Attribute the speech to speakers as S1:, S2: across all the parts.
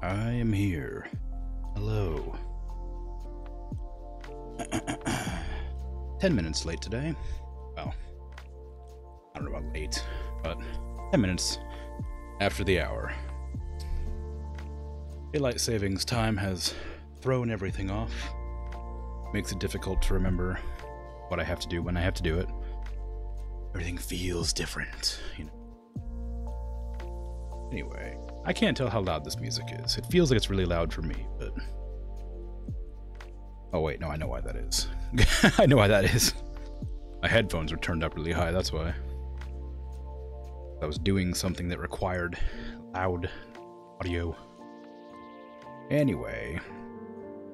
S1: I am here. Hello. 10 minutes late today. Well, I don't know about late, but 10 minutes after the hour. Daylight savings time has thrown everything off. Makes it difficult to remember what I have to do when I have to do it. Everything feels different, you know. Anyway, I can't tell how loud this music is. It feels like it's really loud for me, but... Oh wait, no, I know why that is. I know why that is. My headphones were turned up really high, that's why. I was doing something that required loud audio. Anyway,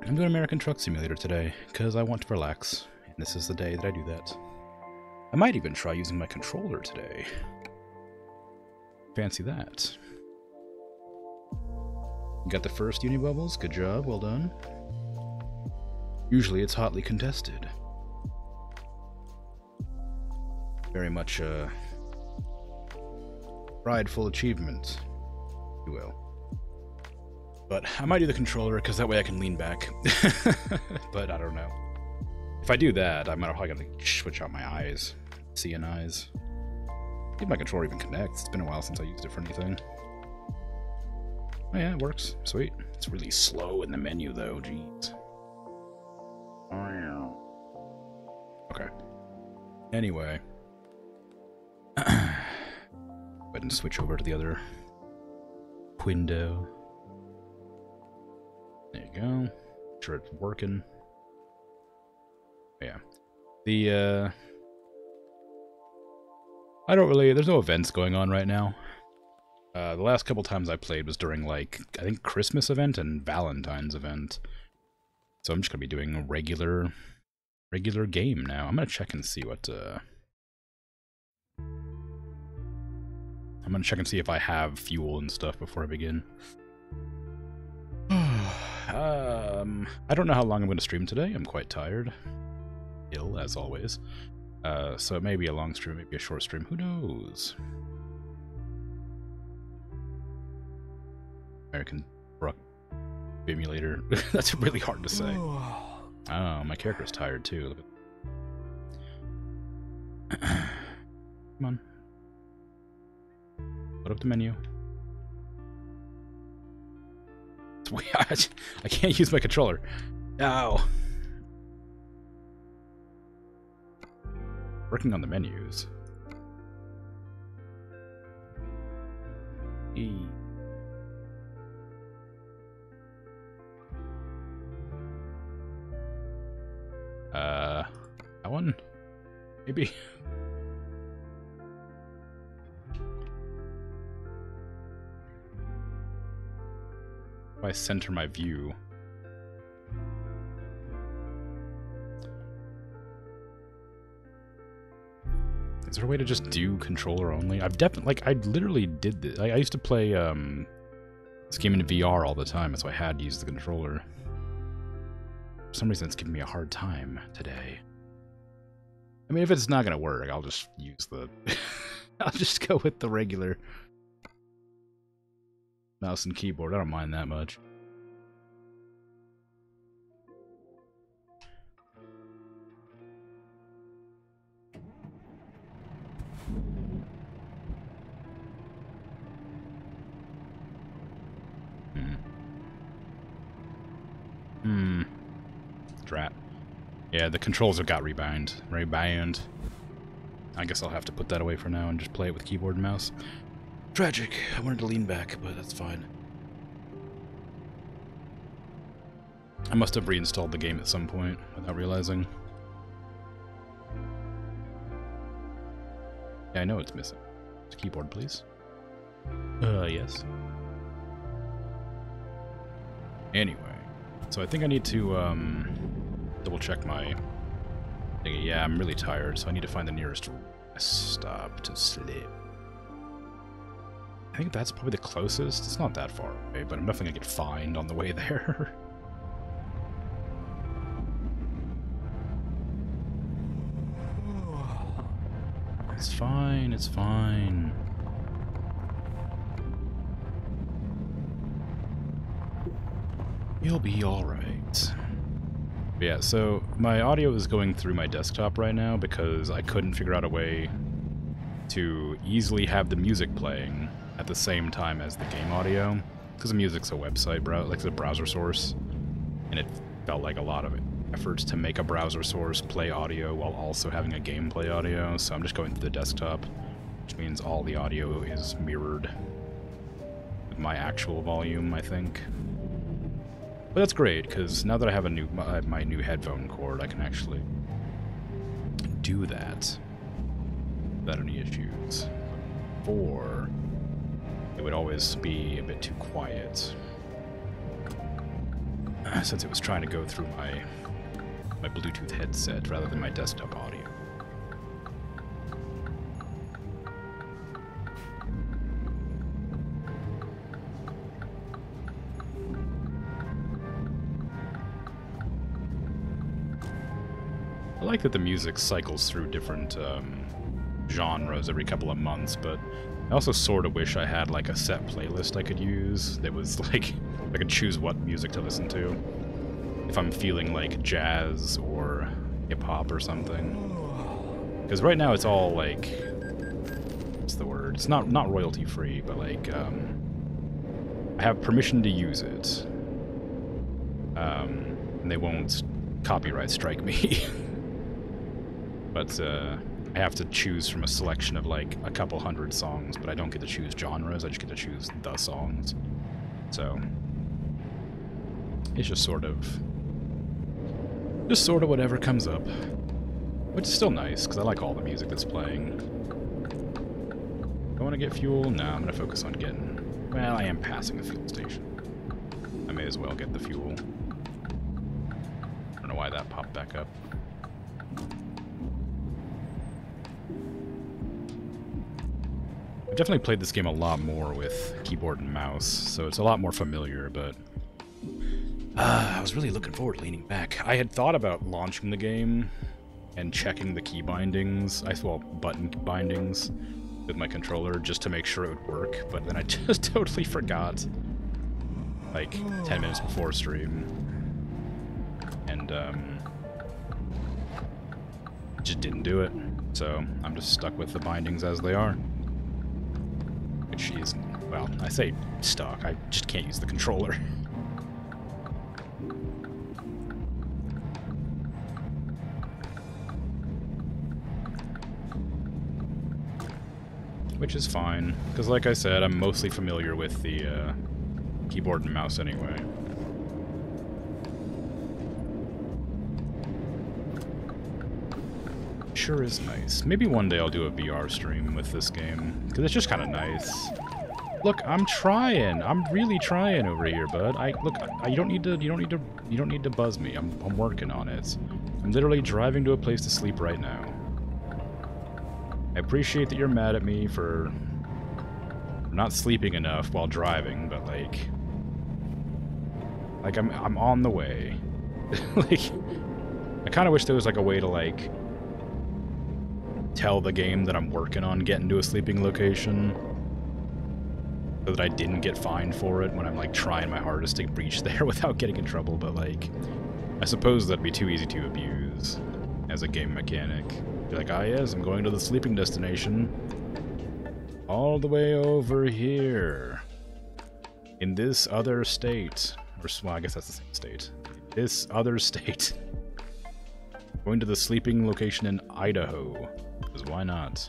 S1: I'm doing American Truck Simulator today, because I want to relax, and this is the day that I do that. I might even try using my controller today. Fancy that. Got the first Unibubbles, good job, well done. Usually it's hotly contested. Very much a prideful achievement, if you will. But I might do the controller, because that way I can lean back. But I don't know. If I do that, I'm probably gonna switch out my eyes. Seeing eyes. See if my controller even connects. It's been a while since I used it for anything. Oh yeah, it works. Sweet. It's really slow in the menu though, jeez. Okay. Anyway. Go ahead and switch over to the other window. There you go. Make sure it's working. Yeah. The, I don't really... There's no events going on right now. The last couple times I played was during, like, I think Christmas event and Valentine's event. So I'm just gonna be doing a regular game now. I'm gonna check and see what, I'm gonna check and see if I have fuel and stuff before I begin. I don't know how long I'm gonna stream today. I'm quite tired. Ill, as always. So it may be a long stream, maybe a short stream. Who knows? American Truck Simulator. That's really hard to say. Oh, my character's tired too. Look at... Come on. Put up the menu. It's weird. I can't use my controller. Ow. Working on the menus. E. That one? Maybe. If I center my view. Is there a way to just do controller only? I've definitely, like, I literally did this. I used to play, this game in VR all the time, so I had to use the controller. For some reason, it's giving me a hard time today. I mean, if it's not gonna work, I'll just use the... I'll just go with the regular mouse and keyboard. I don't mind that much. Drat. Yeah, the controls have got rebound. I guess I'll have to put that away for now and just play it with keyboard and mouse. Tragic. I wanted to lean back, but that's fine. I must have reinstalled the game at some point without realizing. Yeah, I know it's missing. It's keyboard, please. Yes. Anyway. So I think I need to, double check my thingy. Yeah, I'm really tired, so I need to find the nearest rest stop to sleep. I think that's probably the closest. It's not that far away, but I'm definitely gonna get fined on the way there. It's fine, it's fine. You'll be alright. Yeah, so my audio is going through my desktop right now because I couldn't figure out a way to easily have the music playing at the same time as the game audio. Because the music's a website, like it's a browser source, and it felt like a lot of efforts to make a browser source play audio while also having a game play audio, so I'm just going through the desktop, which means all the audio is mirrored with my actual volume, I think. But that's great, because now that I have my new headphone cord, I can actually do that without any issues. Before, it would always be a bit too quiet, since it was trying to go through my Bluetooth headset rather than my desktop audio. I like that the music cycles through different genres every couple of months, but I also sort of wish I had like a set playlist I could use that was like I could choose what music to listen to if I'm feeling like jazz or hip-hop or something. Because right now it's all like, what's the word? It's not royalty free, but like I have permission to use it, and they won't copyright strike me. But I have to choose from a selection of like a couple hundred songs, but I don't get to choose genres, I just get to choose the songs. So it's just sort of whatever comes up. Which is still nice, because I like all the music that's playing. I want to get fuel? No, I'm going to focus on getting... Well, I am passing the fuel station. I may as well get the fuel. I don't know why that popped back up. I've definitely played this game a lot more with keyboard and mouse, so it's a lot more familiar, but... I was really looking forward to leaning back. I had thought about launching the game and checking the key bindings, well, button bindings with my controller just to make sure it would work, but then I just totally forgot, like, 10 minutes before stream. And, just didn't do it. So, I'm just stuck with the bindings as they are. Which is, well, I say stuck, I just can't use the controller. Which is fine, because like I said, I'm mostly familiar with the keyboard and mouse anyway. Sure is nice. Maybe one day I'll do a VR stream with this game, because it's just kind of nice. Look, I'm trying. I'm really trying over here, bud. You don't need to buzz me. I'm working on it. I'm literally driving to a place to sleep right now. I appreciate that you're mad at me for not sleeping enough while driving, but like I'm on the way. Like, I kind of wish there was like a way to like tell the game that I'm working on getting to a sleeping location, so that I didn't get fined for it when I'm like trying my hardest to reach there without getting in trouble. But like, I suppose that'd be too easy to abuse as a game mechanic. Be like, ah yes, I'm going to the sleeping destination. All the way over here. In this other state. Or, well, I guess that's the same state. This other state. Going to the sleeping location in Idaho. Because why not?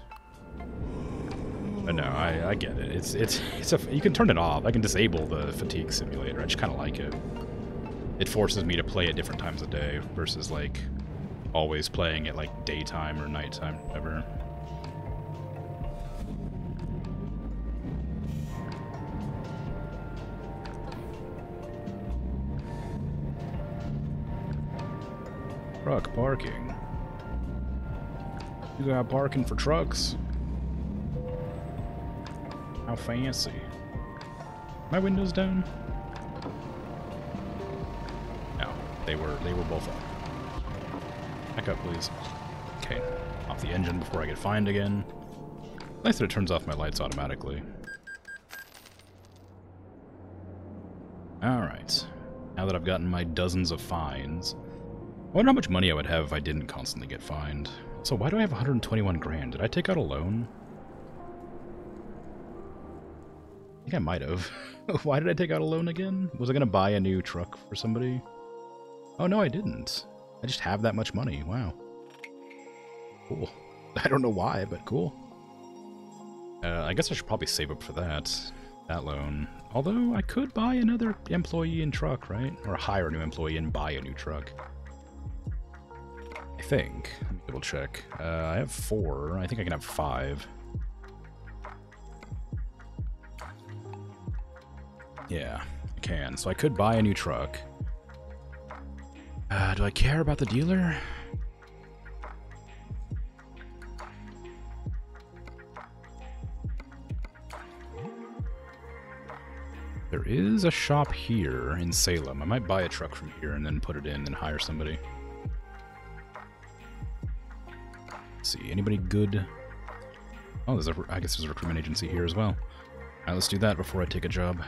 S1: But no, I get it. You can turn it off. I can disable the fatigue simulator. I just kind of like it. It forces me to play at different times of day versus like always playing at like daytime or nighttime, whatever. Truck parking. You got parking for trucks? How fancy. My windows down? No, they were both up. Back up, please. Okay, off the engine before I get fined again. Nice that it turns off my lights automatically. Alright. Now that I've gotten my dozens of fines. I wonder how much money I would have if I didn't constantly get fined. Also, why do I have 121 grand? Did I take out a loan? I think I might have. Why did I take out a loan again? Was I going to buy a new truck for somebody? Oh, no, I didn't. I just have that much money. Wow. Cool. I don't know why, but cool. I guess I should probably save up for that loan. Although, I could buy another employee and truck, right? Or hire a new employee and buy a new truck. I think. Let me double check. I have 4. I think I can have 5. Yeah, I can. So I could buy a new truck. Do I care about the dealer? There is a shop here in Salem. I might buy a truck from here and then put it in and hire somebody. Let's see, anybody good? Oh, I guess there's a recruitment agency here as well. Alright, let's do that before I take a job.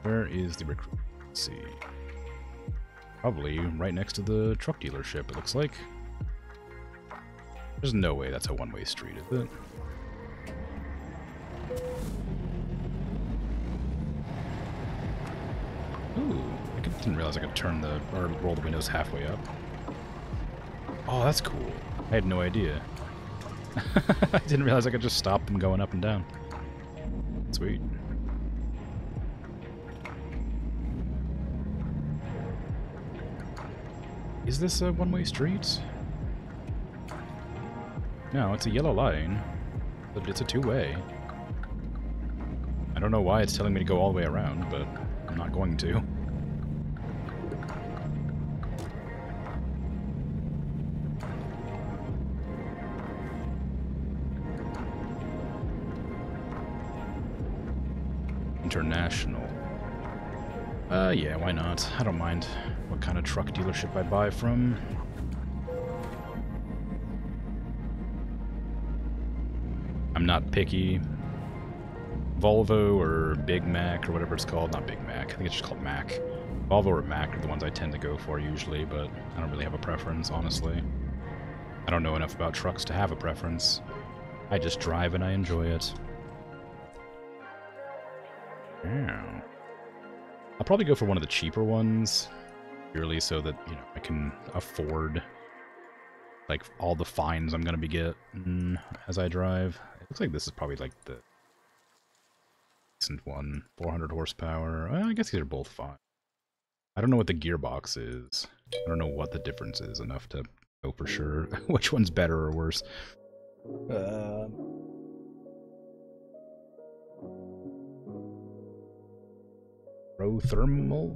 S1: Where is the recruitment agency? Probably right next to the truck dealership, it looks like. There's no way that's a one-way street, is it? Ooh, I didn't realize I could turn or roll the windows halfway up. Oh, that's cool. I had no idea. I didn't realize I could just stop them going up and down. Sweet. Is this a one-way street? No, it's a yellow line, but it's a two-way. I don't know why it's telling me to go all the way around, but I'm not going to. International. Yeah, why not? I don't mind what kind of truck dealership I buy from. I'm not picky. Volvo or Big Mac or whatever it's called. Not Big Mac. I think it's just called Mac. Volvo or Mac are the ones I tend to go for usually, but I don't really have a preference, honestly. I don't know enough about trucks to have a preference. I just drive and I enjoy it. Yeah. I'll probably go for one of the cheaper ones, purely so that, you know, I can afford, like, all the fines I'm gonna be getting as I drive. It looks like this is probably, like, the decent one. 400 horsepower. I guess these are both fine. I don't know what the gearbox is. I don't know what the difference is enough to know for sure which one's better or worse. Rotermel?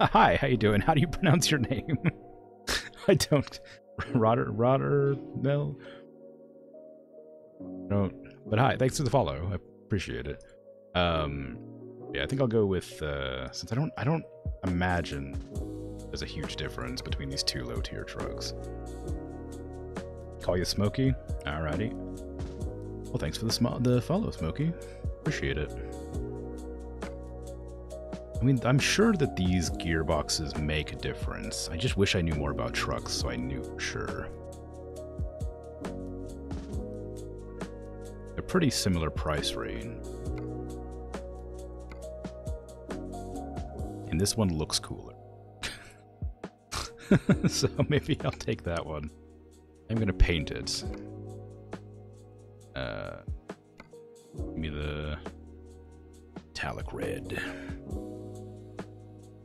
S1: Hi, how you doing? How do you pronounce your name? I don't. Rotermel? No, but hi, thanks for the follow. I appreciate it. Yeah, I think I'll go with, since I don't imagine there's a huge difference between these two low-tier trucks. Call you Smokey? Alrighty. Well, thanks for the follow, Smokey. Appreciate it. I mean, I'm sure that these gearboxes make a difference. I just wish I knew more about trucks so I knew for sure. They're pretty similar price range. And this one looks cooler. So maybe I'll take that one. I'm gonna paint it. Give me the metallic red.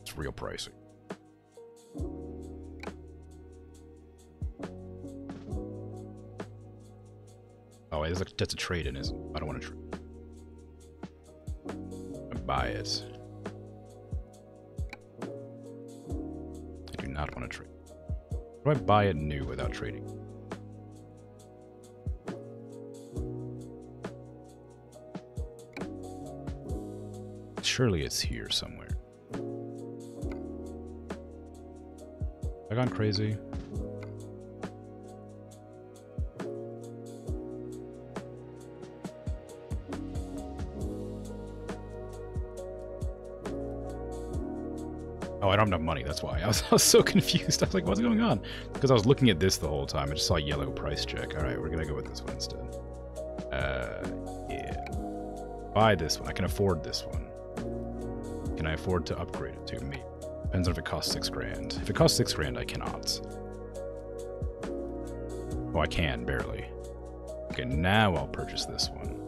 S1: It's real pricey. Oh, that's a trade-in, isn't it? I don't want to trade. I buy it. I do not want to trade. How do I buy it new without trading? Surely it's here somewhere. Have I gone crazy? Oh, I don't have enough money, that's why. I was so confused. I was like, what's going on? Because I was looking at this the whole time. I just saw a yellow price check. Alright, we're gonna go with this one instead. Yeah. Buy this one. I can afford this one. Can I afford to upgrade it to? Maybe. Depends on if it costs 6 grand. If it costs 6 grand, I cannot. Oh, I can, barely. Okay, now I'll purchase this one.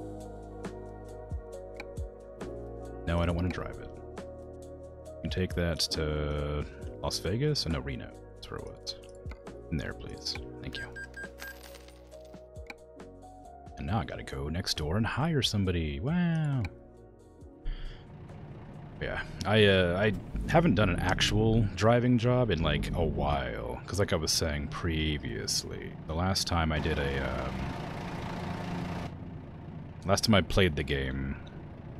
S1: No, I don't want to drive it. You can take that to Las Vegas? Oh, no, Reno. That's where it was. In there, please. Thank you. And now I gotta go next door and hire somebody. Wow. Yeah, I haven't done an actual driving job in like a while, because like I was saying previously, the last time I did last time I played the game,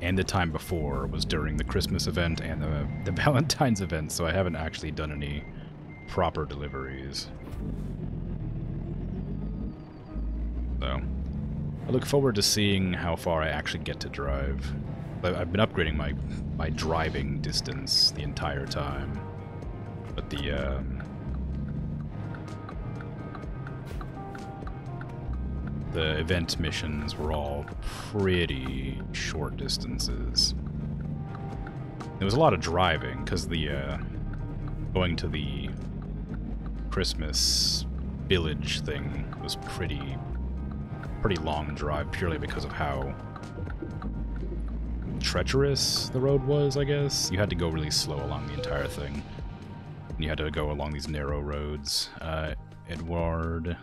S1: and the time before, was during the Christmas event and the Valentine's event, so I haven't actually done any proper deliveries. So, I look forward to seeing how far I actually get to drive. I've been upgrading my driving distance the entire time, but the event missions were all pretty short distances. There was a lot of driving because the going to the Christmas village thing was pretty long drive, purely because of how treacherous the road was, I guess. You had to go really slow along the entire thing. And you had to go along these narrow roads. Edward,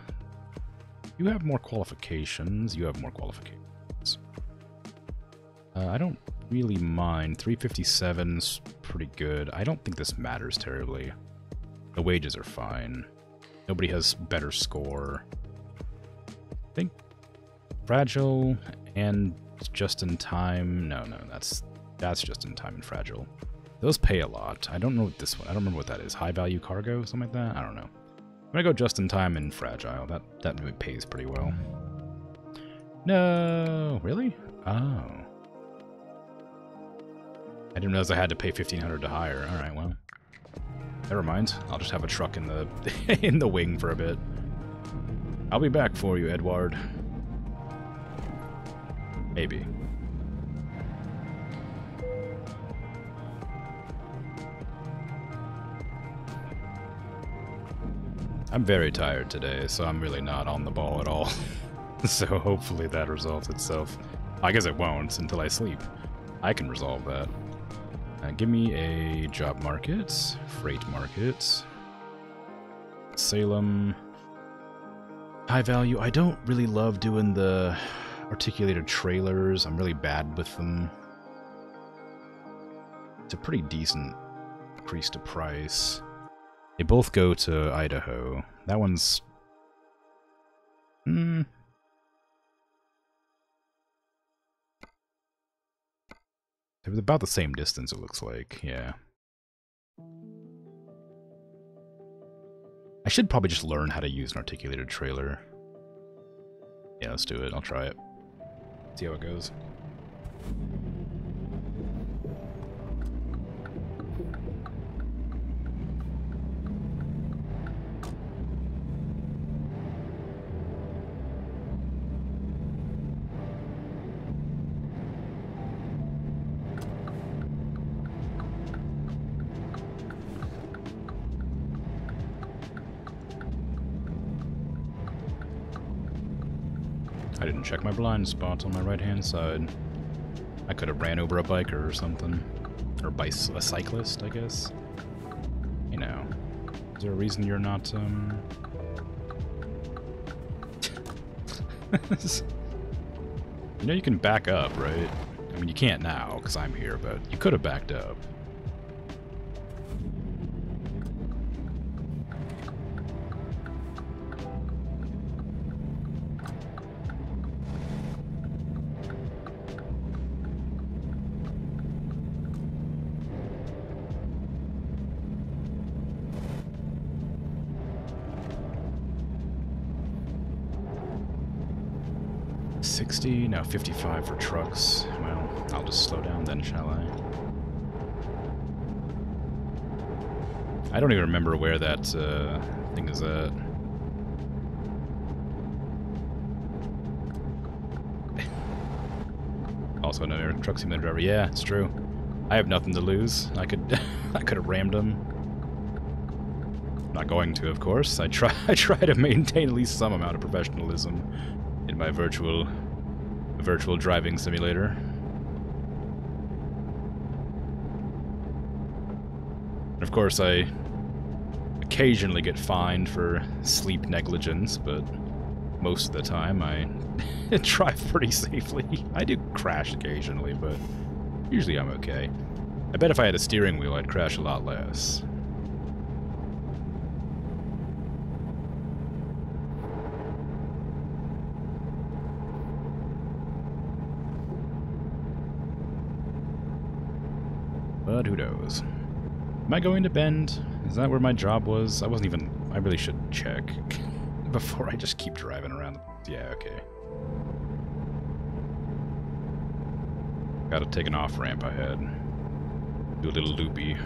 S1: you have more qualifications. You have more qualifications. I don't really mind. 357's pretty good. I don't think this matters terribly. The wages are fine. Nobody has better score. I think Fragile and just in time. No, that's just in time and Fragile. Those pay a lot. I don't know what this one. I don't remember what that is. High value cargo, something like that. I don't know. I'm gonna go just in time and Fragile. That really pays pretty well. No, really? Oh, I didn't realize I had to pay $1,500 to hire. All right, well, never mind. I'll just have a truck in the in the wing for a bit. I'll be back for you, Edward. Maybe. I'm very tired today, so I'm really not on the ball at all. So hopefully that resolves itself. I guess it won't until I sleep. I can resolve that. Give me a job market, freight market, Salem, high value. I don't really love doing the articulated trailers. I'm really bad with them. It's a pretty decent increase to price. They both go to Idaho. That one's... They're about the same distance, it looks like. Yeah. I should probably just learn how to use an articulated trailer. Yeah, let's do it. I'll try it. See how it goes. I didn't check my blind spot on my right-hand side. I could have ran over a biker or something. Or a cyclist, I guess. You know. Is there a reason you're not, You know you can back up, right? I mean, you can't now, because I'm here, but you could have backed up. No, 55 for trucks. Well, I'll just slow down then, shall I? I don't even remember where that thing is at. Also, no truck simulator driver. Yeah, it's true. I have nothing to lose. I could, I could have rammed him. Not going to, of course. I try to maintain at least some amount of professionalism in my virtual driving simulator. And of course, I occasionally get fined for sleep negligence, but most of the time I drive pretty safely. I do crash occasionally, but usually I'm okay. I bet if I had a steering wheel, I'd crash a lot less. But who knows? Am I going to Bend? Is that where my job was? I wasn't even... I really should check before I just keep driving around. Yeah, okay. Gotta take an off-ramp ahead. Do a little loopy.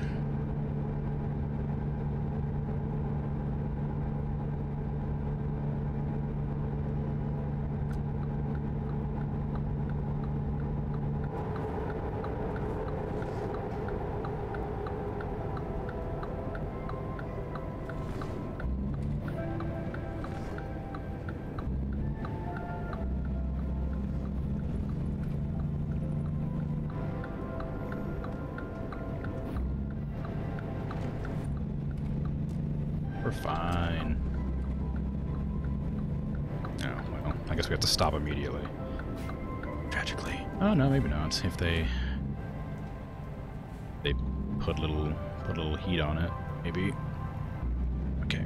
S1: We're fine. Oh, well, I guess we have to stop immediately. Tragically. Oh, no, maybe not. If they put a little heat on it, maybe. Okay.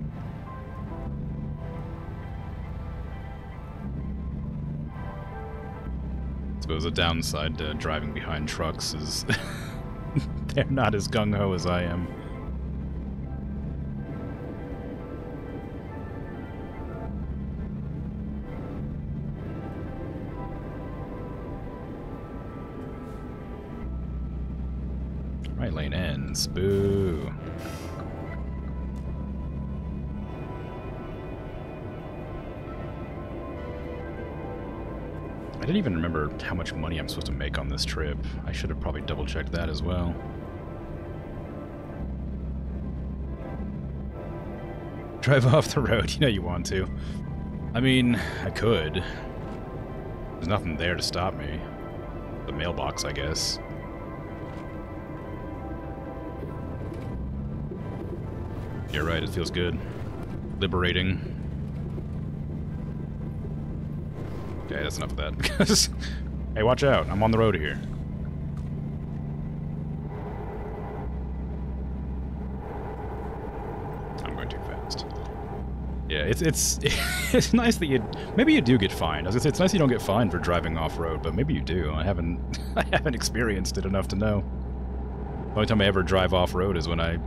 S1: I suppose the downside to driving behind trucks is they're not as gung-ho as I am. Right lane ends. Boo. I didn't even remember how much money I'm supposed to make on this trip. I should have probably double-checked that as well. Drive off the road. You know you want to. I mean, I could. There's nothing there to stop me. The mailbox, I guess. You're right, it feels good. Liberating. Okay, that's enough of that. Because, hey, watch out, I'm on the road here. I'm going too fast. Yeah, it's nice that maybe you do get fined. I was gonna say, it's nice you don't get fined for driving off-road, but maybe you do. I haven't experienced it enough to know. The only time I ever drive off-road is when I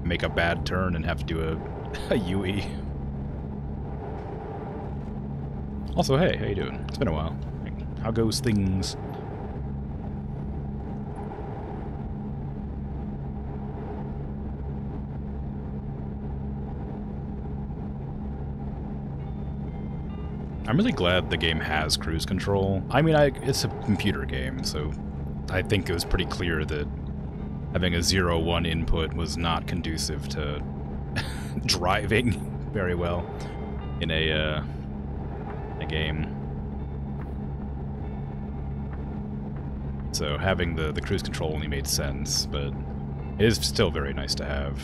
S1: make a bad turn and have to do a UE. Also, hey, how you doing? It's been a while. How goes things? I'm really glad the game has cruise control. I mean, it's a computer game, so I think it was pretty clear that having a 0-1 input was not conducive to driving very well in a game. So having the cruise control only made sense, but it is still very nice to have.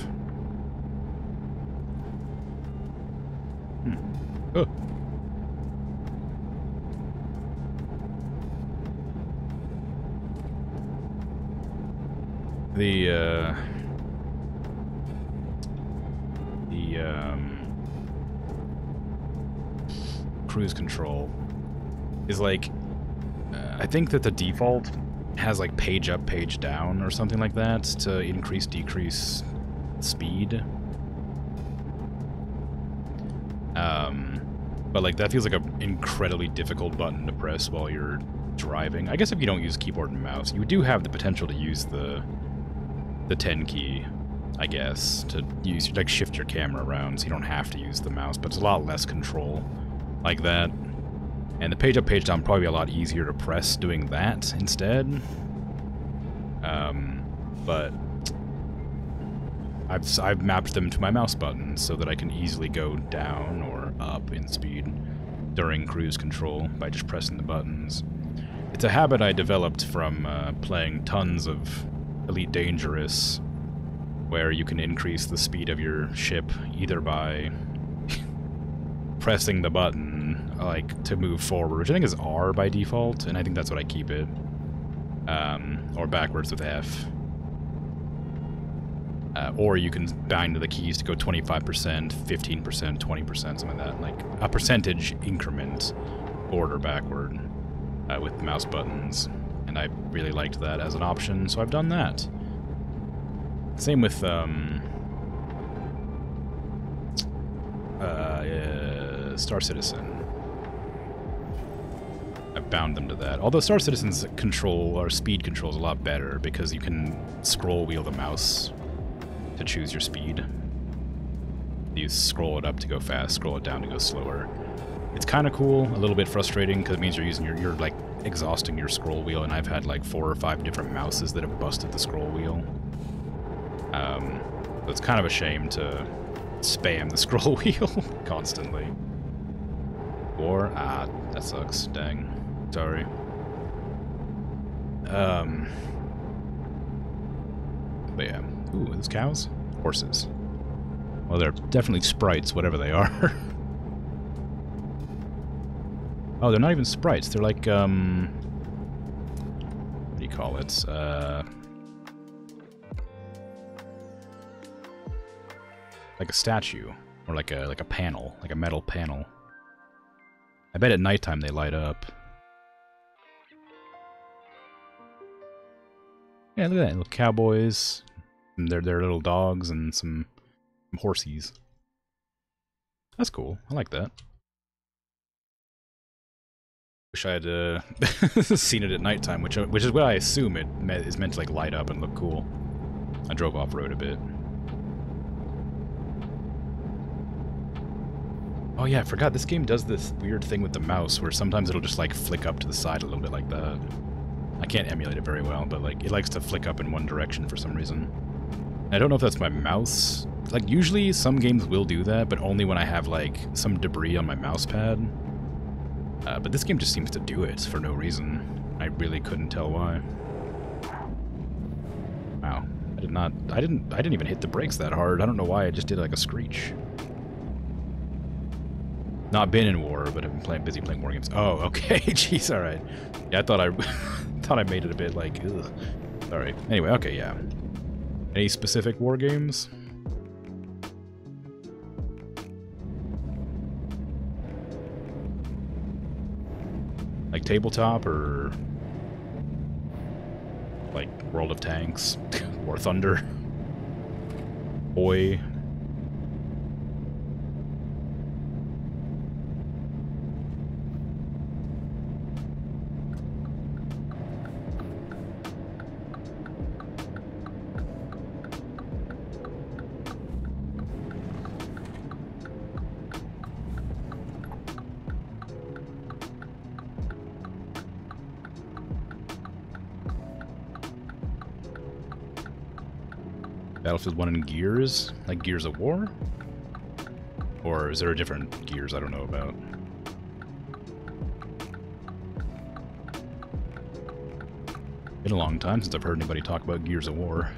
S1: Oh. The cruise control is like, I think that the default has like page up, page down or something like that to increase, decrease speed. But like that feels like an incredibly difficult button to press while you're driving. I guess if you don't use keyboard and mouse, you do have the potential to use the 10 key I guess, to use, like, shift your camera around so you don't have to use the mouse, but it's a lot less control like that. And the page up, page down probably a lot easier to press doing that instead. But I've mapped them to my mouse buttons so that I can easily go down or up in speed during cruise control by just pressing the buttons. It's a habit I developed from playing tons of Elite Dangerous, where you can increase the speed of your ship either by pressing the button, like, to move forward, which I think is R by default, and I think that's what I keep it, or backwards with F. Or you can bind the keys to go 25%, 15%, 20%, something like that, like a percentage increment forward or backward with mouse buttons, and I really liked that as an option, so I've done that. Same with Star Citizen. I've bound them to that. Although Star Citizen's control, or speed control, is a lot better because you can scroll wheel the mouse to choose your speed. You scroll it up to go fast, scroll it down to go slower. It's kind of cool, a little bit frustrating because it means you're using you're like exhausting your scroll wheel, and I've had like 4 or 5 different mouses that have busted the scroll wheel. So it's kind of a shame to spam the scroll wheel constantly. Or that sucks. Dang. Sorry. But yeah. Ooh, those cows? Horses. Well, they're definitely sprites, whatever they are. Oh, they're not even sprites. They're like, what do you call it? Like a statue, or like a panel, like a metal panel. I bet at nighttime they light up. Yeah, look at that, little cowboys, and their little dogs, and some horsies. That's cool. I like that. Wish I had seen it at nighttime, which is what I assume it is meant to like light up and look cool. I drove off road a bit. Oh yeah, I forgot this game does this weird thing with the mouse where sometimes it'll just like flick up to the side a little bit like that. I can't emulate it very well, but like it likes to flick up in one direction for some reason. I don't know if that's my mouse. Like usually some games will do that, but only when I have like some debris on my mouse pad. But this game just seems to do it for no reason. I really couldn't tell why. Wow. I didn't even hit the brakes that hard. I don't know why I just did like a screech. Not been in war, but I've been busy playing war games. Oh, okay. Jeez, alright. Yeah, I thought I made it a bit like, ugh. Sorry. Anyway, okay, yeah. Any specific war games? Like tabletop, or like World of Tanks, War Thunder, Boy. Battlefield 1 and Gears? Like Gears of War? Or is there a different Gears I don't know about? Been a long time since I've heard anybody talk about Gears of War.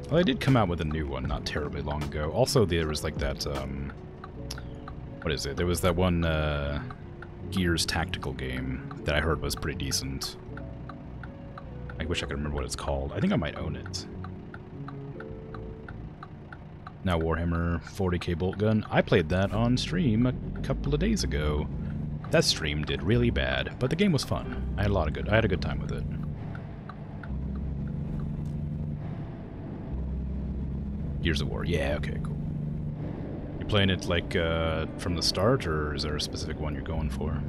S1: Well, they did come out with a new one not terribly long ago. Also, there was like that, what is it? There was that one, Gears tactical game that I heard was pretty decent. I wish I could remember what it's called. I think I might own it. Now Warhammer 40k Bolt Gun. I played that on stream a couple of days ago. That stream did really bad, but the game was fun. I had a good time with it. Gears of War. Yeah, okay, cool. You playing it like from the start, or is there a specific one you're going for?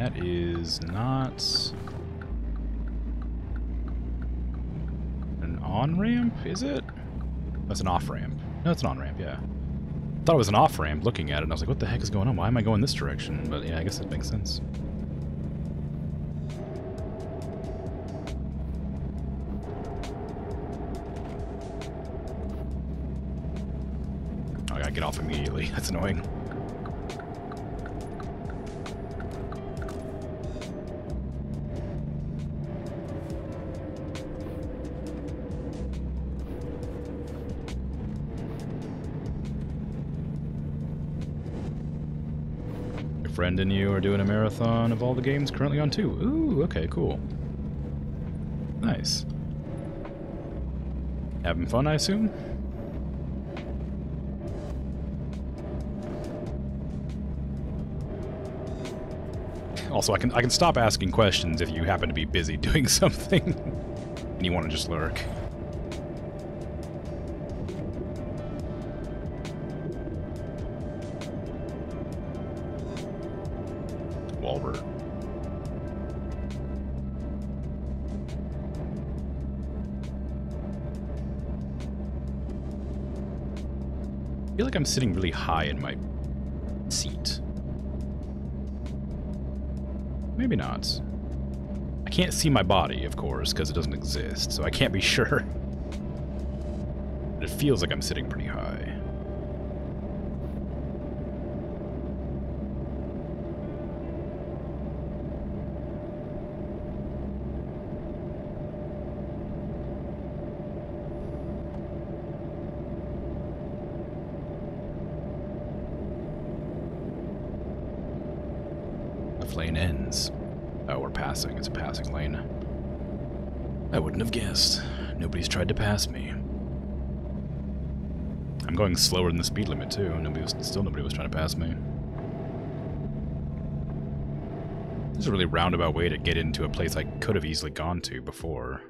S1: That is not an on-ramp, is it? That's an off-ramp. No, it's an on-ramp, yeah. I thought it was an off-ramp looking at it, and I was like, what the heck is going on? Why am I going this direction? But yeah, I guess that makes sense. Oh, I gotta get off immediately. That's annoying. Friend and you are doing a marathon of all the games currently on 2. Ooh, okay, cool. Nice. Having fun, I assume? Also, I can stop asking questions if you happen to be busy doing something and you want to just lurk. Walbert. I feel like I'm sitting really high in my seat. Maybe not. I can't see my body, of course, because it doesn't exist, so I can't be sure. But it feels like I'm sitting pretty high. Lane ends. Oh, we're passing. It's a passing lane. I wouldn't have guessed. Nobody's tried to pass me. I'm going slower than the speed limit, too. Still nobody was trying to pass me. This is a really roundabout way to get into a place I could have easily gone to before.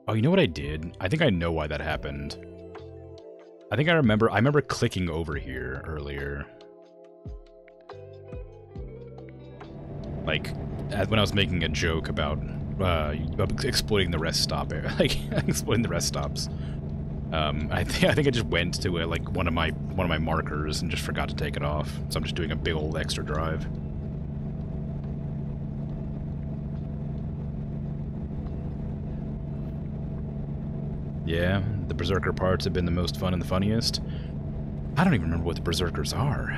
S1: Oh, you know what I did? I think I know why that happened. I remember clicking over here earlier. Like, when I was making a joke about exploiting the rest stop area, like exploiting the rest stops. I think I just went to like one of my markers and just forgot to take it off. So I'm just doing a big old extra drive. Yeah, the Berserker parts have been the most fun and the funniest. I don't even remember what the Berserkers are.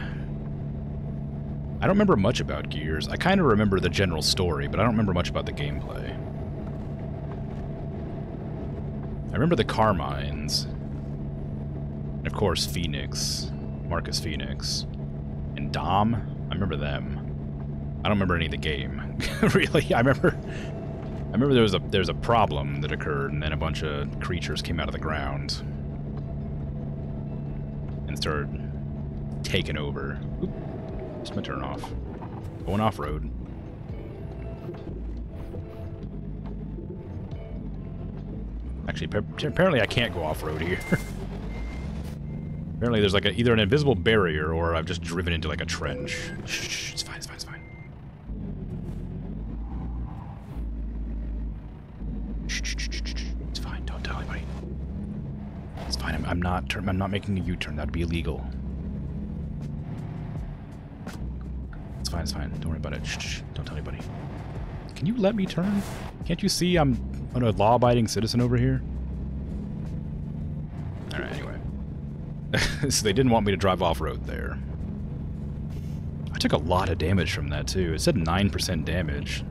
S1: I don't remember much about Gears. I kind of remember the general story, but I don't remember much about the gameplay. I remember the Carmines. And of course, Phoenix. Marcus Phoenix. And Dom. I remember them. I don't remember any of the game. Really, I remember there was a problem that occurred, and then a bunch of creatures came out of the ground and started taking over. Oop. Just my turn off. Going off-road. Actually, apparently I can't go off-road here. Apparently there's like either an invisible barrier or I've just driven into like a trench. Shh, it's fine, it's fine, it's fine. Shh, it's fine, don't tell anybody. It's fine, I'm not making a U-turn, that'd be illegal. Fine, it's fine. Don't worry about it. Shh, don't tell anybody. Can you let me turn? Can't you see I'm a law-abiding citizen over here? Alright, anyway. So they didn't want me to drive off-road there. I took a lot of damage from that, too. It said 9% damage.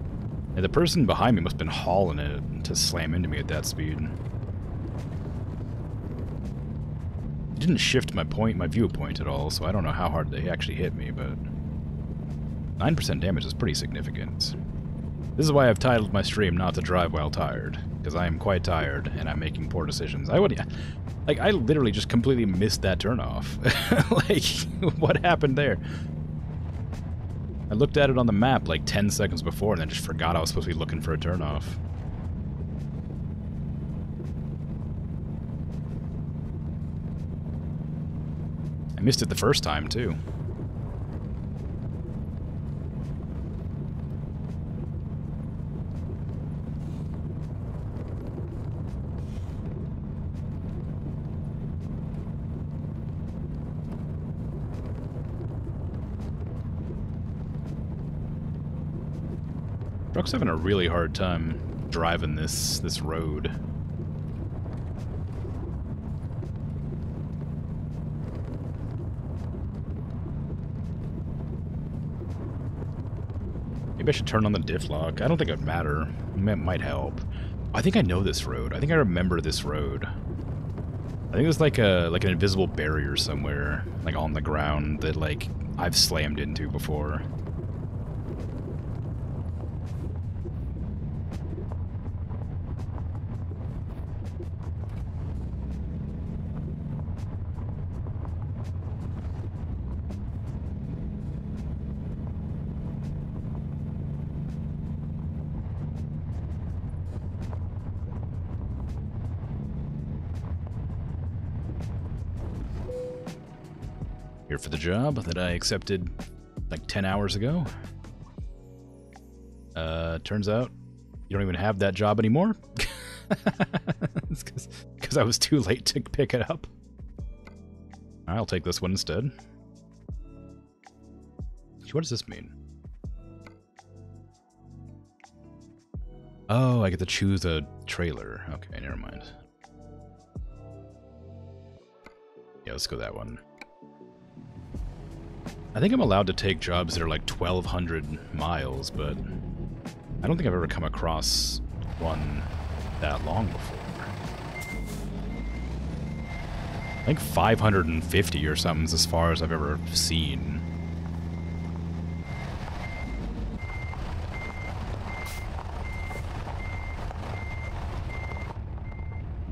S1: And the person behind me must have been hauling it to slam into me at that speed. It didn't shift my viewpoint at all, so I don't know how hard they actually hit me, but 9% damage is pretty significant. This is why I've titled my stream Not to Drive While Tired, because I am quite tired and I'm making poor decisions. I literally just completely missed that turnoff. Like, what happened there? I looked at it on the map like 10 seconds before and then just forgot I was supposed to be looking for a turnoff. I missed it the first time, too. Truck's having a really hard time driving this road. Maybe I should turn on the diff lock. I don't think it would matter. It might help. I think I know this road. I think I remember this road. I think there's like an invisible barrier somewhere, like on the ground that like I've slammed into before. Here for the job that I accepted like 10 hours ago. Turns out you don't even have that job anymore. It's because I was too late to pick it up. I'll take this one instead. What does this mean? Oh, I get to choose a trailer. Okay, never mind. Yeah, let's go that one. I think I'm allowed to take jobs that are like 1,200 miles, but I don't think I've ever come across one that long before. I think 550 or something is as far as I've ever seen.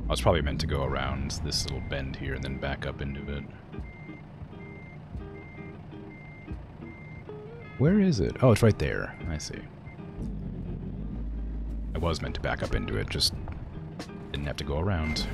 S1: I was probably meant to go around this little bend here and then back up into it. Where is it? Oh, it's right there. I see. I was meant to back up into it, just didn't have to go around.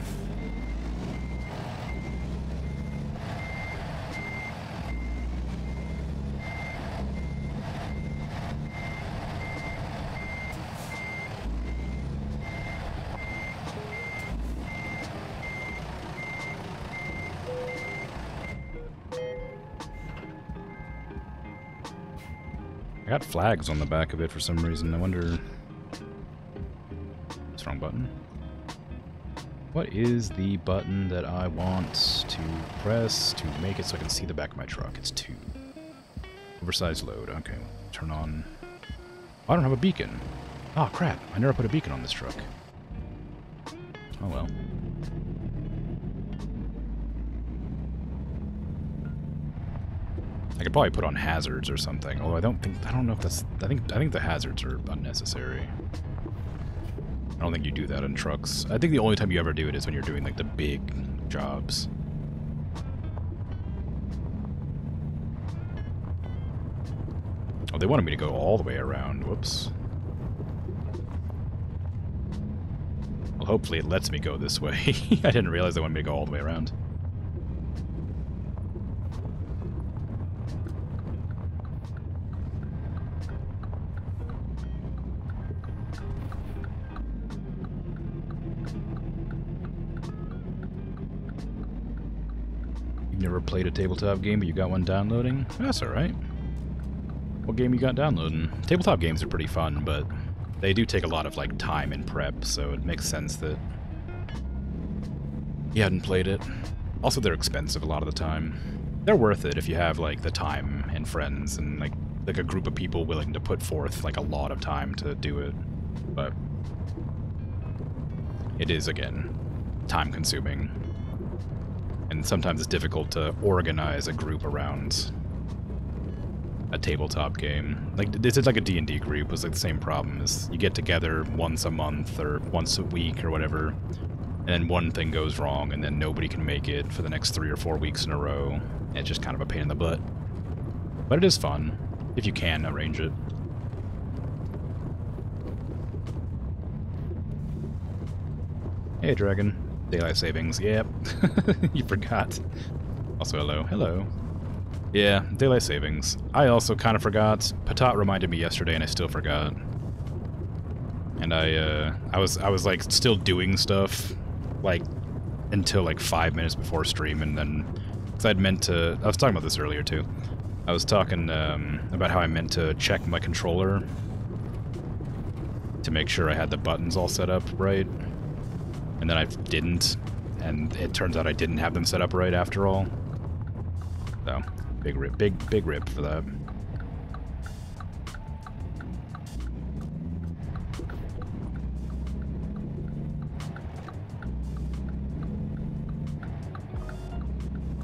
S1: I got flags on the back of it for some reason. I wonder... That's the wrong button. What is the button that I want to press to make it so I can see the back of my truck? It's 2. Oversized load. Okay, turn on... Oh, I don't have a beacon. Oh, crap. I never put a beacon on this truck. Oh, well. I could probably put on hazards or something, although I don't know if that's... I think the hazards are unnecessary. I don't think you do that in trucks. I think the only time you ever do it is when you're doing, like, the big jobs. Oh, they wanted me to go all the way around. Whoops. Well, hopefully it lets me go this way. I didn't realize they wanted me to go all the way around. Never played a tabletop game, but you got one downloading? That's alright. What game you got downloading? Tabletop games are pretty fun, but they do take a lot of like time and prep, so it makes sense that you hadn't played it. Also, they're expensive a lot of the time. They're worth it if you have like the time and friends and like a group of people willing to put forth like a lot of time to do it. But it is, again, time consuming. And sometimes it's difficult to organize a group around a tabletop game. Like, this is like a D&D group. It's like the same problem. Is you get together once a month or once a week or whatever, and then one thing goes wrong, and then nobody can make it for the next 3 or 4 weeks in a row. And it's just kind of a pain in the butt. But it is fun, if you can arrange it. Hey, Dragon. Daylight savings, yep. You forgot. Also, hello. Hello. Yeah, daylight savings. I also kind of forgot. Patat reminded me yesterday and I still forgot. And I was like still doing stuff like until like 5 minutes before stream, and then because I'd meant to, I was talking about this earlier too. I was talking about how I meant to check my controller to make sure I had the buttons all set up right. And then I didn't, and it turns out I didn't have them set up right after all. So, big rip for that.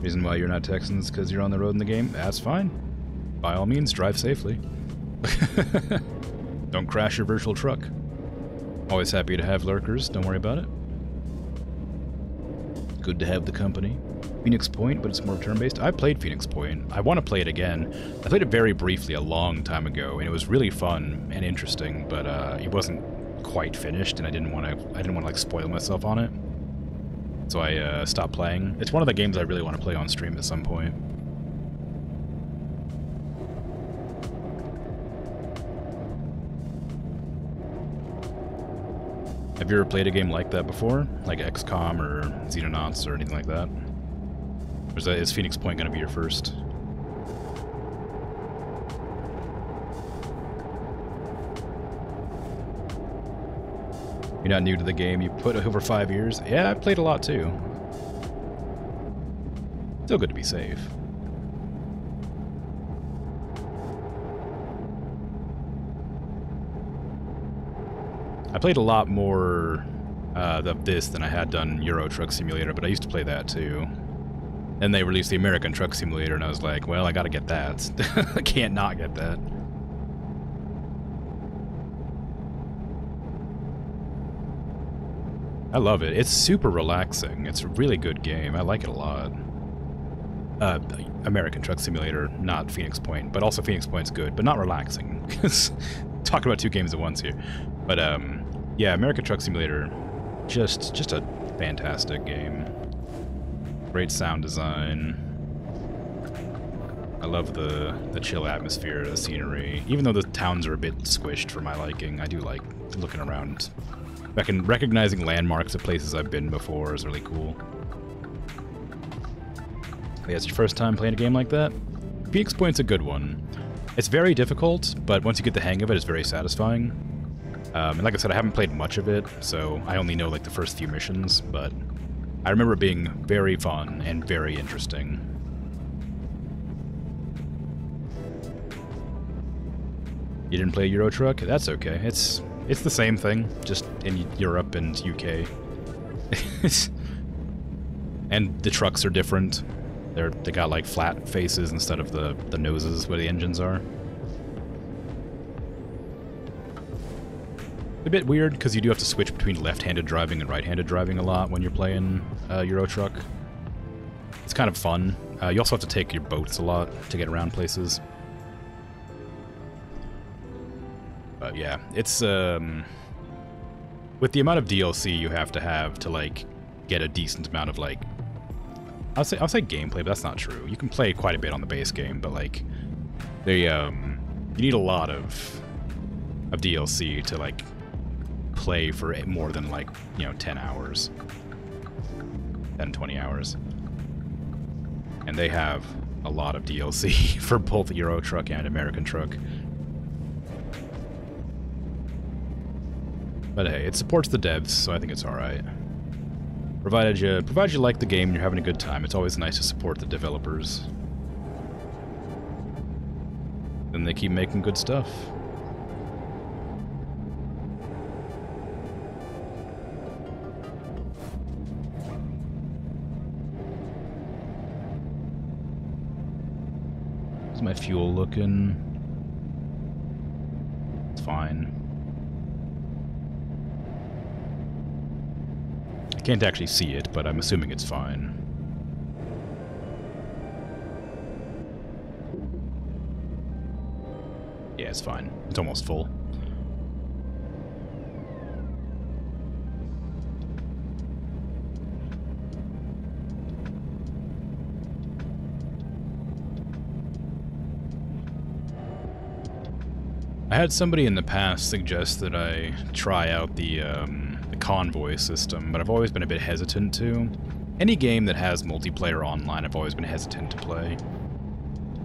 S1: Reason why you're not Texans because you're on the road in the game? That's fine. By all means, drive safely. Don't crash your virtual truck. Always happy to have lurkers, don't worry about it. Good to have the company. Phoenix Point, but it's more turn-based. I played Phoenix Point. I want to play it again. I played it very briefly a long time ago, and it was really fun and interesting, but it wasn't quite finished, and I didn't want to like spoil myself on it. So I stopped playing. It's one of the games I really want to play on stream at some point. Have you ever played a game like that before? Like XCOM or Xenonauts or anything like that? Or is Phoenix Point going to be your first? You're not new to the game, you put over 5 years? Yeah, I've played a lot too. Still good to be safe. I played a lot more of this than I had done Euro Truck Simulator, but I used to play that too. Then they released the American Truck Simulator, and I was like, well, I gotta get that. I can't not get that. I love it. It's super relaxing. It's a really good game. I like it a lot. American Truck Simulator, not Phoenix Point, but also Phoenix Point's good, but not relaxing. Talking about two games at once here. But yeah, American Truck Simulator, just a fantastic game. Great sound design. I love the chill atmosphere, the scenery. Even though the towns are a bit squished for my liking, I do like looking around. Recognizing landmarks of places I've been before is really cool. Yeah, it's your first time playing a game like that? Phoenix Point's a good one. It's very difficult, but once you get the hang of it, it's very satisfying. And like I said, I haven't played much of it, so I only know like the first few missions, but I remember it being very fun and very interesting. You didn't play Euro Truck? That's okay. It's the same thing, just in Europe and UK. And the trucks are different. They got like flat faces instead of the noses where the engines are. A bit weird because you do have to switch between left-handed driving and right-handed driving a lot when you're playing Euro Truck. It's kind of fun. You also have to take your boats a lot to get around places. But yeah, it's with the amount of DLC you have to like get a decent amount of like I'll say gameplay, but that's not true. You can play quite a bit on the base game, but like they you need a lot of DLC to like play for more than like, you know, 10 hours. 10, 20 hours. And they have a lot of DLC for both Euro Truck and American Truck. But hey, it supports the devs, so I think it's alright. Provided you like the game and you're having a good time, it's always nice to support the developers. Then they keep making good stuff. How's my fuel looking? It's fine. I can't actually see it, but I'm assuming it's fine. Yeah, it's fine. It's almost full. I had somebody in the past suggest that I try out the convoy system, but I've always been a bit hesitant to. Any game that has multiplayer online, I've always been hesitant to play.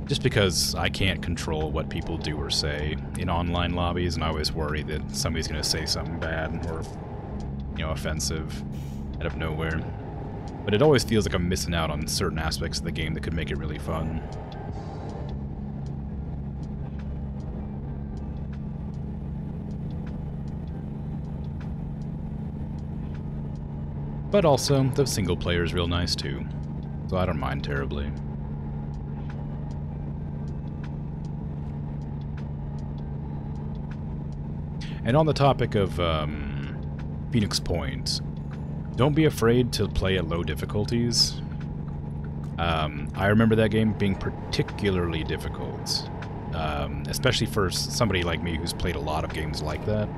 S1: Just because I can't control what people do or say in online lobbies, and I always worry that somebody's going to say something bad or, you know, offensive out of nowhere. But it always feels like I'm missing out on certain aspects of the game that could make it really fun. But also, the single player is real nice too, so I don't mind terribly. And on the topic of Phoenix Point, don't be afraid to play at low difficulties. I remember that game being particularly difficult, especially for somebody like me who's played a lot of games like that.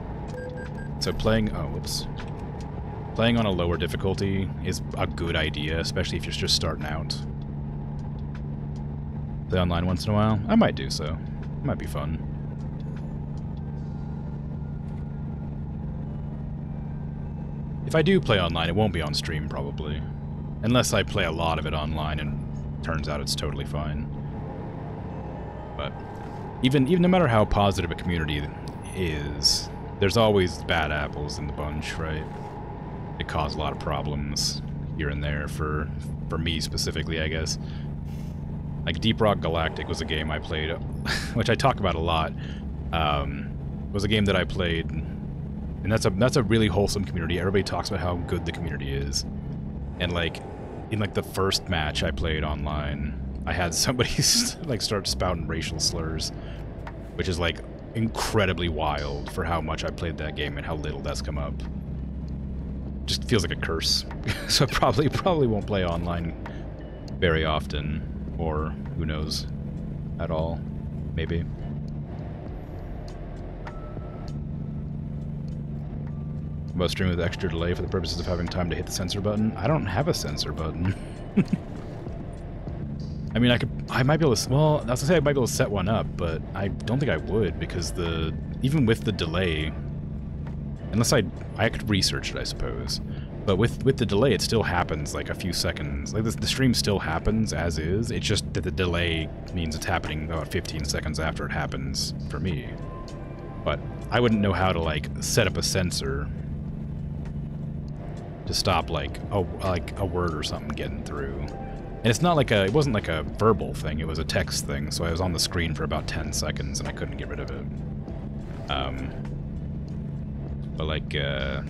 S1: So playing on a lower difficulty is a good idea, especially if you're just starting out. Play online once in a while? I might do so. It might be fun. If I do play online, it won't be on stream, probably. Unless I play a lot of it online and turns out it's totally fine. But even no matter how positive a community is, there's always bad apples in the bunch, right? It caused a lot of problems here and there for me specifically, I guess. Like Deep Rock Galactic was a game I played, which I talk about a lot. Was a game that I played, and that's a really wholesome community. Everybody talks about how good the community is, and like in like the first match I played online, I had somebody like start spouting racial slurs, which is like incredibly wild for how much I played that game and how little that's come up. Just feels like a curse. So I probably won't play online very often, or who knows, at all, maybe. About streaming with extra delay for the purposes of having time to hit the censor button. I don't have a censor button. I mean, I might be able to, well, I was gonna say I might be able to set one up, but I don't think I would, because even with the delay, unless I could research it, I suppose. But with the delay, it still happens like a few seconds. Like the stream still happens as is. It's just that the delay means it's happening about 15 seconds after it happens for me. But I wouldn't know how to like set up a censor to stop like a word or something getting through. And it's not like it wasn't like a verbal thing. It was a text thing. So I was on the screen for about 10 seconds and I couldn't get rid of it. But like, it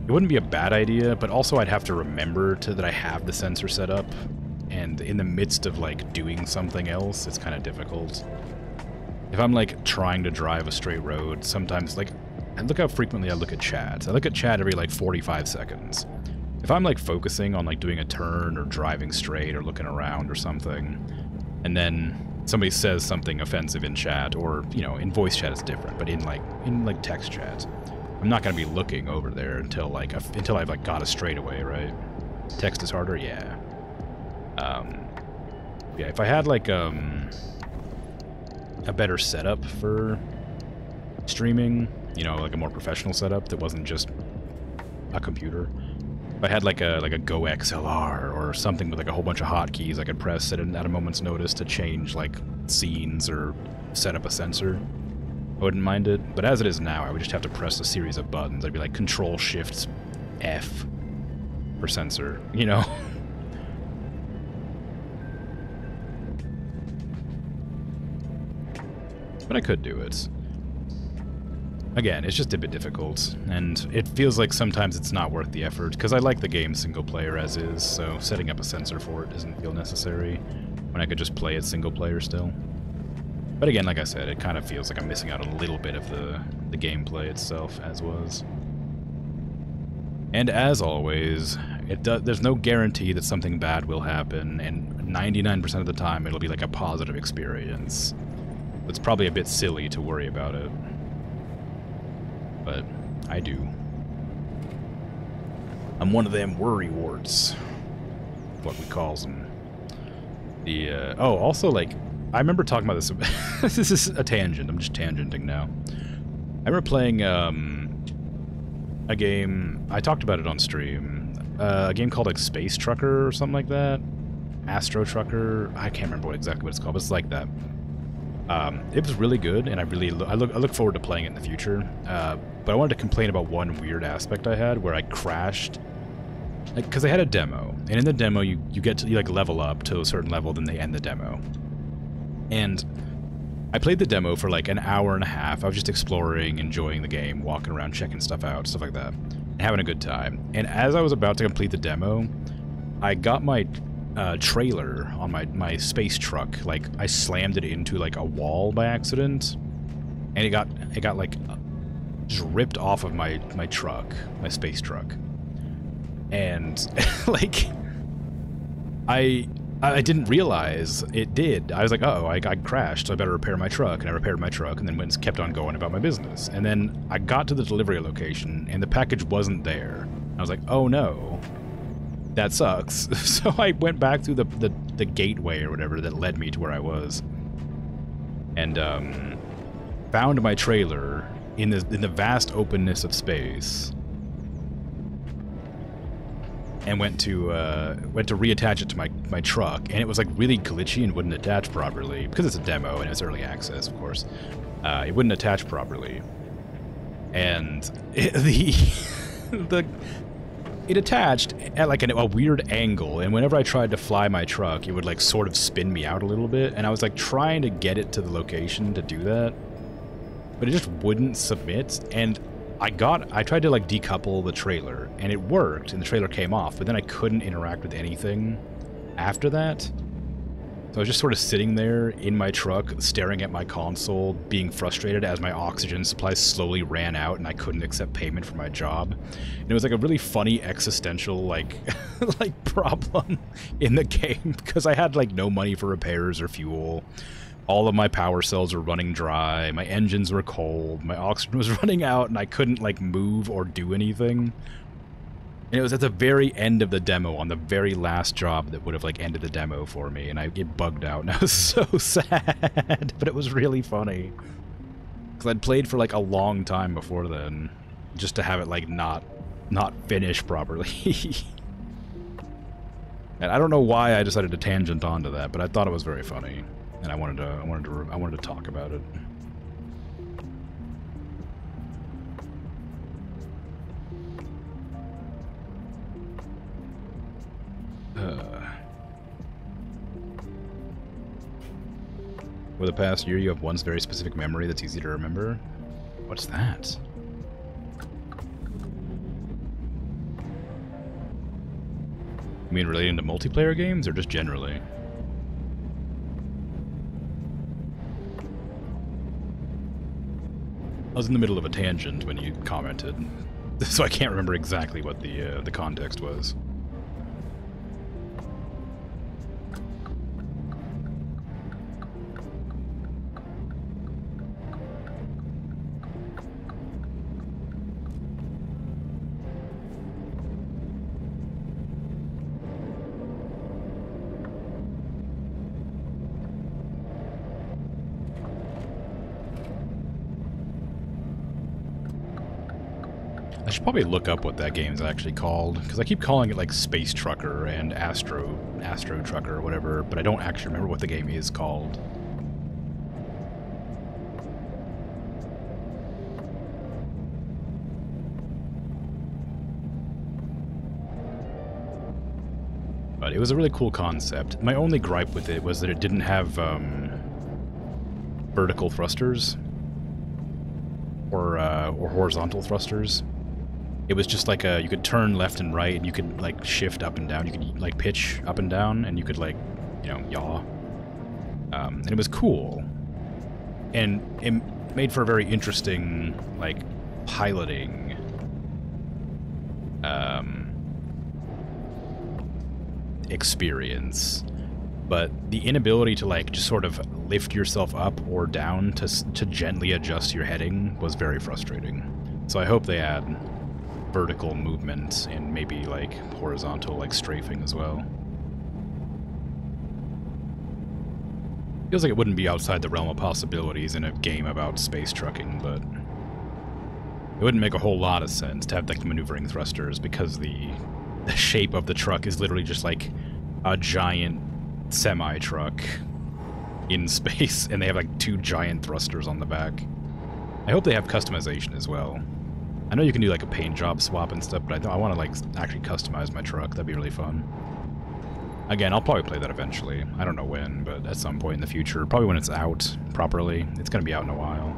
S1: wouldn't be a bad idea, but also I'd have to remember that I have the sensor set up, and in the midst of like doing something else, it's kind of difficult. If I'm like trying to drive a straight road, sometimes like, and look how frequently I look at chat. I look at chat every like 45 seconds. If I'm like focusing on like doing a turn or driving straight or looking around or something, and then somebody says something offensive in chat, or you know, in voice chat it's different, but in like text chat, I'm not gonna be looking over there until I've like got a straightaway, right? Text is harder, yeah. Yeah, if I had like a better setup for streaming, you know, like a more professional setup that wasn't just a computer. If I had like a Go XLR or something with like a whole bunch of hotkeys I could press at a moment's notice to change like scenes or set up a sensor, I wouldn't mind it. But as it is now, I would just have to press a series of buttons. I'd be like Control-Shift-F for sensor, you know? But I could do it. Again, it's just a bit difficult, and it feels like sometimes it's not worth the effort, because I like the game single player as is, so setting up a sensor for it doesn't feel necessary when I could just play it single player still. But again, like I said, it kind of feels like I'm missing out on a little bit of the gameplay itself, as was. And as always, there's no guarantee that something bad will happen, and 99% of the time it'll be like a positive experience. It's probably a bit silly to worry about it. But I do. I'm one of them worry warts. What we calls them. Oh, also, like, I remember talking about this. This is a tangent. I'm just tangenting now. I remember playing a game. I talked about it on stream. A game called like Space Trucker or something like that. Astro Trucker. I can't remember exactly what it's called, but it's like that. It was really good, and I look forward to playing it in the future. But I wanted to complain about one weird aspect I had where I crashed. Because I had a demo, and in the demo you like level up to a certain level, then they end the demo. And I played the demo for like an hour and a half. I was just exploring, enjoying the game, walking around, checking stuff out, stuff like that, and having a good time. And as I was about to complete the demo, I got my trailer on my space truck. Like, I slammed it into like a wall by accident, and it got like just ripped off of my truck, my space truck. And like, I didn't realize it did. I was like, oh, I crashed, so I better repair my truck. And I repaired my truck, and then kept on going about my business. And then I got to the delivery location, and the package wasn't there. I was like, oh no, that sucks. So I went back through the gateway or whatever that led me to where I was, and found my trailer in the vast openness of space. And went to reattach it to my truck, and it was like really glitchy and wouldn't attach properly because it's a demo and it's early access, of course. It wouldn't attach properly, and it attached at like a weird angle. And whenever I tried to fly my truck, it would like sort of spin me out a little bit. And I was like trying to get it to the location to do that, but it just wouldn't submit. And I tried to like decouple the trailer, and it worked, and the trailer came off, but then I couldn't interact with anything after that. So I was just sort of sitting there in my truck, staring at my console, being frustrated as my oxygen supply slowly ran out and I couldn't accept payment for my job. And it was like a really funny existential like problem in the game, because I had like no money for repairs or fuel. All of my power cells were running dry, my engines were cold, my oxygen was running out, and I couldn't like move or do anything. And it was at the very end of the demo, on the very last job that would have like ended the demo for me, and it bugged out, and I was so sad, but it was really funny. Because I'd played for like a long time before then, just to have it like not finish properly. And I don't know why I decided to tangent onto that, but I thought it was very funny. And I wanted to talk about it. Over the past year, you have one very specific memory that's easy to remember. What's that? You mean relating to multiplayer games, or just generally? I was in the middle of a tangent when you commented, so I can't remember exactly what the context was. I should probably look up what that game's actually called, because I keep calling it like Space Trucker and Astro Trucker or whatever, but I don't actually remember what the game is called. But it was a really cool concept. My only gripe with it was that it didn't have vertical thrusters or horizontal thrusters. It was just like you could turn left and right, and you could like shift up and down. You could like pitch up and down, and you could like, you know, yaw. And it was cool, and it made for a very interesting like piloting experience. But the inability to like just sort of lift yourself up or down to gently adjust your heading was very frustrating. So I hope they add vertical movement and maybe like horizontal like strafing as well. Feels like it wouldn't be outside the realm of possibilities in a game about space trucking, but it wouldn't make a whole lot of sense to have like maneuvering thrusters, because the shape of the truck is literally just like a giant semi-truck in space, and they have like 2 giant thrusters on the back. I hope they have customization as well. I know you can do like a paint job swap and stuff, but I want to like actually customize my truck. That'd be really fun. Again, I'll probably play that eventually. I don't know when, but at some point in the future. Probably when it's out properly. It's going to be out in a while.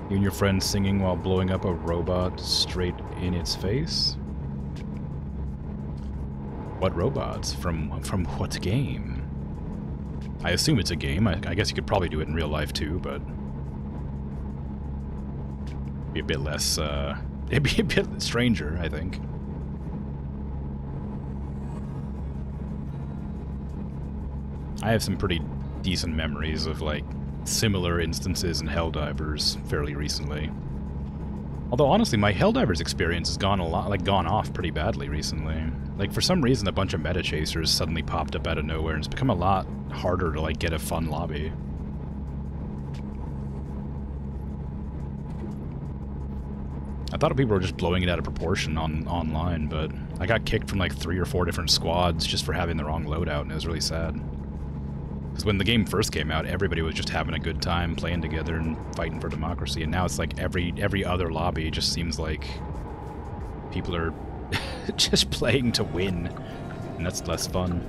S1: You and your friend singing while blowing up a robot straight in its face? What robots? From what game? I assume it's a game. I guess you could probably do it in real life too, but be a bit less, it'd be a bit stranger, I think. I have some pretty decent memories of, like, similar instances in Helldivers fairly recently. Although, honestly, my Helldivers experience has gone off pretty badly recently. Like, for some reason, a bunch of meta chasers suddenly popped up out of nowhere, and it's become a lot harder to, like, get a fun lobby. I thought people were just blowing it out of proportion online, but I got kicked from like 3 or 4 different squads just for having the wrong loadout, and it was really sad. Because when the game first came out, everybody was just having a good time playing together and fighting for democracy, and now it's like every other lobby just seems like people are just playing to win, and that's less fun.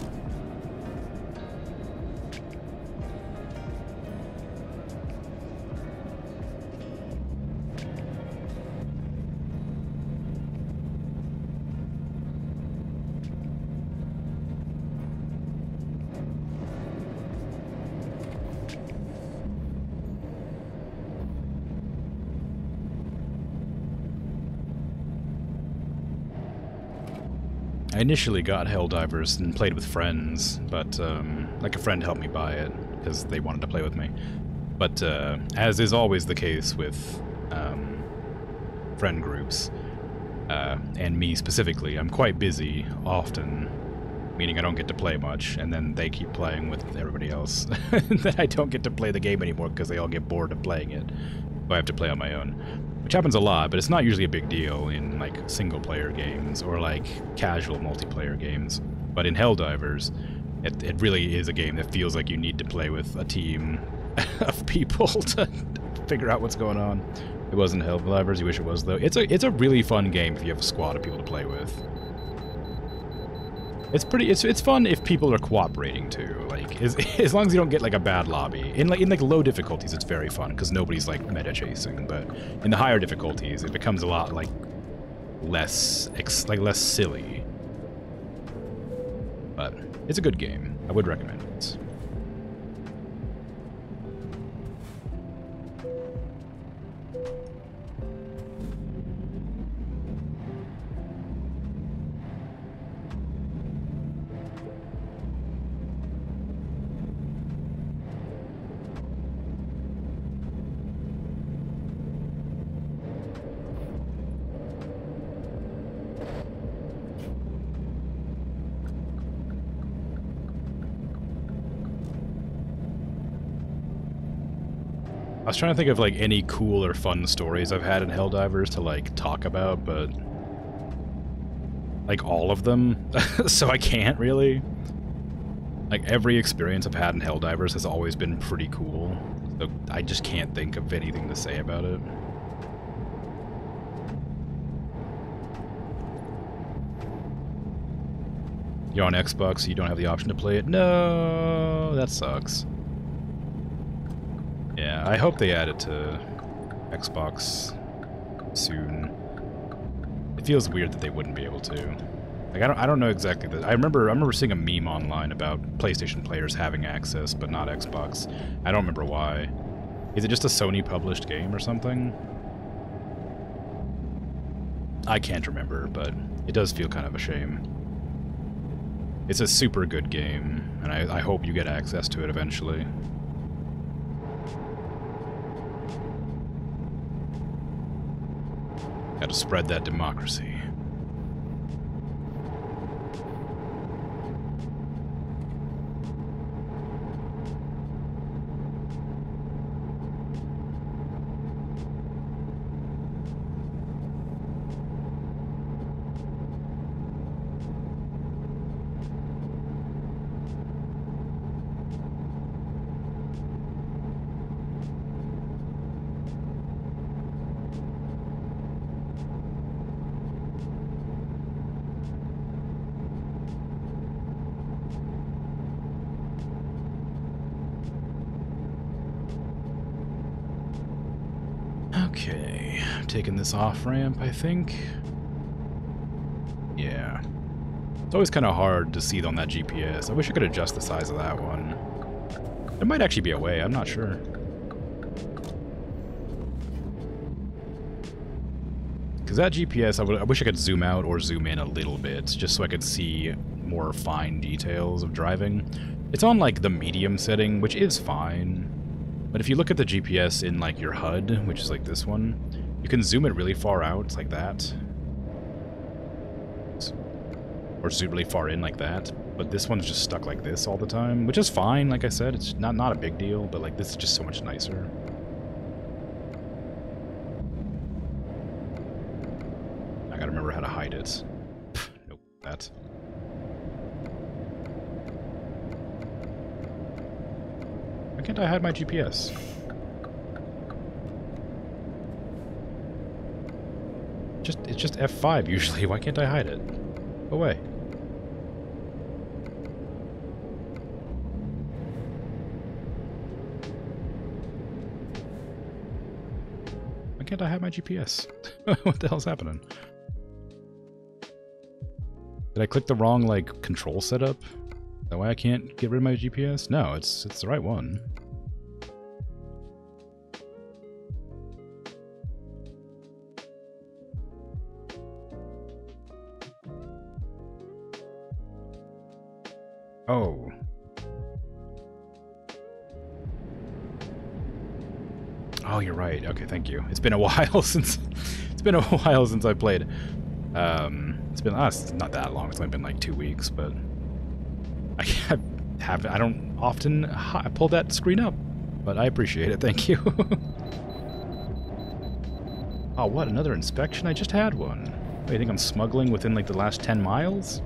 S1: I initially got Helldivers and played with friends, but, like, a friend helped me buy it, because they wanted to play with me. But, as is always the case with, friend groups, and me specifically, I'm quite busy often, meaning I don't get to play much, and then they keep playing with everybody else. Then I don't get to play the game anymore because they all get bored of playing it, so I have to play on my own. Which happens a lot, but it's not usually a big deal in, like, single-player games or, like, casual multiplayer games. But in Helldivers, it really is a game that feels like you need to play with a team of people to figure out what's going on. It wasn't Helldivers, you wish it was, though. It's a really fun game if you have a squad of people to play with. It's fun if people are cooperating too. Like, as long as you don't get like a bad lobby. In low difficulties, it's very fun because nobody's like meta chasing. But in the higher difficulties, it becomes a lot like less silly. But it's a good game. I would recommend it. I was trying to think of, like, any cool or fun stories I've had in Helldivers to, like, talk about, but like, all of them, so I can't really. Like, every experience I've had in Helldivers has always been pretty cool, so I just can't think of anything to say about it. You're on Xbox, so you don't have the option to play it? No, that sucks. Yeah, I hope they add it to Xbox soon. It feels weird that they wouldn't be able to. Like, I don't know exactly that. I remember seeing a meme online about PlayStation players having access, but not Xbox. I don't remember why. Is it just a Sony published game or something? I can't remember, but it does feel kind of a shame. It's a super good game, and I hope you get access to it eventually. Gotta spread that democracy. taking this off-ramp, I think. Yeah. It's always kind of hard to see on that GPS. I wish I could adjust the size of that one. There might actually be a way, I'm not sure. Because that GPS, I wish I could zoom out or zoom in a little bit, just so I could see more fine details of driving. It's on, like, the medium setting, which is fine. But if you look at the GPS in, like, your HUD, which is like this one, you can zoom it really far out, like that. Or zoom really far in like that. But this one's just stuck like this all the time, which is fine, like I said. It's not a big deal, but, like, this is just so much nicer. I gotta remember how to hide it. Nope, that. Why can't I hide my GPS? It's just F5 usually. Why can't I hide it? Go away. Why can't I hide my GPS? What the hell's happening? Did I click the wrong, like, control setup? Is that why I can't get rid of my GPS? No, it's the right one. Oh. Oh, you're right. Okay, thank you. It's been a while since I played. It's been it's not that long. It's only been like 2 weeks, but I don't often pull that screen up, but I appreciate it. Thank you. Oh, what? Another inspection? I just had one. What, you think I'm smuggling within like the last 10 miles?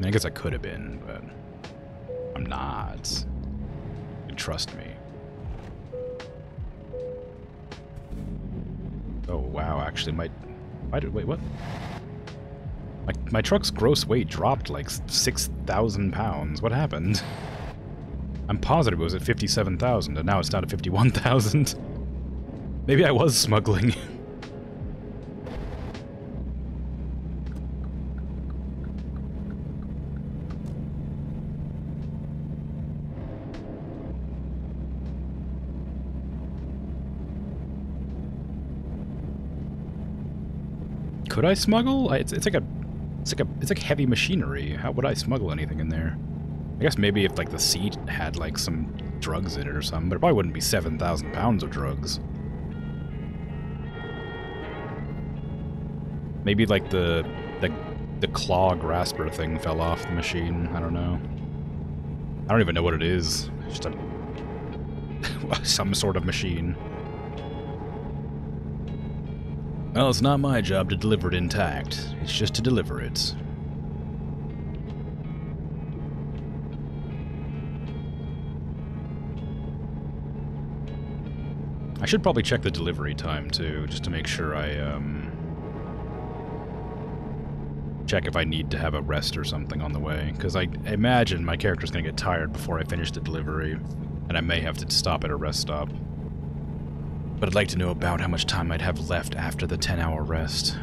S1: I guess I could have been, but I'm not. You trust me. Oh wow! Actually, wait, what? My truck's gross weight dropped like 6,000 pounds. What happened? I'm positive it was at 57,000, and now it's down to 51,000. Maybe I was smuggling. Could I smuggle? It's like heavy machinery. How would I smuggle anything in there? I guess maybe if like the seat had like some drugs in it or something, but it probably wouldn't be 7,000 pounds of drugs. Maybe like the claw grasper thing fell off the machine. I don't know. I don't even know what it is. Just some sort of machine. Well, it's not my job to deliver it intact. It's just to deliver it. I should probably check the delivery time, too, just to make sure I, check if I need to have a rest or something on the way. Because I imagine my character's gonna get tired before I finish the delivery, and I may have to stop at a rest stop. But I'd like to know about how much time I'd have left after the 10-hour rest.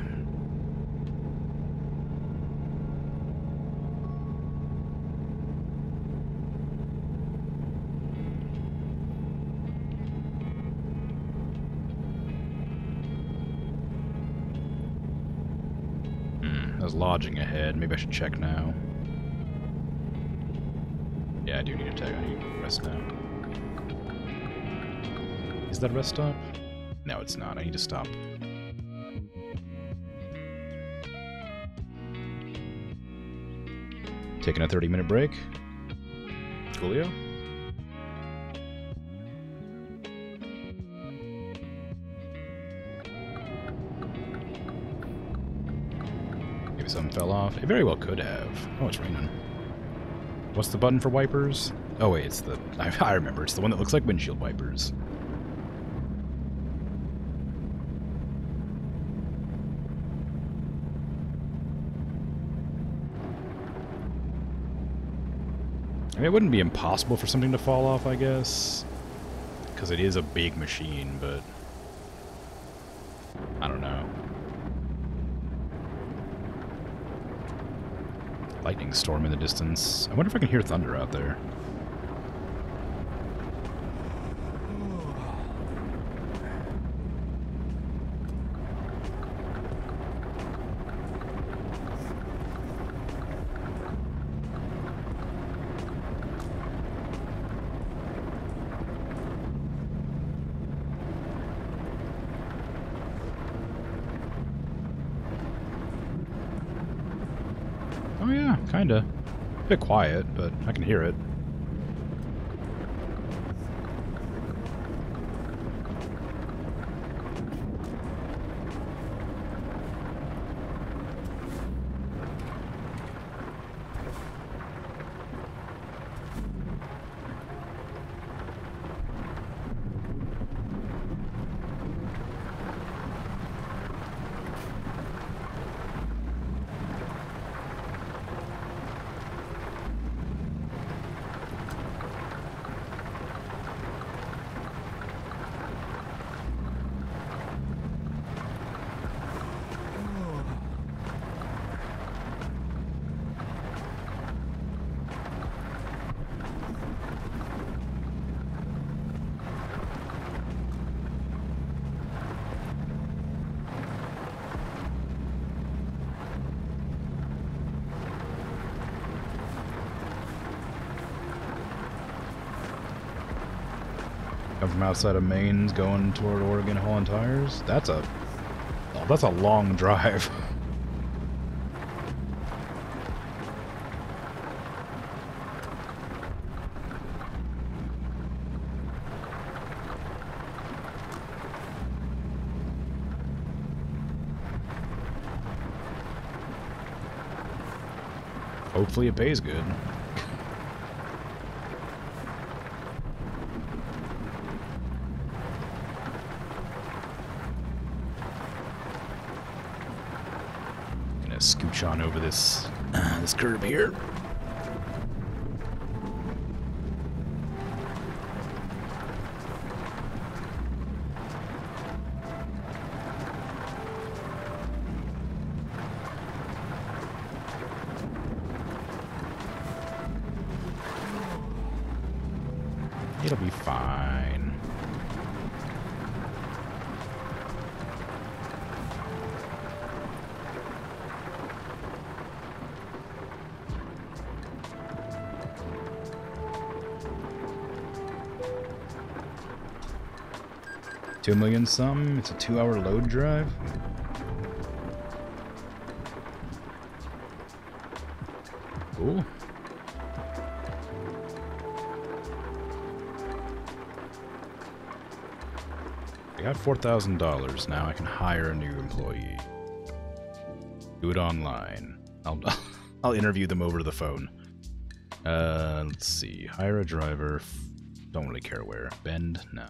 S1: There's lodging ahead. Maybe I should check now. Yeah, I do need to check. I need to rest now. Is that a rest stop? No, it's not. I need to stop. Taking a 30-minute break. Coolio. Maybe something fell off. It very well could have. Oh, it's raining. What's the button for wipers? Oh wait, it's the... I remember. It's the one that looks like windshield wipers. I mean, it wouldn't be impossible for something to fall off, I guess. Because it is a big machine, but... I don't know. Lightning storm in the distance. I wonder if I can hear thunder out there. Oh yeah, kinda. A bit quiet, but I can hear it. Come from outside of Maine's going toward Oregon hauling tires. That's a long drive. Hopefully it pays good. Gonna scooch on over this this curb here. It'll be fine. $2 million some. It's a 2-hour load drive. Cool. I got $4,000 now. I can hire a new employee. Do it online. I'll interview them over the phone. Let's see. Hire a driver. Don't really care where. Bend? No.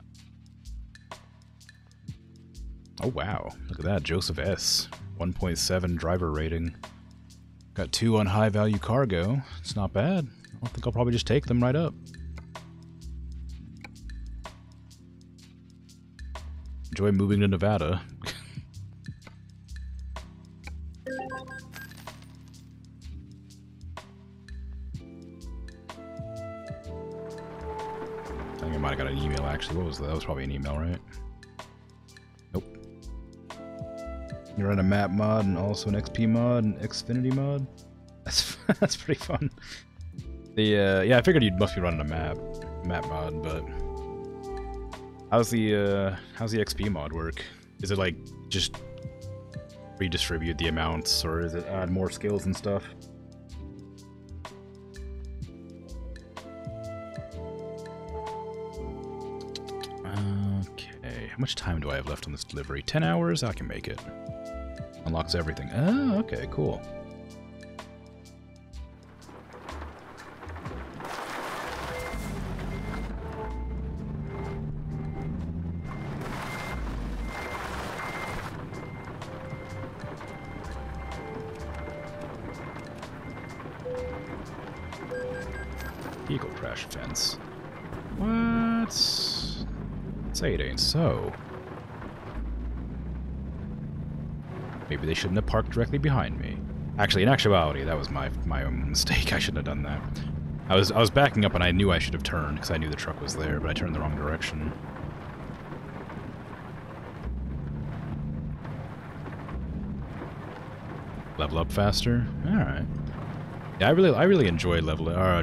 S1: Oh wow. Look at that. Joseph S. 1.7 driver rating. Got 2 on high value cargo. It's not bad. I think I'll probably just take them right up. Enjoy moving to Nevada. I think I might have got an email actually. What was that? That was probably an email, right? Nope. You're on a map mod and also an XP mod and Xfinity mod. That's pretty fun. The yeah, I figured you must be running a map mod, but how's the XP mod work? Is it like just redistribute the amounts, or is it add more skills and stuff? Okay, how much time do I have left on this delivery? 10 hours? I can make it. Unlocks everything. Oh, okay, cool. Vehicle crash fence. What? Say it ain't so. Maybe they shouldn't have parked directly behind me. Actually, in actuality, that was my own mistake. I shouldn't have done that. I was backing up and I knew I should have turned because I knew the truck was there, but I turned the wrong direction. Level up faster? Alright. Yeah, I really enjoy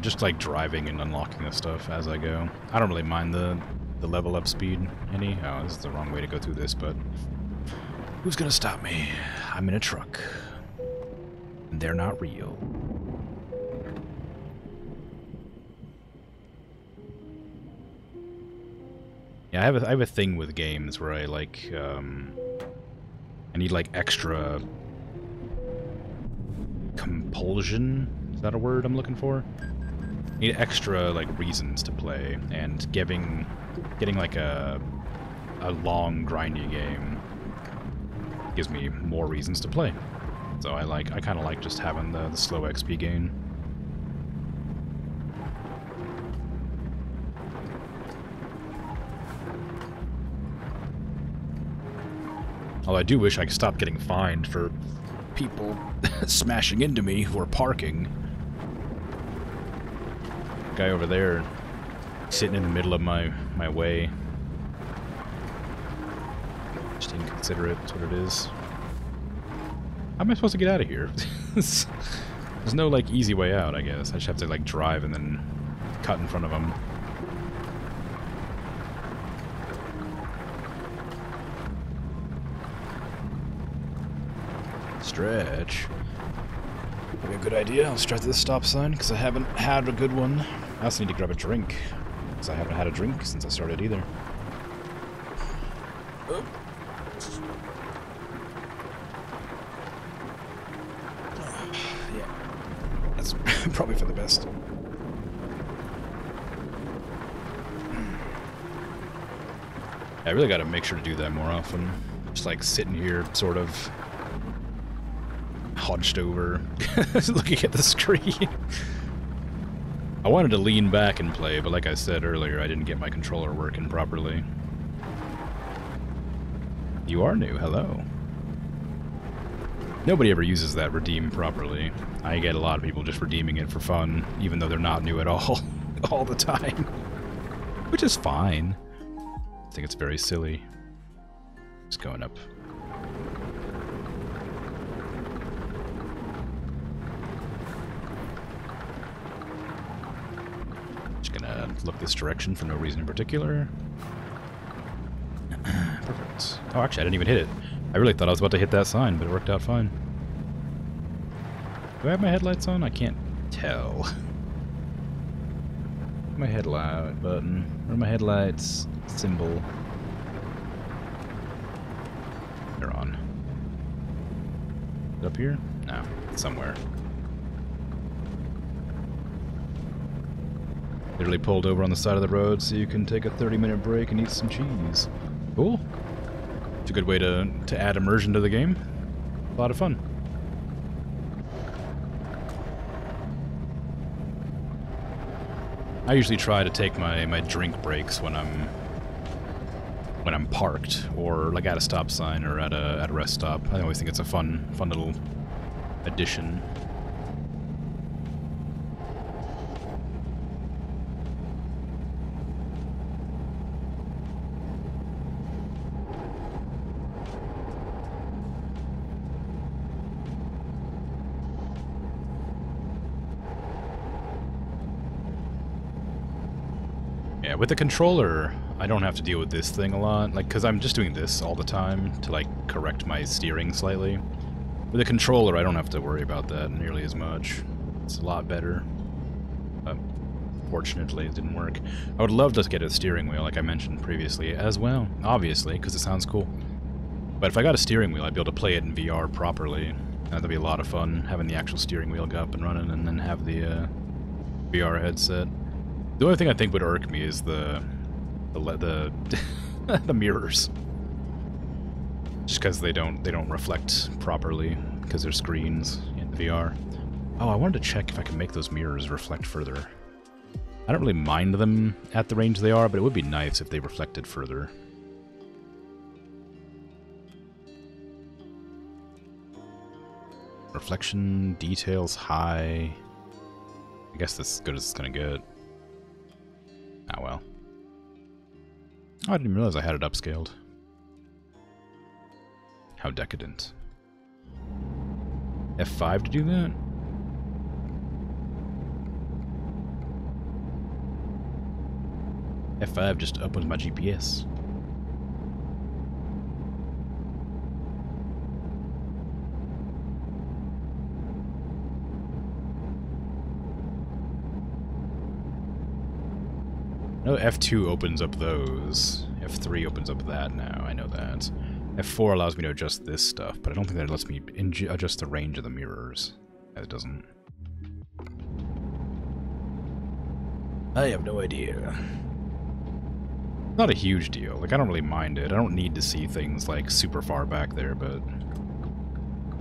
S1: just like driving and unlocking the stuff as I go. I don't really mind the level up speed any. Oh, this is the wrong way to go through this, but who's gonna stop me? I'm in a truck. And they're not real. Yeah, I have a thing with games where I like I need like extra compulsion. Is that a word I'm looking for? I need extra like reasons to play, and getting like a long grindy game gives me more reasons to play. So I kind of like just having the slow XP gain. Although I do wish I could stop getting fined for people smashing into me who are parking. Guy over there sitting in the middle of my way. Just inconsiderate, that's what it is. How am I supposed to get out of here? There's no, like, easy way out, I guess. I just have to, like, drive and then cut in front of them. Stretch. Maybe a good idea. I'll stretch this stop sign, because I haven't had a good one. I also need to grab a drink, because I haven't had a drink since I started either. Oh. Yeah, that's probably for the best. I really gotta make sure to do that more often. Just like sitting here, sort of hunched over, looking at the screen. I wanted to lean back and play, but like I said earlier, I didn't get my controller working properly. You are new, hello. Nobody ever uses that redeem properly. I get a lot of people just redeeming it for fun, even though they're not new at all, all the time. Which is fine. I think it's very silly. Just going up. Look this direction for no reason in particular. Perfect. Oh, actually, I didn't even hit it. I really thought I was about to hit that sign, but it worked out fine. Do I have my headlights on? I can't tell. My headlight button. Or my headlights symbol. They're on. Is it up here? No, it's somewhere. Literally pulled over on the side of the road so you can take a 30-minute break and eat some cheese. Cool. It's a good way to add immersion to the game. A lot of fun. I usually try to take my drink breaks when I'm parked, or like at a stop sign or at a rest stop. I always think it's a fun little addition. Yeah, with the controller, I don't have to deal with this thing a lot, like, because I'm just doing this all the time to, like, correct my steering slightly. With the controller, I don't have to worry about that nearly as much. It's a lot better. But fortunately, it didn't work. I would love to get a steering wheel, like I mentioned previously, as well, obviously, because it sounds cool. But if I got a steering wheel, I'd be able to play it in VR properly. That'd be a lot of fun, having the actual steering wheel go up and running, and then have the VR headset. The only thing I think would irk me is the the mirrors, just because they don't reflect properly because they're screens in VR. Oh, I wanted to check if I can make those mirrors reflect further. I don't really mind them at the range they are, but it would be nice if they reflected further. Reflection, details, high. I guess that's as good as it's gonna get. Ah, well. Oh, I didn't even realize I had it upscaled. How decadent. F5 to do that? F5 just opens my GPS. No, F2 opens up those. F3 opens up that now, I know that. F4 allows me to adjust this stuff, but I don't think that lets me adjust the range of the mirrors. It doesn't. I have no idea. Not a huge deal. Like, I don't really mind it. I don't need to see things, like, super far back there, but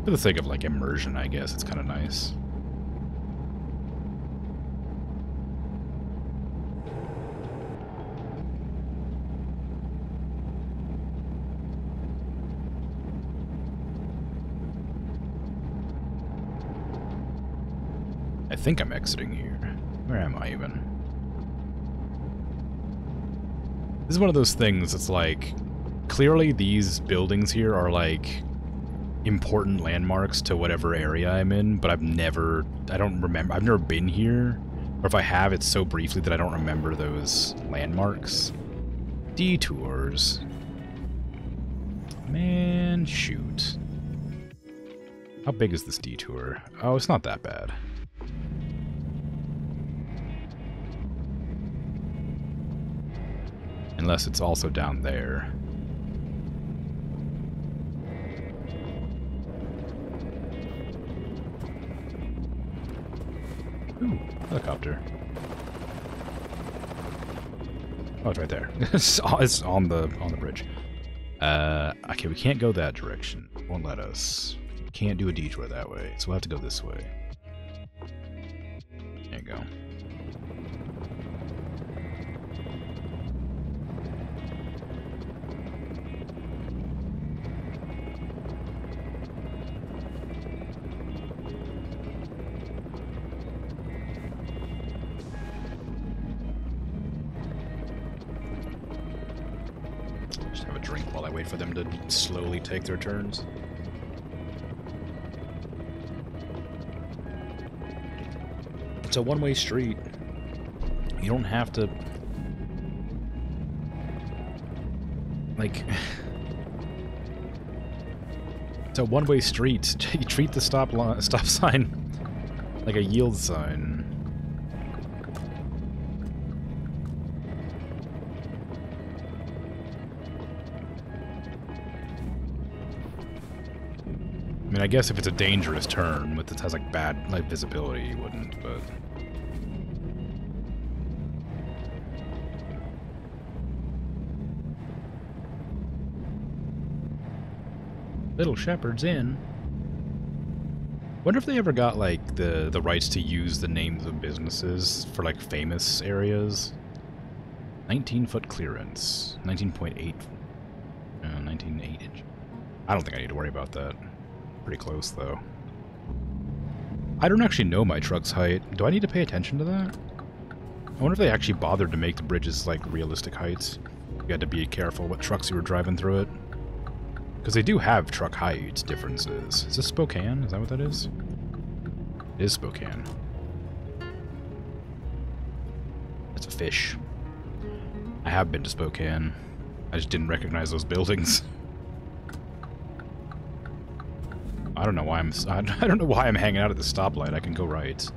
S1: for the sake of, like, immersion, I guess, it's kind of nice. I think I'm exiting here. Where am I even? This is one of those things that's like, clearly these buildings here are like important landmarks to whatever area I'm in, but I've never been here, or if I have, it's so briefly that I don't remember those landmarks. Detours. Man, shoot. How big is this detour? Oh, it's not that bad. Unless it's also down there. Ooh, helicopter. Oh, it's right there. It's on the bridge. Okay, we can't go that direction. It won't let us. We can't do a detour that way, so we'll have to go this way. There you go. For them to slowly take their turns. It's a one-way street. You don't have to... like... it's a one-way street. You treat the stop sign like a yield sign. I mean, I guess if it's a dangerous turn, with it has like bad visibility, you wouldn't, but... Little Shepherd's Inn. Wonder if they ever got like the rights to use the names of businesses for like famous areas. 19-foot clearance. 19.8. 19.8 inch. I don't think I need to worry about that. Pretty close, though. I don't actually know my truck's height. Do I need to pay attention to that? I wonder if they actually bothered to make the bridges, like, realistic heights. You had to be careful what trucks you were driving through it. Because they do have truck height differences. Is this Spokane? Is that what that is? It is Spokane. That's a fish. I have been to Spokane. I just didn't recognize those buildings. I don't know why I'm hanging out at the stoplight. I can go right. Is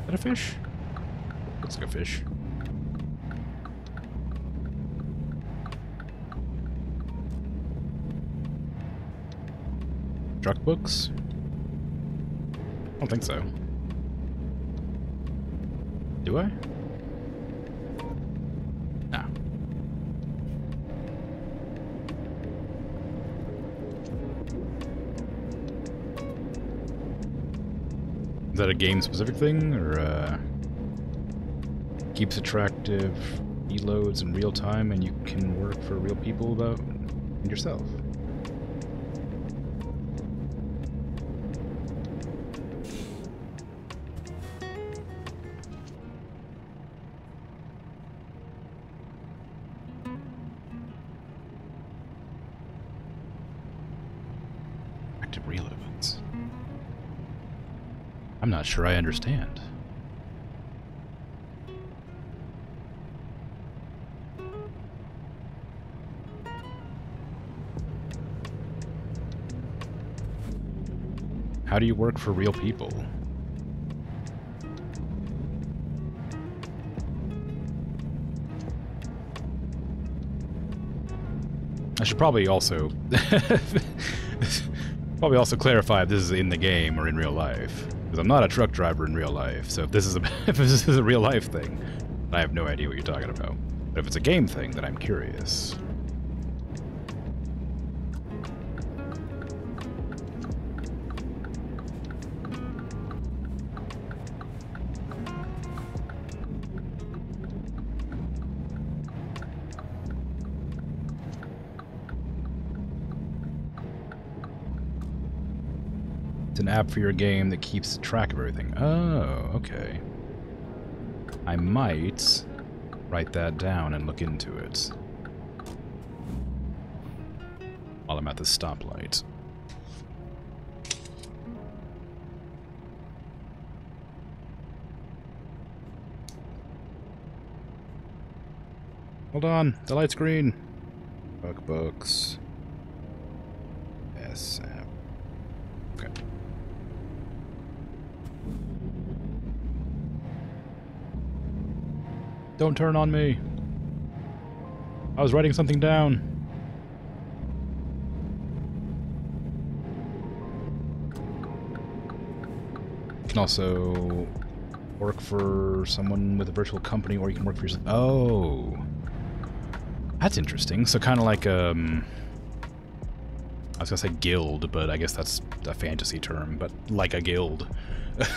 S1: that a fish? Looks like a fish. Truck books? I don't think so. Do I? No. Is that a game-specific thing, or, keeps attractive reloads in real time, and you can work for real people about and yourself. Active reloads. I'm not sure I understand. How do you work for real people? I should probably also clarify if this is in the game or in real life, because I'm not a truck driver in real life. So if this is a real life thing, I have no idea what you're talking about. But if it's a game thing, then I'm curious. It's an app for your game that keeps track of everything. Oh, okay. I might write that down and look into it while I'm at the stoplight. Hold on, the light's green. Books. SM. Okay. Don't turn on me. I was writing something down. You can also work for someone with a virtual company, or you can work for yourself. Oh. That's interesting. So kind of like, I was gonna say guild, but I guess that's a fantasy term, but like a guild.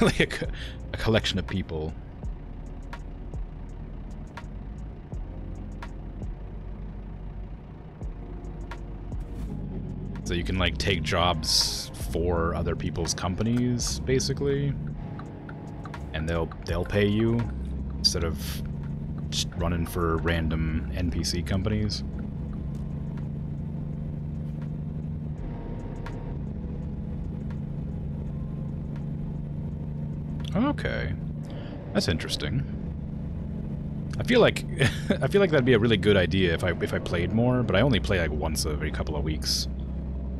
S1: Like a collection of people. So you can like take jobs for other people's companies, basically, and they'll pay you instead of just running for random NPC companies. Okay, that's interesting. I feel like that'd be a really good idea if I played more, but I only play like once every couple of weeks.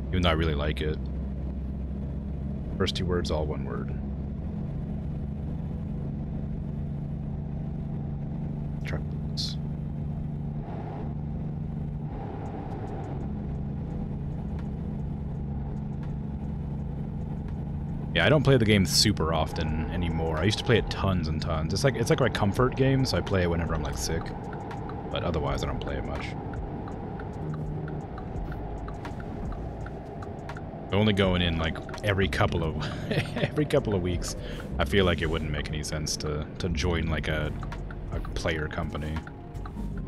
S1: Even though I really like it. First two words, all one word. Trucks. Yeah, I don't play the game super often anymore. I used to play it tons and tons. It's like my comfort game, so I play it whenever I'm like sick. But otherwise I don't play it much. Only going in like every couple of weeks. I feel like it wouldn't make any sense to join like a player company.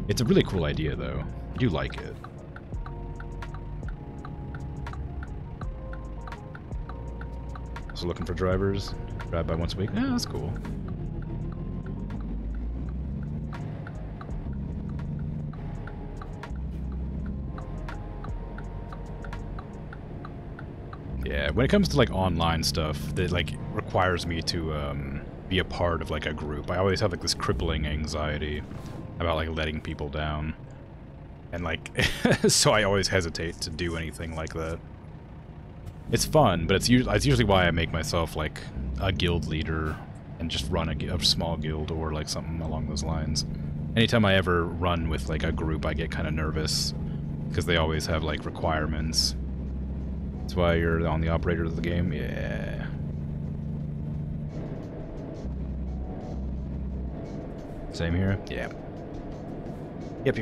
S1: It's a really cool idea though. I do like it. So looking for drivers. Drive by once a week. Yeah, that's cool. Yeah, when it comes to like online stuff that like requires me to be a part of like a group, I always have like this crippling anxiety about like letting people down, and like so I always hesitate to do anything like that. It's fun, but it's usually why I make myself like a guild leader and just run a small guild or like something along those lines. Anytime I ever run with like a group, I get kind of nervous because they always have like requirements. That's why you're on the operator of the game? Yeah. Same here? Yeah. Yep.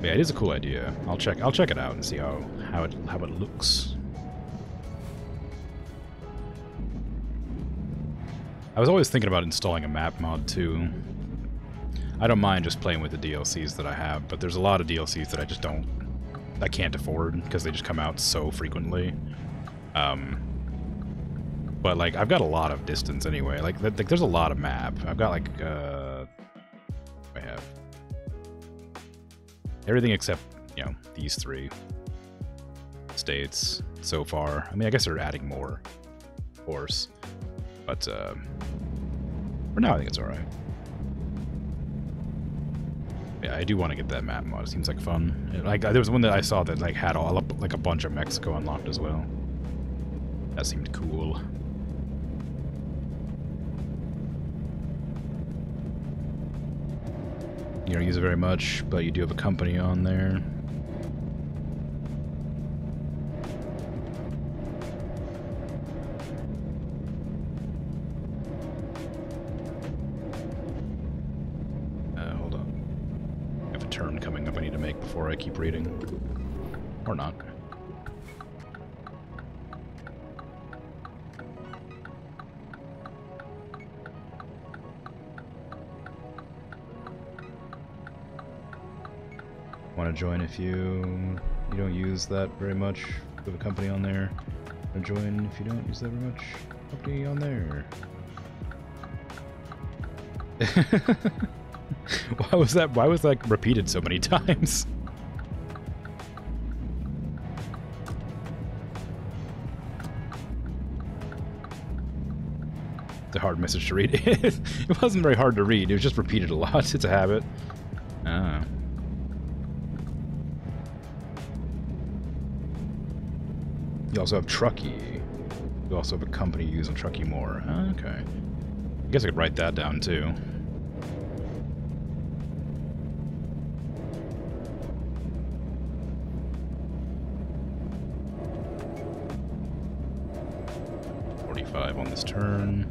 S1: Yeah, it is a cool idea. I'll check it out and see how it looks. I was always thinking about installing a map mod too. I don't mind just playing with the DLCs that I have, but there's a lot of DLCs that I can't afford because they just come out so frequently. But like I've got a lot of distance anyway. Like there's a lot of map. I've got like I have everything except, you know, these 3 states so far. I mean, I guess they're adding more, of course, but for now I think it's all right. Yeah, I do want to get that map mod. It seems like fun. Like there was one that I saw that like had all up, like a bunch of Mexico unlocked as well. That seemed cool. You don't use it very much, but you do have a company on there. Hold on. I have a turn coming up I need to make before I keep reading. Or not. Want to join if you don't use that very much. Put a company on there. Want to join if you don't use that very much. Company on there. Why was that repeated so many times? It's a hard message to read. It wasn't very hard to read. It was just repeated a lot. It's a habit. Ah. You also have Truckee. You also have a company using Truckee more. Okay. I guess I could write that down too. On this turn.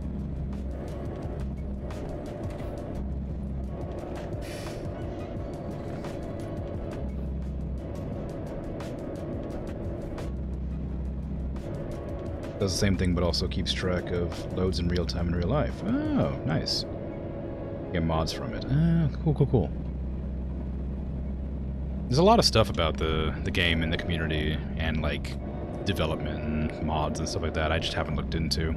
S1: Does the same thing, but also keeps track of loads in real time in real life. Oh, nice. Get mods from it. Cool. There's a lot of stuff about the game and the community and like development and mods and stuff like that I just haven't looked into.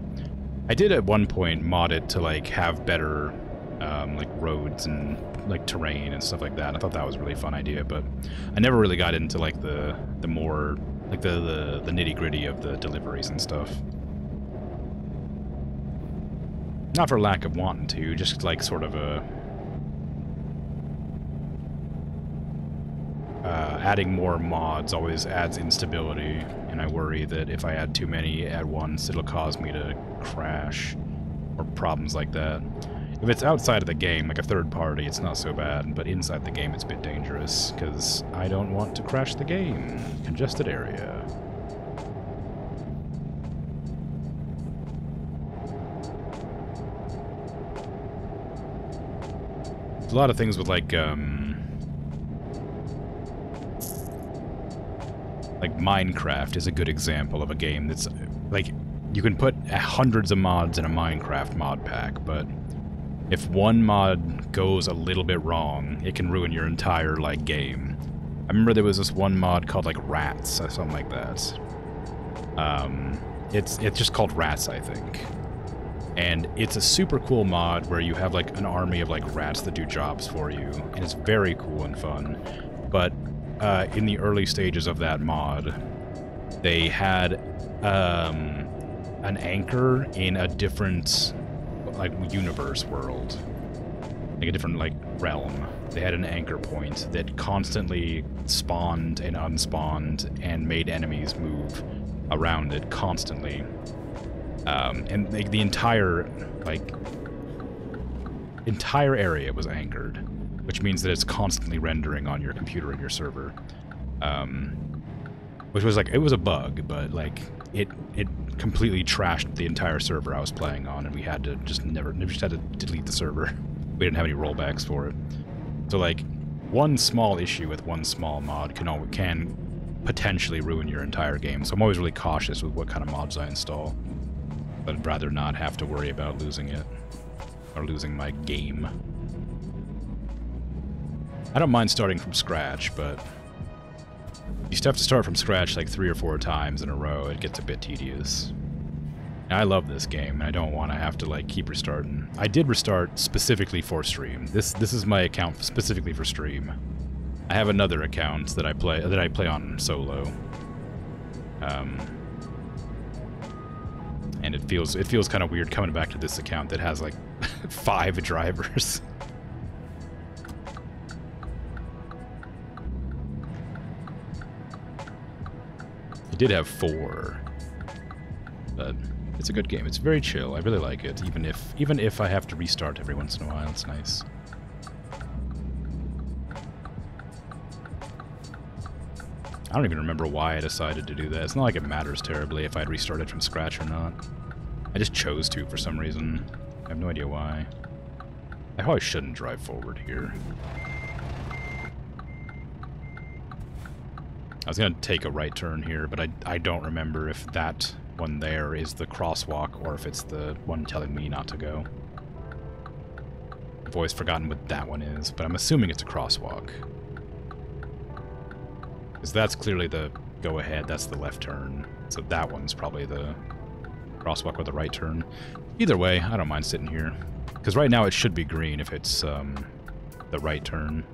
S1: I did at one point mod it to like have better like roads and like terrain and stuff like that. I thought that was a really fun idea, but I never really got into like the more like the nitty-gritty of the deliveries and stuff. Not for lack of wanting to, just like sort of a adding more mods always adds instability, and I worry that if I add too many at once, it'll cause me to crash or problems like that. If it's outside of the game, like a third party, it's not so bad, but inside the game it's a bit dangerous, because I don't want to crash the game. Congested area. There's a lot of things with like Minecraft is a good example of a game that's like, you can put hundreds of mods in a Minecraft mod pack, but if one mod goes a little bit wrong, it can ruin your entire like game. I remember there was this one mod called like Rats or something like that. It's just called Rats, I think. And it's a super cool mod where you have like an army of like rats that do jobs for you, and it's very cool and fun. But in the early stages of that mod, they had an anchor in a different like universe world, like a different like realm. They had an anchor point that constantly spawned and unspawned and made enemies move around it constantly. And like the entire area was anchored, which means that it's constantly rendering on your computer and your server. Which was like, it was a bug, but like it completely trashed the entire server I was playing on, and we had to just had to delete the server. We didn't have any rollbacks for it. So like, one small issue with one small mod can potentially ruin your entire game. So I'm always really cautious with what kind of mods I install. I'd rather not have to worry about losing it. Or losing my game. I don't mind starting from scratch, but you still have to start from scratch like 3 or 4 times in a row. It gets a bit tedious. And I love this game, and I don't want to have to like keep restarting. I did restart specifically for stream. This is my account specifically for stream. I have another account that I play on solo. And it feels kind of weird coming back to this account that has like 5 drivers. It did have 4, but it's a good game. It's very chill. I really like it, even if I have to restart every once in a while. It's nice. I don't even remember why I decided to do that. It's not like it matters terribly if I'd restarted from scratch or not. I just chose to for some reason. I have no idea why. I probably shouldn't drive forward here. I was going to take a right turn here, but I don't remember if that one there is the crosswalk or if it's the one telling me not to go. I've always forgotten what that one is, but I'm assuming it's a crosswalk. Because that's clearly the go-ahead, that's the left turn. So that one's probably the crosswalk or the right turn. Either way, I don't mind sitting here. Because right now it should be green if it's the right turn.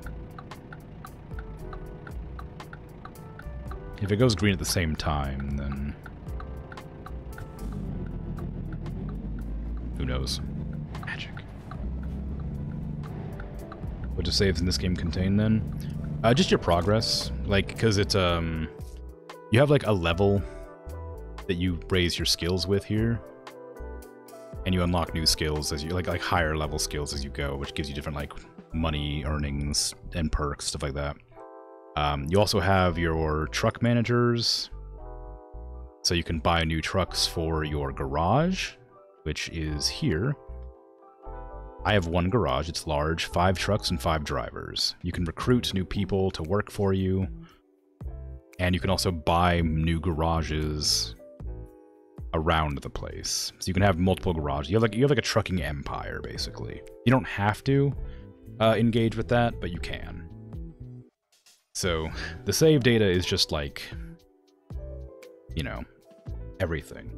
S1: If it goes green at the same time, then who knows? Magic. What do saves in this game contain then? Just your progress, like, because it's you have like a level that you raise your skills with here, and you unlock new skills as you like higher level skills as you go, which gives you different like money earnings and perks, stuff like that. You also have your truck managers, so you can buy new trucks for your garage, which is here. I have 1 garage, it's large, 5 trucks and 5 drivers. You can recruit new people to work for you, and you can also buy new garages around the place. So you can have multiple garages. You have like a trucking empire, basically. You don't have to engage with that, but you can. So the save data is just like, you know, everything.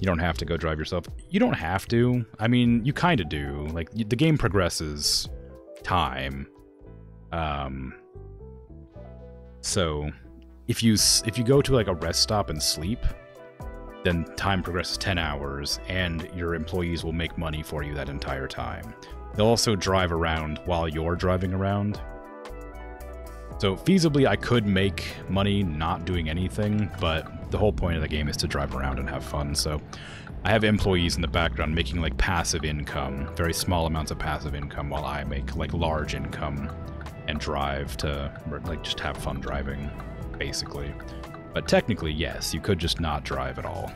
S1: You don't have to go drive yourself. You don't have to. I mean, you kind of do. Like, the game progresses time. So if you go to like a rest stop and sleep, then time progresses 10 hours, and your employees will make money for you that entire time. They'll also drive around while you're driving around. So feasibly, I could make money not doing anything, but the whole point of the game is to drive around and have fun. So I have employees in the background making like passive income, very small amounts of passive income, while I make like large income and drive to like just have fun driving, basically. But technically, yes, you could just not drive at all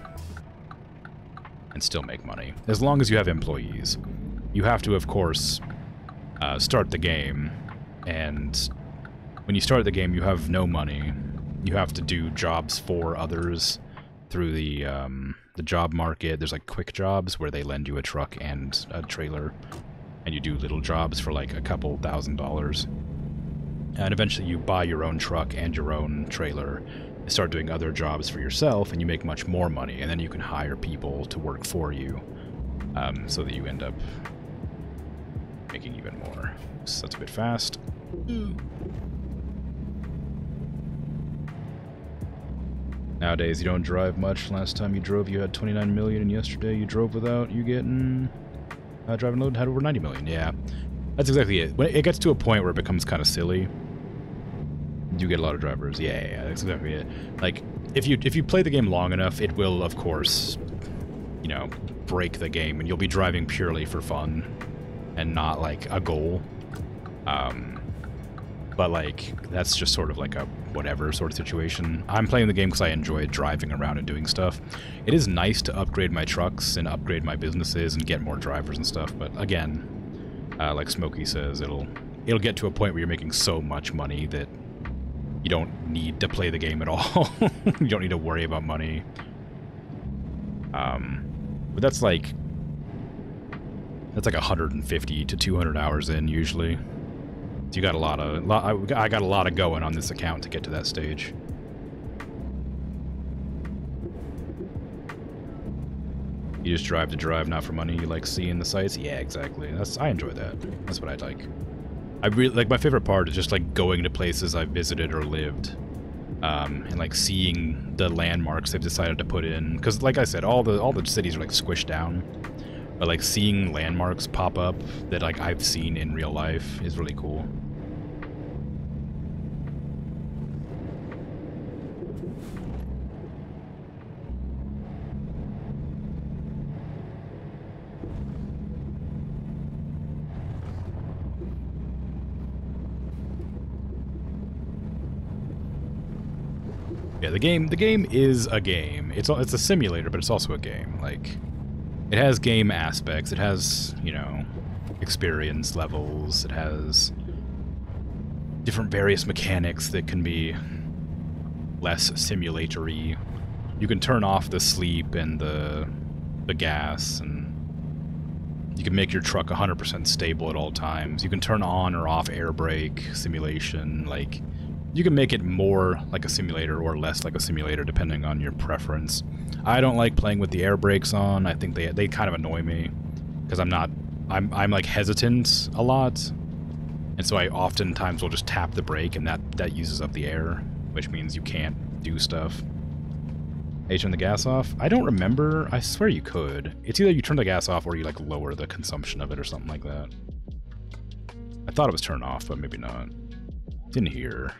S1: and still make money, as long as you have employees. You have to, of course, start the game, and when you start the game, you have no money. You have to do jobs for others through the job market. There's like quick jobs where they lend you a truck and a trailer, and you do little jobs for like a couple $1,000s. And eventually you buy your own truck and your own trailer, and start doing other jobs for yourself, and you make much more money, and then you can hire people to work for you, so that you end up making even more. So that's a bit fast. Nowadays, you don't drive much. Last time you drove, you had 29 million, and yesterday you drove without you getting driving load had over 90 million. Yeah, that's exactly it. When it gets to a point where it becomes kind of silly, you get a lot of drivers. Yeah, that's exactly it. Like, if you play the game long enough, it will, of course, you know, break the game, and you'll be driving purely for fun and not like a goal. But like, that's just sort of like a whatever sort of situation. I'm playing the game because I enjoy driving around and doing stuff. It is nice to upgrade my trucks and upgrade my businesses and get more drivers and stuff, but again, like Smokey says, it'll get to a point where you're making so much money that you don't need to play the game at all. You don't need to worry about money. But that's like 150 to 200 hours in usually. So you got I got a lot of going on this account to get to that stage. You just drive to drive, not for money. You like seeing the sights? Yeah, exactly. I enjoy that. That's what I like. I really like, my favorite part is just like going to places I've visited or lived, and like seeing the landmarks they've decided to put in. Because like I said, all the cities are like squished down, but like seeing landmarks pop up that like I've seen in real life is really cool. Yeah, the game is a game. It's a simulator, but it's also a game. Like, it has game aspects. It has, you know, experience levels. It has different various mechanics that can be less simulatory. You can turn off the sleep and the gas, and you can make your truck 100% stable at all times. You can turn on or off air brake simulation. Like, you can make it more like a simulator or less like a simulator depending on your preference. I don't like playing with the air brakes on. I think they kind of annoy me because I'm like hesitant a lot, and so I oftentimes will just tap the brake, and that uses up the air, which means you can't do stuff. Hey, turn the gas off? I don't remember. I swear you could. It's either you turn the gas off or you like lower the consumption of it or something like that. I thought it was turned off, but maybe not. It's in here.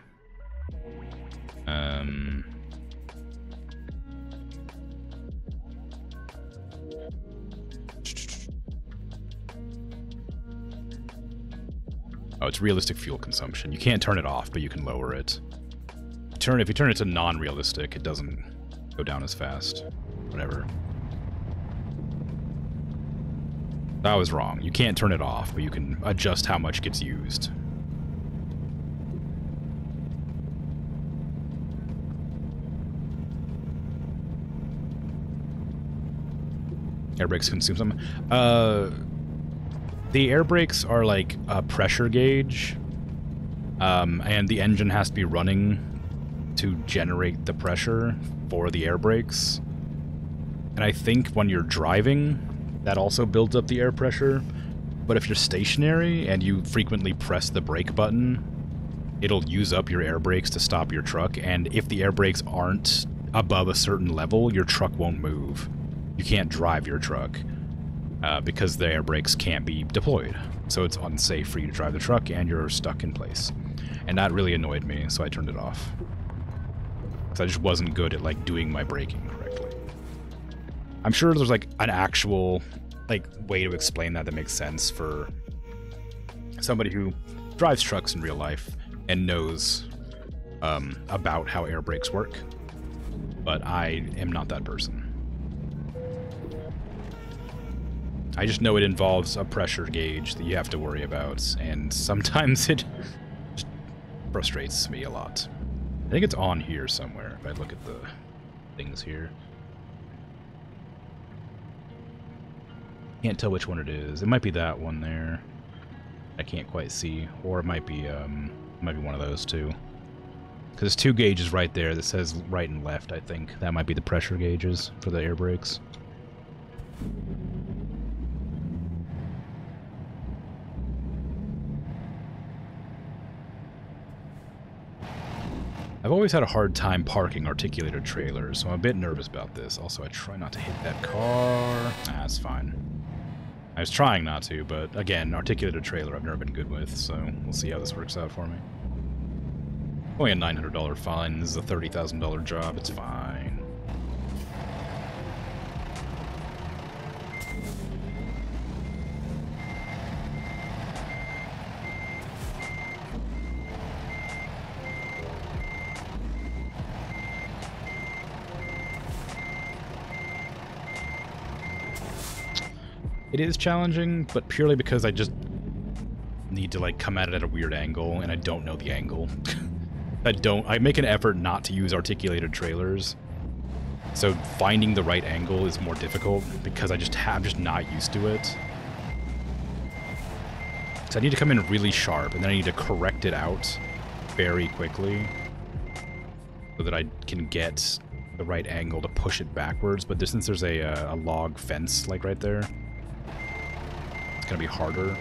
S1: Oh, it's realistic fuel consumption. You can't turn it off, but you can lower it. If you turn it to non-realistic, it doesn't go down as fast. Whatever. I was wrong. You can't turn it off, but you can adjust how much gets used. Air brakes consume some. The air brakes are like a pressure gauge, and the engine has to be running to generate the pressure for the air brakes. And I think when you're driving, that also builds up the air pressure. But if you're stationary and you frequently press the brake button, it'll use up your air brakes to stop your truck. And if the air brakes aren't above a certain level, your truck won't move. You can't drive your truck because the air brakes can't be deployed. So it's unsafe for you to drive the truck and you're stuck in place. And that really annoyed me, so I turned it off. Because I just wasn't good at like doing my braking correctly. I'm sure there's like an actual like way to explain that makes sense for somebody who drives trucks in real life and knows about how air brakes work. But I am not that person. I just know it involves a pressure gauge that you have to worry about, and sometimes it just frustrates me a lot. I think it's on here somewhere, if I look at the things here. Can't tell which one it is. It might be that one there. I can't quite see. Or it might be one of those two. Because there's two gauges right there that says right and left, I think. That might be the pressure gauges for the air brakes. I've always had a hard time parking articulated trailers, so I'm a bit nervous about this. Also, I try not to hit that car. That's fine. I was trying not to, but again, articulated trailer I've never been good with, so we'll see how this works out for me. Only a $900 fine. This is a $30,000 job. It's fine. It is challenging, but purely because I just need to like come at it at a weird angle, and I don't know the angle. I make an effort not to use articulated trailers, So finding the right angle is more difficult because I'm just not used to it. So I need to come in really sharp, and then I need to correct it out very quickly so that I can get the right angle to push it backwards. But since there's a log fence like right there, it's gonna be harder.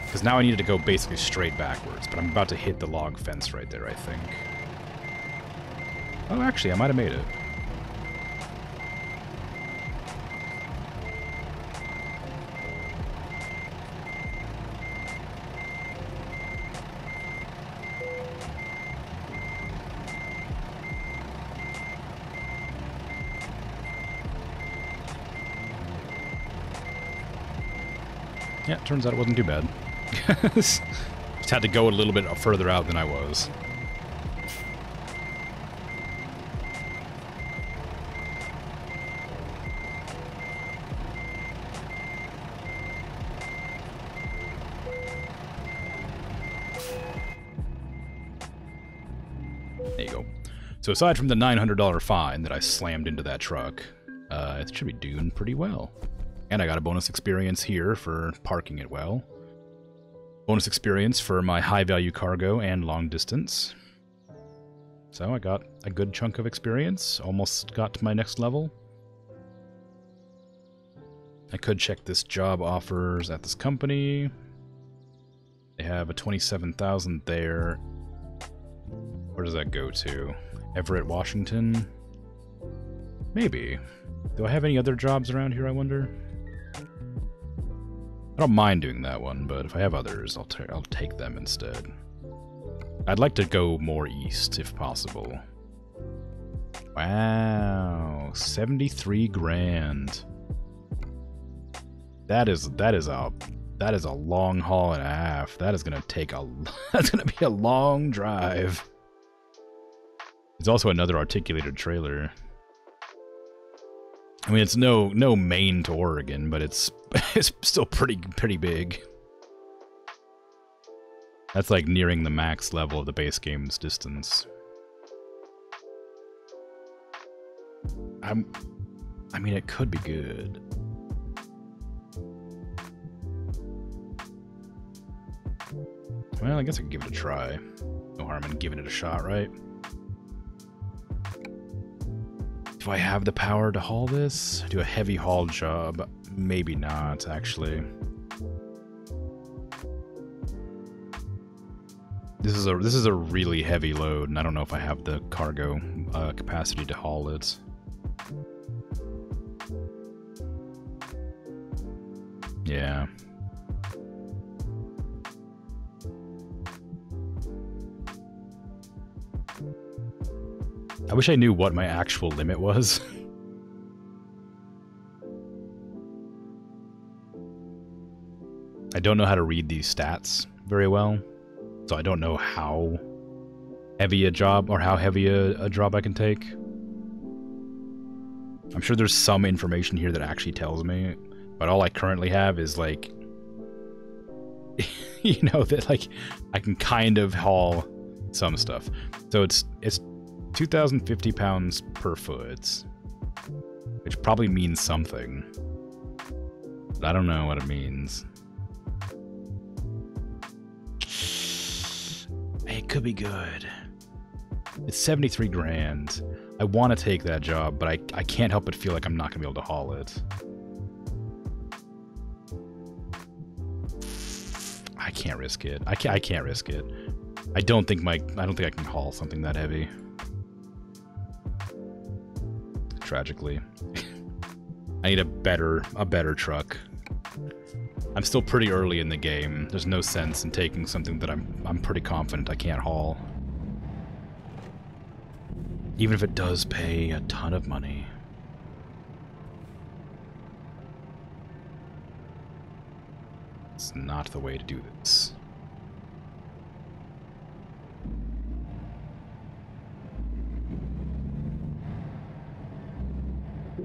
S1: Because now I needed to go basically straight backwards, but I'm about to hit the log fence right there, I think. Oh, actually, I might have made it. Yeah, turns out it wasn't too bad. Just had to go a little bit further out than I was. There you go. So aside from the $900 fine that I slammed into that truck, it should be doing pretty well. And I got a bonus experience here for parking it well. Bonus experience for my high-value cargo and long distance. So I got a good chunk of experience. Almost got to my next level. I could check this job offers at this company. They have a 27,000 there. Where does that go to? Everett, Washington? Maybe. Do I have any other jobs around here, I wonder? I don't mind doing that one, but if I have others, I'll take them instead. I'd like to go more east, if possible. Wow, 73 grand. That is a long haul and a half. That is gonna take that's gonna be a long drive. There's also another articulated trailer. I mean, it's no Maine to Oregon, but it's still pretty big. That's like nearing the max level of the base game's distance. I mean, it could be good. Well, I guess I can give it a try. No harm in giving it a shot, right? Do I have the power to haul this? Do a heavy haul job? Maybe not, actually. This is a really heavy load, and I don't know if I have the cargo capacity to haul it. Yeah. I wish I knew what my actual limit was. I don't know how to read these stats very well, so I don't know how heavy a job or how heavy a job I can take. I'm sure there's some information here that actually tells me, but all I currently have is like, you know, that like I can kind of haul some stuff. So it's 2,050 pounds per foot, which probably means something, but I don't know what it means. It could be good. It's 73 grand. I want to take that job, but I can't help but feel like I'm not going to be able to haul it. I can't risk it. I can't risk it. I don't think I can haul something that heavy. Tragically. I need a better truck. I'm still pretty early in the game. There's no sense in taking something that I'm pretty confident I can't haul. Even if it does pay a ton of money. It's not the way to do this.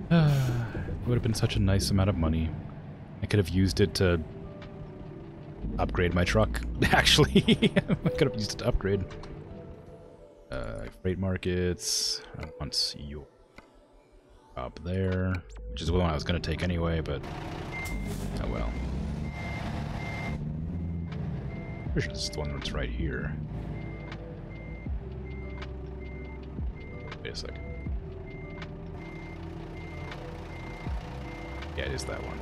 S1: It would have been such a nice amount of money. I could have used it to upgrade my truck, actually. I could have used it to upgrade. Freight markets. I want your... Up there, which is the one I was going to take anyway, but oh well. Pretty sure this is the one that's right here. Wait a second. Yeah, it is that one.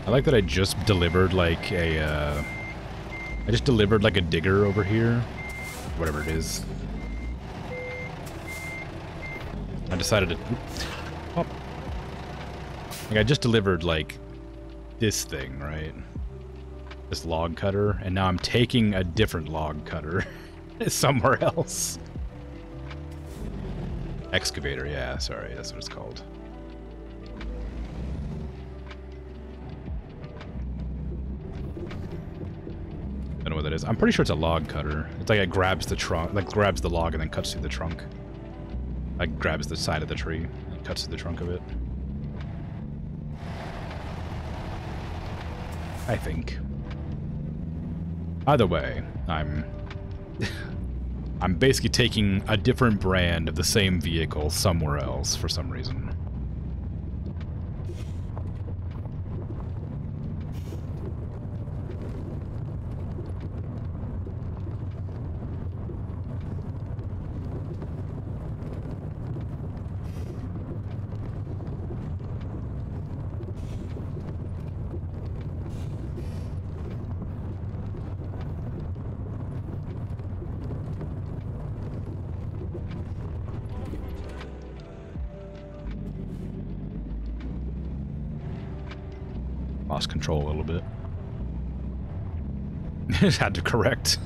S1: I like that I just delivered like a, I just delivered like a digger over here. Whatever it is. I decided to... Oh. Like I just delivered like this thing, right? This log cutter, and now I'm taking a different log cutter somewhere else. Excavator, yeah, sorry, that's what it's called. I don't know what that is. I'm pretty sure it's a log cutter. It's like it grabs the trunk, like grabs the log and then cuts through the trunk. Like grabs the side of the tree and cuts through the trunk of it. I think. Either way, I'm basically taking a different brand of the same vehicle somewhere else for some reason. Lost control a little bit. Just had to correct.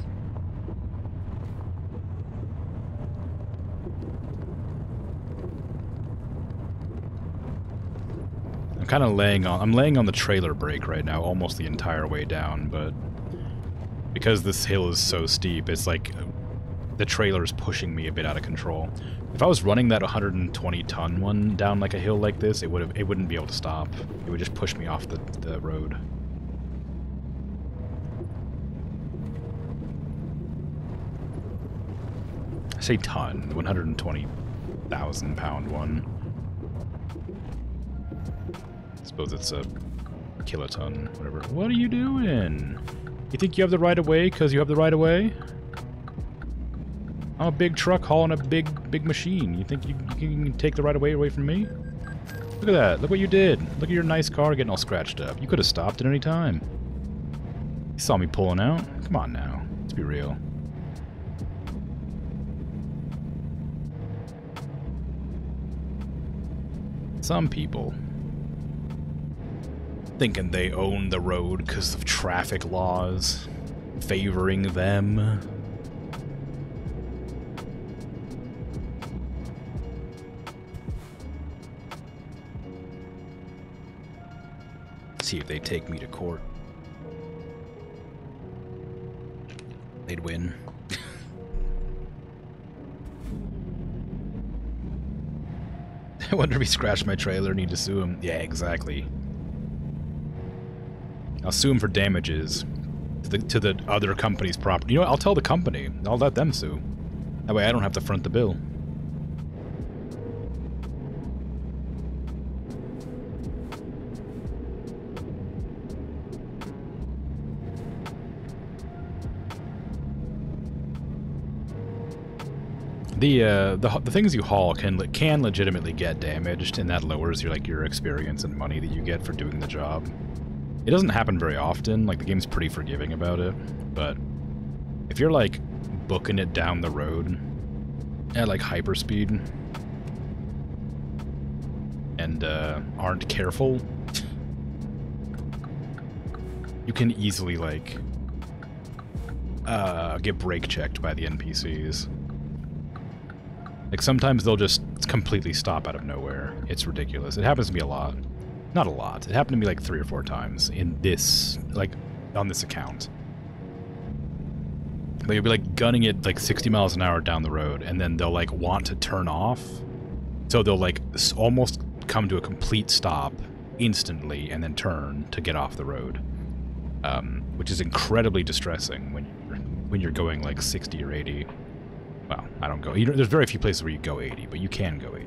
S1: I'm kind of laying on the trailer brake right now, almost the entire way down, but because this hill is so steep, it's like the trailer is pushing me a bit out of control. If I was running that 120-ton one down like a hill like this, it wouldn't be able to stop. It would just push me off the road. I say ton, the 120,000 pound one. I suppose it's a kiloton, whatever. What are you doing? You think you have the right of way because you have the right of way? I'm a big truck hauling a big machine. You think you can take the right of way away from me? Look at that. Look what you did. Look at your nice car getting all scratched up. You could have stopped at any time. You saw me pulling out. Come on now. Let's be real. Some people thinking they own the road because of traffic laws favoring them. See if they take me to court. They'd win. I wonder if he scratched my trailer, need to sue him. Yeah, exactly. I'll sue him for damages to the other company's property. You know what? I'll tell the company. I'll let them sue. That way I don't have to front the bill. The things you haul can legitimately get damaged, and that lowers your experience and money that you get for doing the job. It doesn't happen very often, like the game's pretty forgiving about it, but if you're like booking it down the road at like hyperspeed and aren't careful, you can easily like get brake checked by the NPCs. Like, sometimes they'll just completely stop out of nowhere. It's ridiculous. It happens to me a lot. Not a lot. It happened to me like 3 or 4 times in this, like, on this account. Like, you'll be, like, gunning it, like, 60 miles an hour down the road, and then they'll, like, want to turn off. So they'll, like, almost come to a complete stop, instantly and then turn to get off the road, which is incredibly distressing when you're going like 60 or 80. Well, I don't go. There's very few places where you go 80, but you can go 80.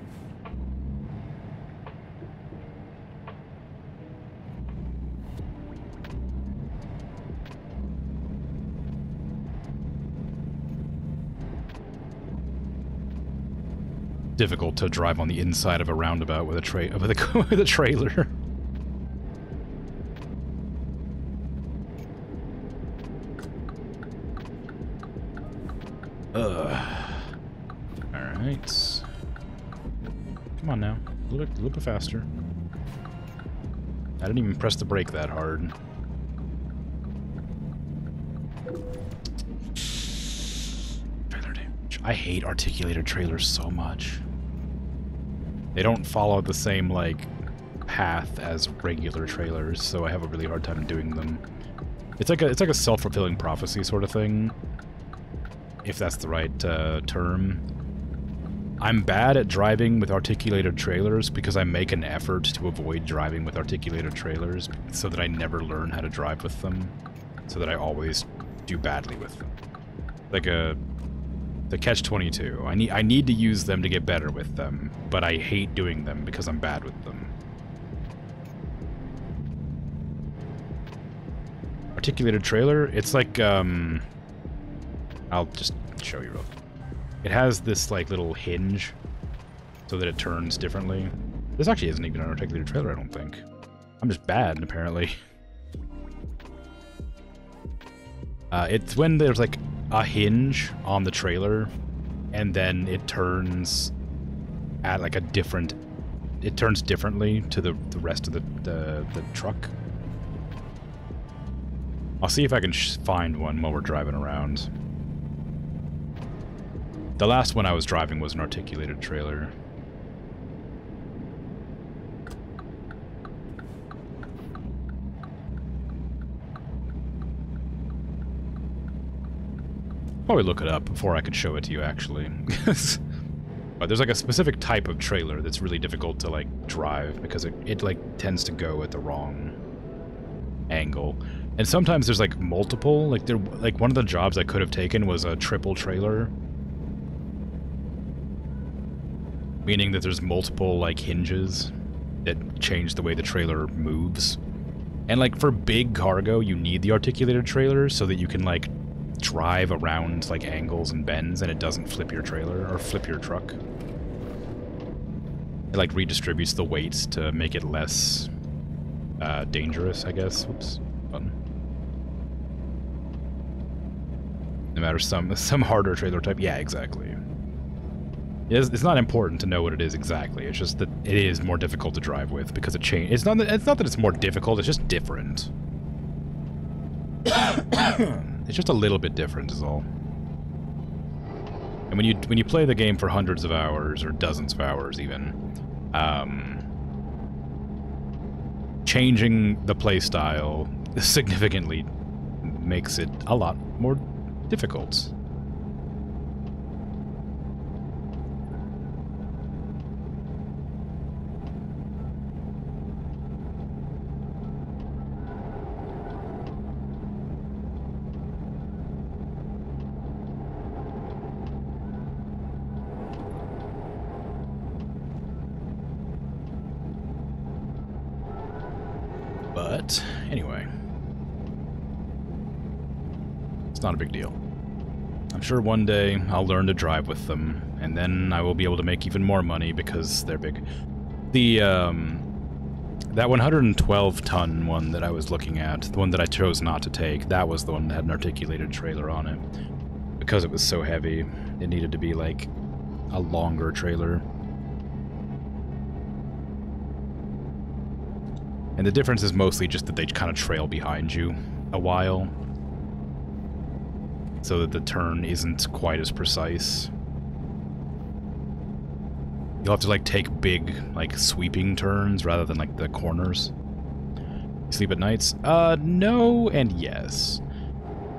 S1: Difficult to drive on the inside of a roundabout with a with a trailer. Alright. Come on now. A little bit faster. I didn't even press the brake that hard. Trailer damage. I hate articulated trailers so much. They don't follow the same, like, path as regular trailers, so I have a really hard time doing them. It's like a self-fulfilling prophecy sort of thing, if that's the right term. I'm bad at driving with articulated trailers because I make an effort to avoid driving with articulated trailers so that I never learn how to drive with them, so that I always do badly with them. Like the catch-22. I need to use them to get better with them, but I hate doing them because I'm bad with them. Articulated trailer, it's like, I'll just show you real quick. It has this, like, little hinge so that it turns differently. This actually isn't even an articulated trailer, I don't think. I'm just bad, apparently. It's when there's, like, a hinge on the trailer, and then it turns at, like, a different... It turns differently to the rest of the truck. I'll see if I can find one while we're driving around. The last one I was driving was an articulated trailer. Probably look it up before I could show it to you, actually. But there's like a specific type of trailer that's really difficult to like drive because it like tends to go at the wrong angle. And sometimes there's like multiple, like one of the jobs I could have taken was a triple trailer. Meaning that there's multiple like hinges that change the way the trailer moves. And like for big cargo, you need the articulated trailer so that you can like drive around like angles and bends and it doesn't flip your trailer or flip your truck. It like redistributes the weight to make it less dangerous, I guess. Whoops. Button. No matter some harder trailer type. Yeah, exactly. It's not important to know what it is exactly. It's just that it is more difficult to drive with because it changes. It's not that it's more difficult. It's just different. It's just a little bit different, is all. And when you play the game for hundreds of hours or dozens of hours, even, changing the playstyle significantly makes it a lot more difficult. But anyway, it's not a big deal. I'm sure one day I'll learn to drive with them, and then I will be able to make even more money because they're big. The that 112-ton one that I was looking at, the one that I chose not to take, that was the one that had an articulated trailer on it. Because it was so heavy, it needed to be like a longer trailer. And the difference is mostly just that they kind of trail behind you a while, so that the turn isn't quite as precise. You'll have to like take big, like sweeping turns rather than like the corners. You sleep at nights? No and yes.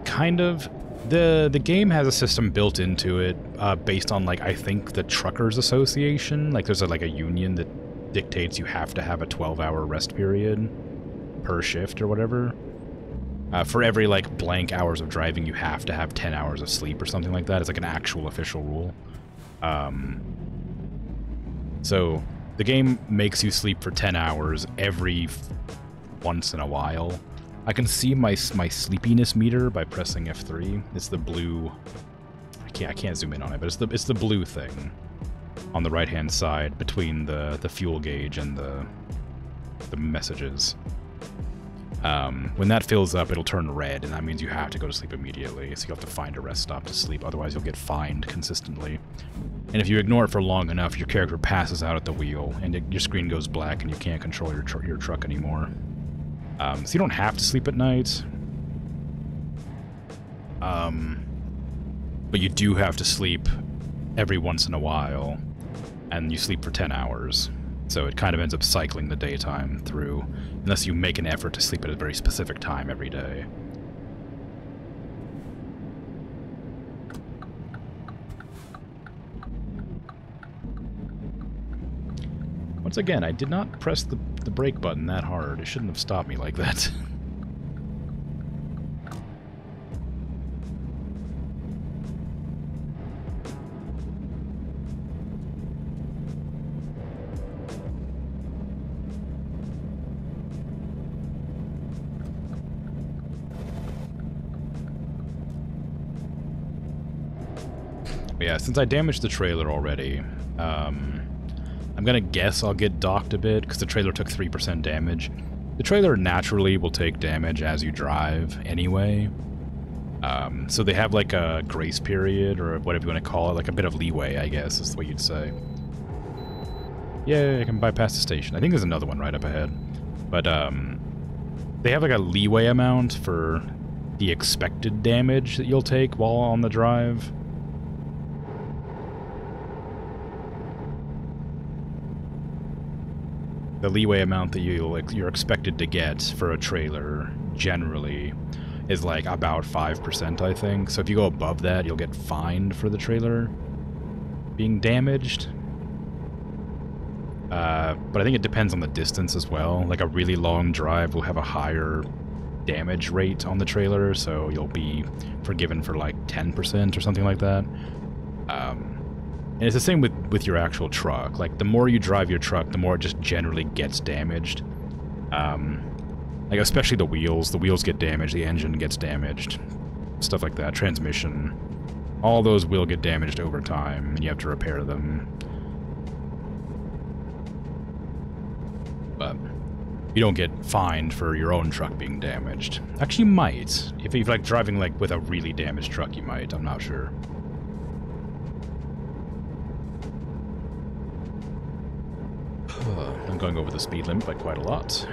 S1: Kind of. The game has a system built into it based on like I think the Truckers Association. Like there's like a union that dictates you have to have a 12-hour rest period per shift or whatever. For every, like, blank hours of driving, you have to have 10 hours of sleep or something like that. It's like an actual official rule. So the game makes you sleep for 10 hours every once in a while. I can see my sleepiness meter by pressing F3. It's the blue... I can't zoom in on it, but it's the blue thing on the right-hand side between the fuel gauge and the messages. When that fills up, it'll turn red, and that means you have to go to sleep immediately. So you have to find a rest stop to sleep, otherwise you'll get fined consistently. And if you ignore it for long enough, your character passes out at the wheel, and your screen goes black, and you can't control your truck anymore. So you don't have to sleep at night. But you do have to sleep every once in a while, and you sleep for 10 hours. So it kind of ends up cycling the daytime through, unless you make an effort to sleep at a very specific time every day. Once again, I did not press the brake button that hard. It shouldn't have stopped me like that. Yeah, since I damaged the trailer already, I'm gonna guess I'll get docked a bit, because the trailer took 3% damage. The trailer naturally will take damage as you drive anyway. So they have like a grace period, or whatever you want to call it, like a bit of leeway, I guess, is what you'd say. Yeah, I can bypass the station. I think there's another one right up ahead. But they have like a leeway amount for the expected damage that you'll take while on the drive. The leeway amount that you're expected to get for a trailer generally is like about 5%, I think. So if you go above that, you'll get fined for the trailer being damaged. But I think it depends on the distance as well. Like a really long drive will have a higher damage rate on the trailer, so you'll be forgiven for like 10% or something like that. And it's the same with your actual truck. Like, the more you drive your truck, the more it just generally gets damaged. Like, especially the wheels. The wheels get damaged, the engine gets damaged, stuff like that, transmission. All those will get damaged over time, and you have to repair them. But you don't get fined for your own truck being damaged. Actually, you might. If you're, like, driving, like, with a really damaged truck, you might. I'm not sure. I'm going over the speed limit by quite a lot.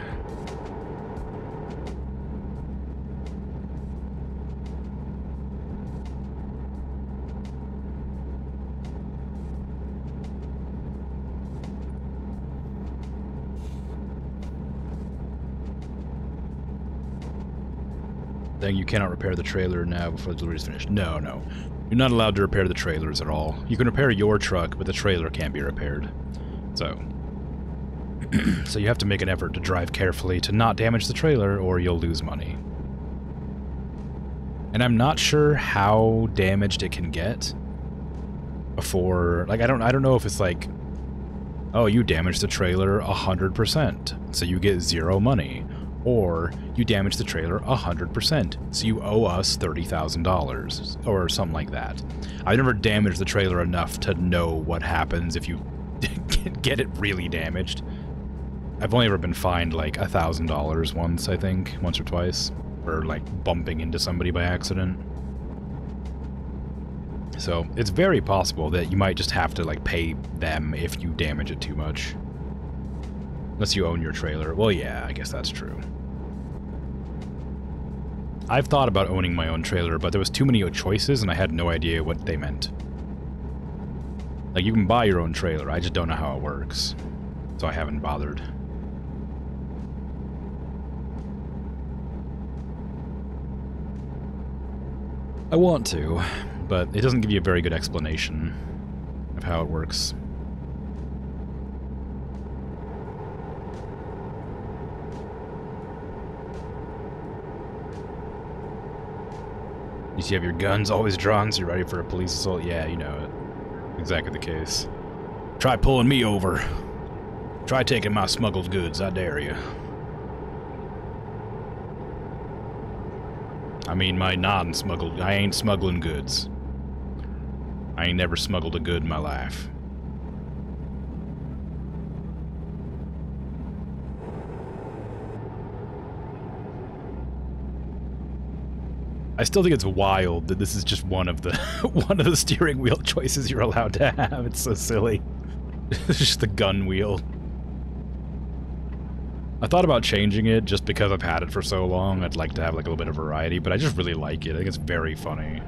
S1: Then you cannot repair the trailer now before the delivery is finished. No. You're not allowed to repair the trailers at all. You can repair your truck, but the trailer can't be repaired. So you have to make an effort to drive carefully to not damage the trailer, or you'll lose money. And I'm not sure how damaged it can get before... Like, I don't know if it's like, oh, you damaged the trailer 100%, so you get 0 money. Or you damage the trailer 100%, so you owe us $30,000, or something like that. I've never damaged the trailer enough to know what happens if you get it really damaged. I've only ever been fined like $1,000 once, I think, once or twice, for like bumping into somebody by accident. So it's very possible that you might just have to like pay them if you damage it too much. Unless you own your trailer. Well, yeah, I guess that's true. I've thought about owning my own trailer, but there was too many choices and I had no idea what they meant. Like, you can buy your own trailer, I just don't know how it works. So I haven't bothered. I want to, but it doesn't give you a very good explanation of how it works. You have your guns always drawn so you're ready for a police assault? Yeah, you know it. Exactly the case. Try pulling me over. Try taking my smuggled goods, I dare you. I mean my non-smuggled... I ain't smuggling goods. I ain't never smuggled a good in my life. I still think it's wild that this is just one of the one of the steering wheel choices you're allowed to have. It's so silly. It's just the gun wheel. I thought about changing it just because I've had it for so long. I'd like to have like a little bit of variety, but I just really like it. I think it's very funny.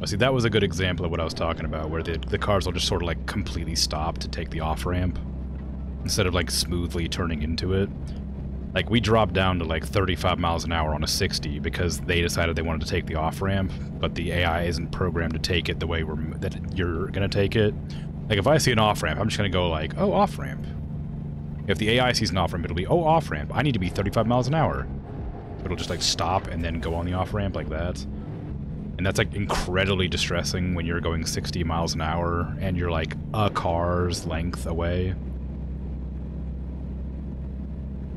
S1: Oh, see, that was a good example of what I was talking about, where the cars will just sort of like completely stop to take the off-ramp instead of like smoothly turning into it. Like, we dropped down to like 35 miles an hour on a 60 because they decided they wanted to take the off-ramp, but the AI isn't programmed to take it the way that you're gonna take it. Like, if I see an off-ramp, I'm just gonna go like, oh, off-ramp. If the AI sees an off-ramp, it'll be, oh, off-ramp. I need to be 35 miles an hour. It'll just like stop and then go on the off-ramp like that. And that's like incredibly distressing when you're going 60 miles an hour and you're like a car's length away.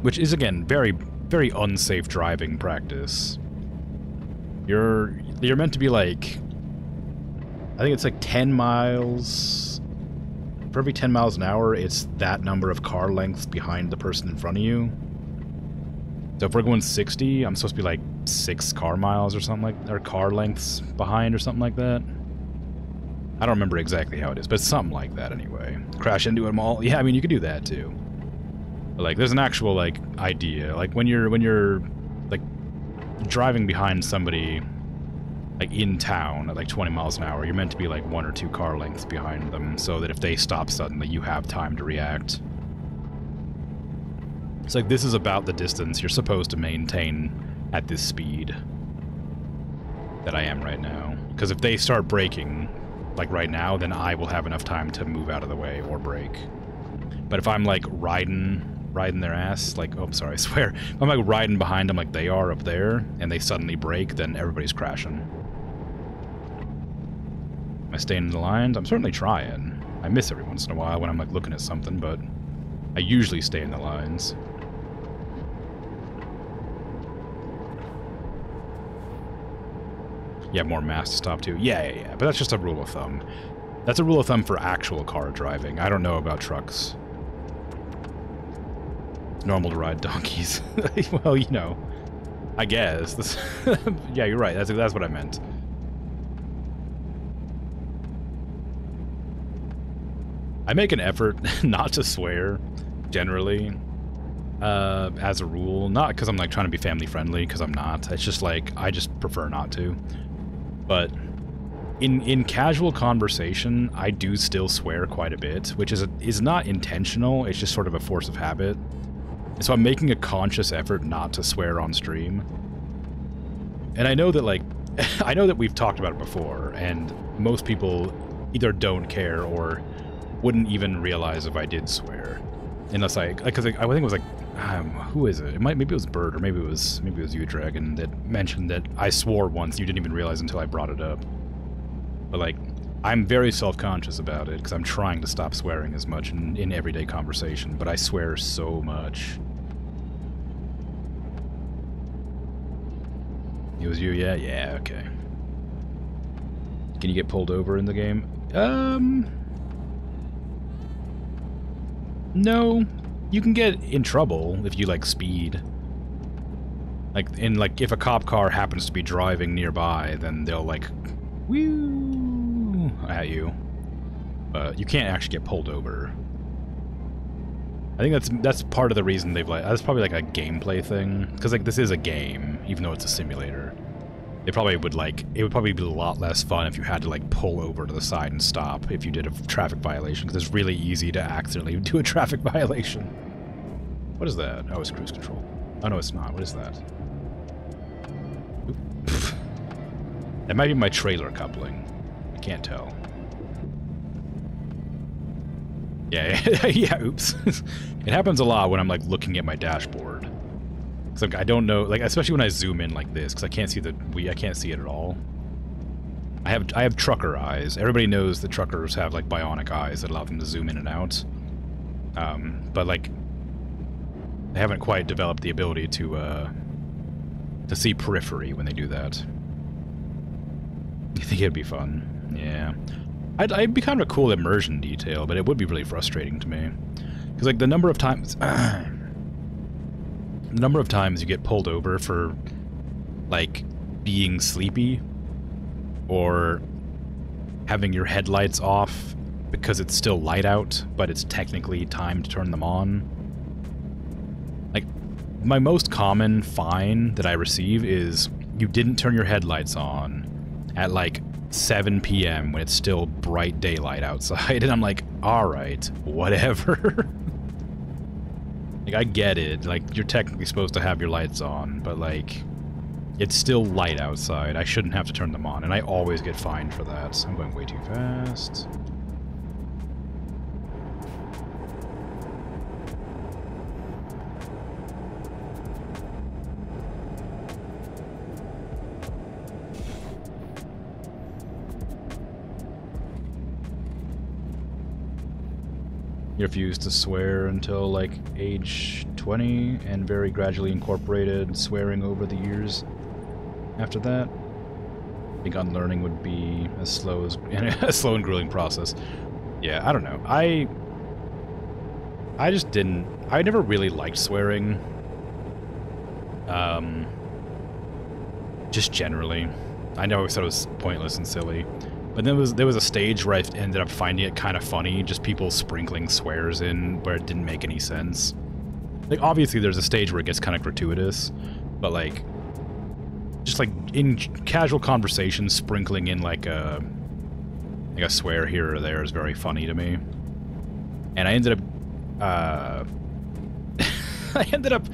S1: Which is, again, very, very unsafe driving practice. You're meant to be like, I think it's like 10 miles. For every 10 miles an hour, it's that number of car lengths behind the person in front of you. So if we're going 60, I'm supposed to be like 6 car miles or something like that, or car lengths behind or something like that. I don't remember exactly how it is, but it's something like that anyway. Crash into them all. Yeah, I mean, you could do that too. But like, there's an actual like idea. Like when you're like driving behind somebody like in town at like 20 miles an hour, you're meant to be like 1 or 2 car lengths behind them so that if they stop suddenly, you have time to react. It's like, this is about the distance you're supposed to maintain at this speed that I am right now. Because if they start braking, like right now, then I will have enough time to move out of the way or brake. But if I'm like riding their ass, like, oh, I'm sorry, I swear. If I'm like riding behind them like they are up there, and they suddenly brake, then everybody's crashing. Am I staying in the lines? I'm certainly trying. I miss every once in a while when I'm like looking at something, but I usually stay in the lines. You have more mass to stop to. Yeah, but that's just a rule of thumb. That's a rule of thumb for actual car driving. I don't know about trucks. It's normal to ride donkeys. Well, you know, I guess. Yeah, you're right. That's what I meant. I make an effort not to swear, generally, as a rule. Not because I'm like trying to be family friendly, because I'm not. It's just like, I just prefer not to. But in casual conversation, I do still swear quite a bit, which is not intentional. It's just sort of a force of habit. So I'm making a conscious effort not to swear on stream. And I know that, like, I know that we've talked about it before, and most people either don't care or wouldn't even realize if I did swear, unless I think it was like, who is it? Maybe it was Bird, or maybe it was you, Dragon, that mentioned that I swore once. You didn't even realize until I brought it up. But like, I'm very self-conscious about it because I'm trying to stop swearing as much in everyday conversation. But I swear so much. It was you, yeah, yeah, okay. Can you get pulled over in the game? No. You can get in trouble if you, like, speed. Like, if a cop car happens to be driving nearby, then they'll, like, whoo at you. But you can't actually get pulled over. I think that's part of the reason they've, like, that's probably, like, a gameplay thing. Because, like, this is a game, even though it's a simulator. They probably would, like, it would probably be a lot less fun if you had to, like, pull over to the side and stop if you did a traffic violation, because it's really easy to accidentally do a traffic violation. What is that? Oh, it's cruise control. Oh, no, it's not. What is that? That might be my trailer coupling. I can't tell. Yeah, yeah, oops. It happens a lot when I'm, like, looking at my dashboard. Because like, I don't know, like, especially when I zoom in like this, because I can't see I can't see it at all. I have trucker eyes. Everybody knows that truckers have, like, bionic eyes that allow them to zoom in and out. But, like, they haven't quite developed the ability to see periphery when they do that. You think it'd be fun? Yeah. I'd be kind of a cool immersion detail, but it would be really frustrating to me. Because, like, the number of times... the number of times you get pulled over for, like, being sleepy or having your headlights off because it's still light out, but it's technically time to turn them on. Like, my most common fine that I receive is you didn't turn your headlights on at, like, 7 p.m. when it's still bright daylight outside, and I'm like, alright, whatever. Like, I get it, like, you're technically supposed to have your lights on, but, like, it's still light outside. I shouldn't have to turn them on, and I always get fined for that. I'm going way too fast. You refused to swear until, like, age 20, and very gradually incorporated swearing over the years after that. I think unlearning would be as slow as a slow and grueling process. Yeah, I don't know. I just didn't... I never really liked swearing. Just generally. I always thought it was pointless and silly. But then there was a stage where I ended up finding it kind of funny, just people sprinkling swears in where it didn't make any sense. Like, obviously there's a stage where it gets kind of gratuitous, but, like, just, like, in casual conversation, sprinkling in, like a swear here or there is very funny to me. And I ended up,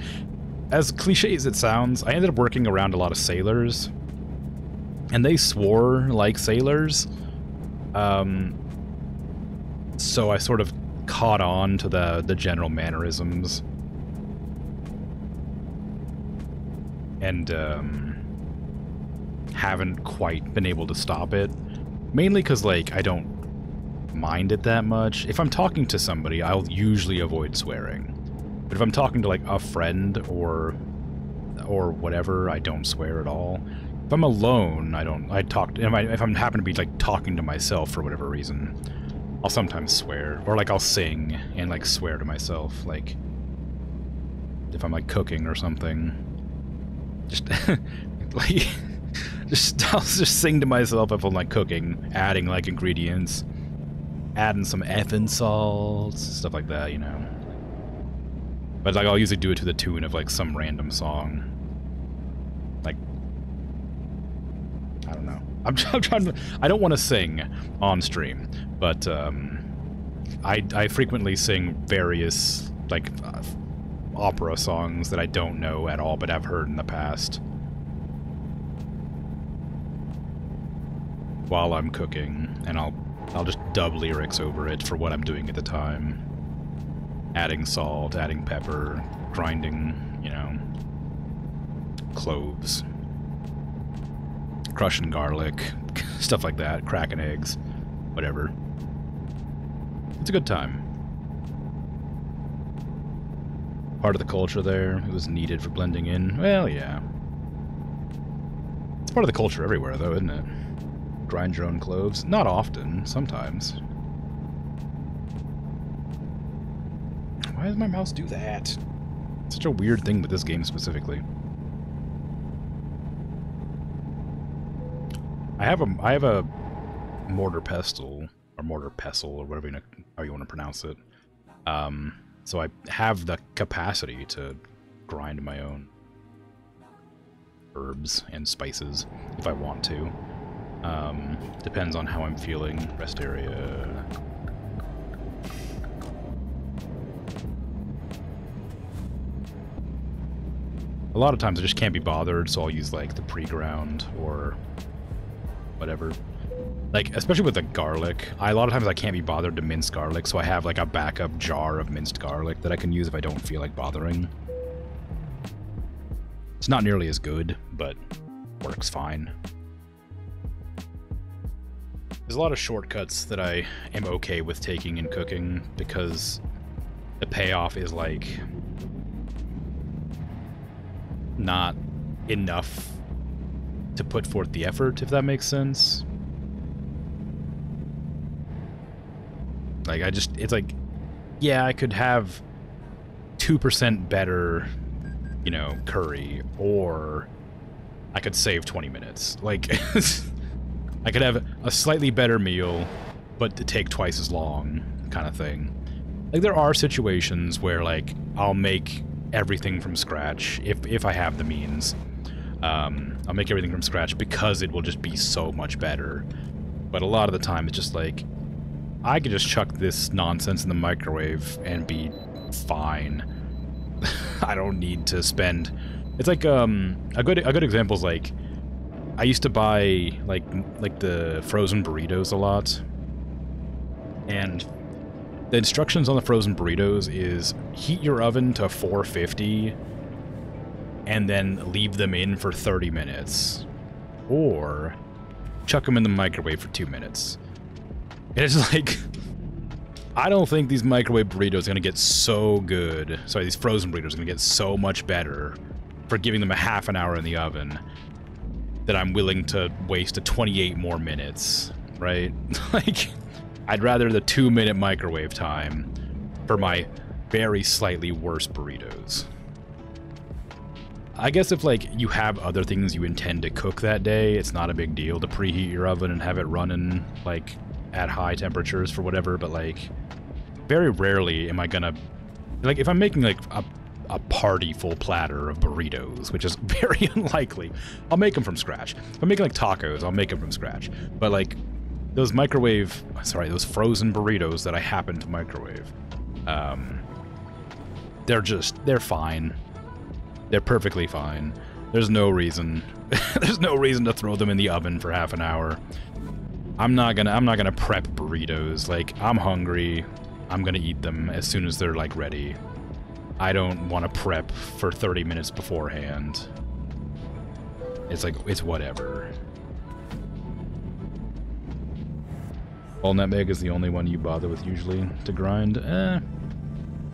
S1: as cliche as it sounds, I ended up working around a lot of sailors. And they swore like sailors, so I sort of caught on to the general mannerisms, and haven't quite been able to stop it, mainly because, like, I don't mind it that much. If I'm talking to somebody, I'll usually avoid swearing, but if I'm talking to, like, a friend or whatever, I don't swear at all. If I'm alone, if I'm happen to be, like, talking to myself for whatever reason, I'll sometimes swear. Or, like, I'll sing and, like, swear to myself. Like, if I'm, like, cooking or something. Just, like, I'll just sing to myself if I'm, like, cooking, adding, like, ingredients, adding some effing salt, stuff like that, you know. But, like, I'll usually do it to the tune of, like, some random song. Like, I don't know. I'm trying to... I don't want to sing on stream, but I frequently sing various, like, opera songs that I don't know at all, but I've heard in the past while I'm cooking, and I'll just dub lyrics over it for what I'm doing at the time. Adding salt, adding pepper, grinding, you know, cloves, crushing garlic, stuff like that, cracking eggs, whatever. It's a good time. Part of the culture there. It was needed for blending in. Well, yeah. It's part of the culture everywhere, though, isn't it? Grind your own cloves. Not often. Sometimes. Why does my mouse do that? It's such a weird thing with this game specifically. I have a mortar pestle, or mortar pestle, or whatever how you want to pronounce it. So I have the capacity to grind my own herbs and spices if I want to. Depends on how I'm feeling. Rest area. A lot of times I just can't be bothered, so I'll use, like, the pre-ground or whatever. Like, especially with the garlic, a lot of times I can't be bothered to mince garlic, so I have like a backup jar of minced garlic that I can use if I don't feel like bothering. It's not nearly as good, but works fine. There's a lot of shortcuts that I am okay with taking in cooking because the payoff is like not enough to put forth the effort, if that makes sense. Like, it's like, yeah, I could have 2% better, you know, curry, or I could save 20 minutes. Like, I could have a slightly better meal, but to take twice as long, kind of thing. Like, there are situations where, like, I'll make everything from scratch, if I have the means. I'll make everything from scratch because it will just be so much better. But a lot of the time, it's just like, I could just chuck this nonsense in the microwave and be fine. I don't need to spend... It's like, a good example is, like, I used to buy, like the frozen burritos a lot. And the instructions on the frozen burritos is heat your oven to 450 and then leave them in for 30 minutes. Or chuck them in the microwave for 2 minutes. And it's like, I don't think these microwave burritos are going to get so good. Sorry, these frozen burritos are going to get so much better for giving them a half an hour in the oven that I'm willing to waste 28 more minutes, right? Like, I'd rather the 2-minute microwave time for my very slightly worse burritos. I guess if, like, you have other things you intend to cook that day, it's not a big deal to preheat your oven and have it running, like, at high temperatures for whatever, but, like, very rarely am I gonna... Like, if I'm making, like, a party full platter of burritos, which is very unlikely, I'll make them from scratch. If I'm making, like, tacos, I'll make them from scratch. But, like, those those frozen burritos that I happen to microwave, they're fine. They're perfectly fine. There's no reason to throw them in the oven for half an hour. I'm not gonna prep burritos. Like, I'm hungry, I'm gonna eat them as soon as they're, like, ready. I don't want to prep for 30 minutes beforehand. It's like, it's whatever. All nutmeg is the only one you bother with usually to grind. I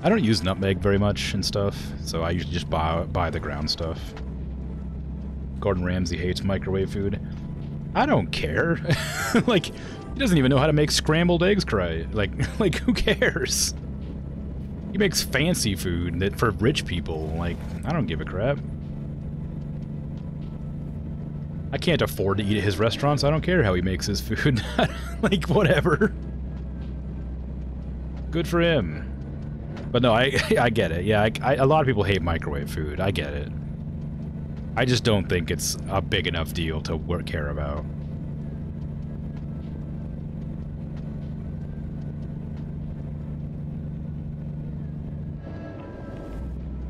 S1: don't use nutmeg very much and stuff, so I usually just buy the ground stuff. Gordon Ramsay hates microwave food. I don't care. Like, he doesn't even know how to make scrambled eggs cry. Like, who cares? He makes fancy food that for rich people. Like, I don't give a crap. I can't afford to eat at his restaurants. I don't care how he makes his food. Like, whatever. Good for him. But no, I get it. Yeah, a lot of people hate microwave food. I get it. I just don't think it's a big enough deal to care about.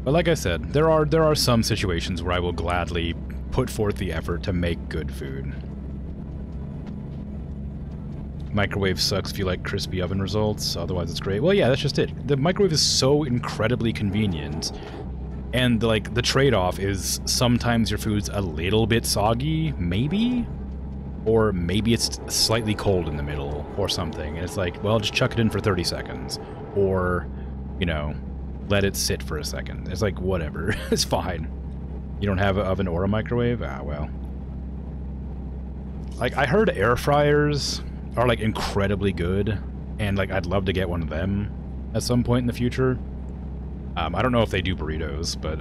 S1: But like I said, there are some situations where I will gladly put forth the effort to make good food. Microwave sucks if you like crispy oven results, otherwise it's great. Well, yeah, that's just it. The microwave is so incredibly convenient, and, like, the trade-off is sometimes your food's a little bit soggy, maybe? Or maybe it's slightly cold in the middle, or something, and it's like, well, just chuck it in for 30 seconds. Or, you know, let it sit for a second. It's like, whatever. It's fine. You don't have an oven or a microwave? Ah, well. Like, I heard air fryers are, like, incredibly good, and, like, I'd love to get one of them at some point in the future. I don't know if they do burritos, but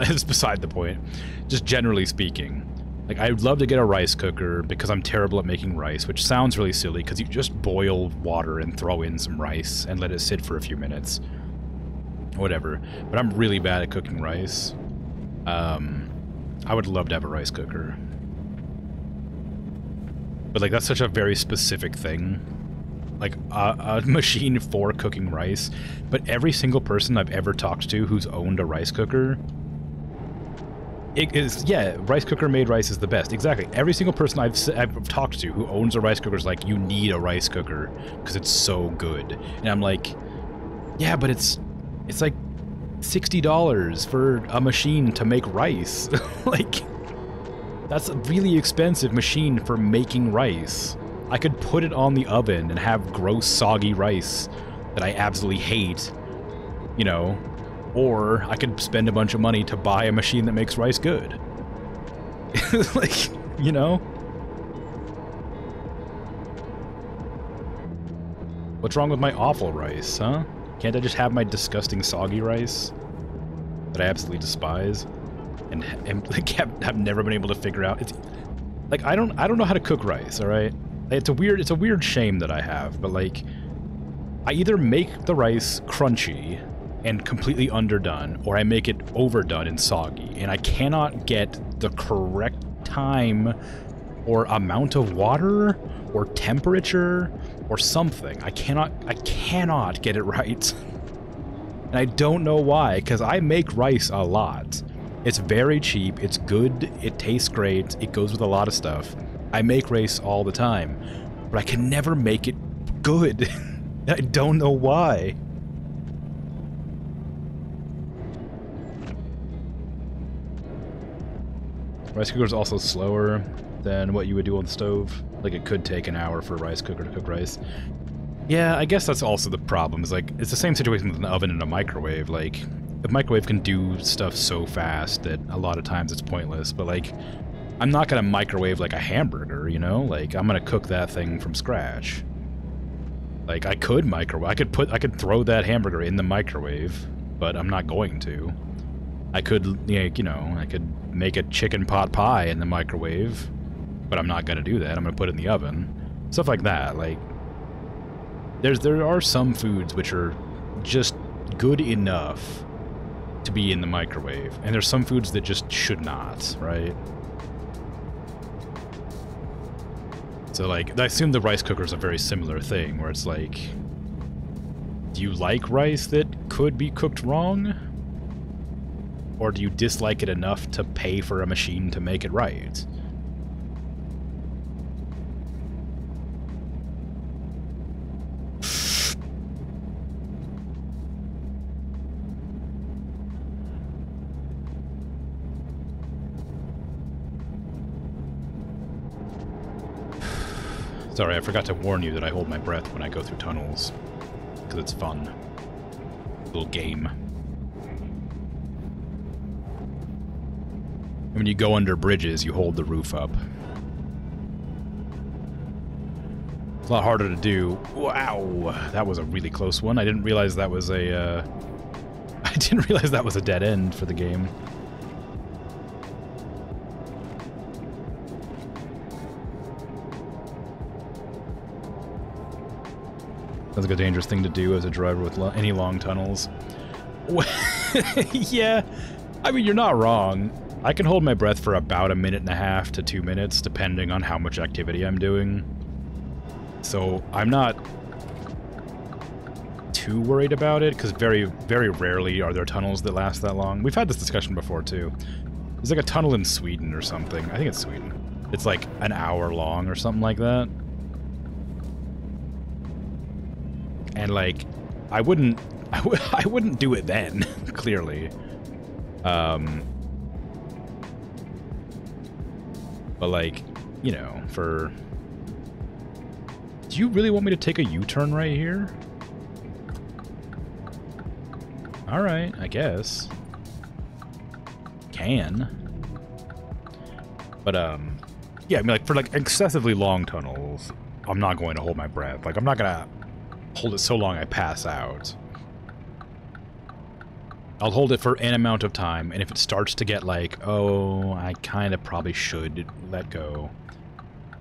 S1: it's beside the point. Just generally speaking. Like, I'd love to get a rice cooker because I'm terrible at making rice, which sounds really silly because you just boil water and throw in some rice and let it sit for a few minutes. Whatever. But I'm really bad at cooking rice. I would love to have a rice cooker. But, like, that's such a very specific thing. Like, a machine for cooking rice. But every single person I've ever talked to who's owned a rice cooker It is, yeah, rice cooker made rice is the best. Exactly. Every single person I've talked to who owns a rice cooker is like, you need a rice cooker because it's so good. And I'm like, yeah, but it's like $60 for a machine to make rice. Like, that's a really expensive machine for making rice. I could put it on the oven and have gross, soggy rice that I absolutely hate, you know. Or I could spend a bunch of money to buy a machine that makes rice good. Like, you know? What's wrong with my awful rice, huh? Can't I just have my disgusting soggy rice that I absolutely despise and like have never been able to figure out? It's like I don't know how to cook rice, all right? It's a weird shame that I have, but like I either make the rice crunchy and completely underdone, or I make it overdone and soggy, and I cannot get the correct time or amount of water or temperature or something. I cannot get it right. And I don't know why, because I make rice a lot. It's very cheap, it's good, it tastes great, it goes with a lot of stuff. I make rice all the time, but I can never make it good. I don't know why. Rice cooker is also slower than what you would do on the stove. Like, it could take an hour for a rice cooker to cook rice. Yeah, I guess that's also the problem. Is like, it's the same situation with an oven and a microwave. Like, the microwave can do stuff so fast that a lot of times it's pointless. But like, I'm not gonna microwave like a hamburger, you know? Like, I'm gonna cook that thing from scratch. Like, I could microwave. I could throw that hamburger in the microwave, but I'm not going to. I could, you know, I could make a chicken pot pie in the microwave, but I'm not gonna do that. I'm gonna put it in the oven. Stuff like that. Like, there are some foods which are just good enough to be in the microwave, and there's some foods that just should not, right? So, like, I assume the rice cooker is a very similar thing, where it's like, do you like rice that could be cooked wrong? Or do you dislike it enough to pay for a machine to make it right? Sorry, I forgot to warn you that I hold my breath when I go through tunnels. Because it's fun. Little game. When you go under bridges, you hold the roof up. It's a lot harder to do. Wow, that was a really close one. I didn't realize that was a, I didn't realize that was a dead end for the game. Sounds like a dangerous thing to do as a driver with any long tunnels. Yeah, I mean, you're not wrong. I can hold my breath for about 1.5 to 2 minutes, depending on how much activity I'm doing. So I'm not too worried about it, because very, very rarely are there tunnels that last that long. We've had this discussion before, too. There's like a tunnel in Sweden or something. I think it's Sweden. It's like an hour long or something like that. And like, I wouldn't do it then, clearly. But like, you know, for... Do you really want me to take a U-turn right here? Alright, I guess. Can. But, yeah, I mean, like, for, like, excessively long tunnels, I'm not going to hold my breath. Like, I'm not gonna hold it so long I pass out. I'll hold it for an amount of time, and if it starts to get like, oh, I kind of probably should let go,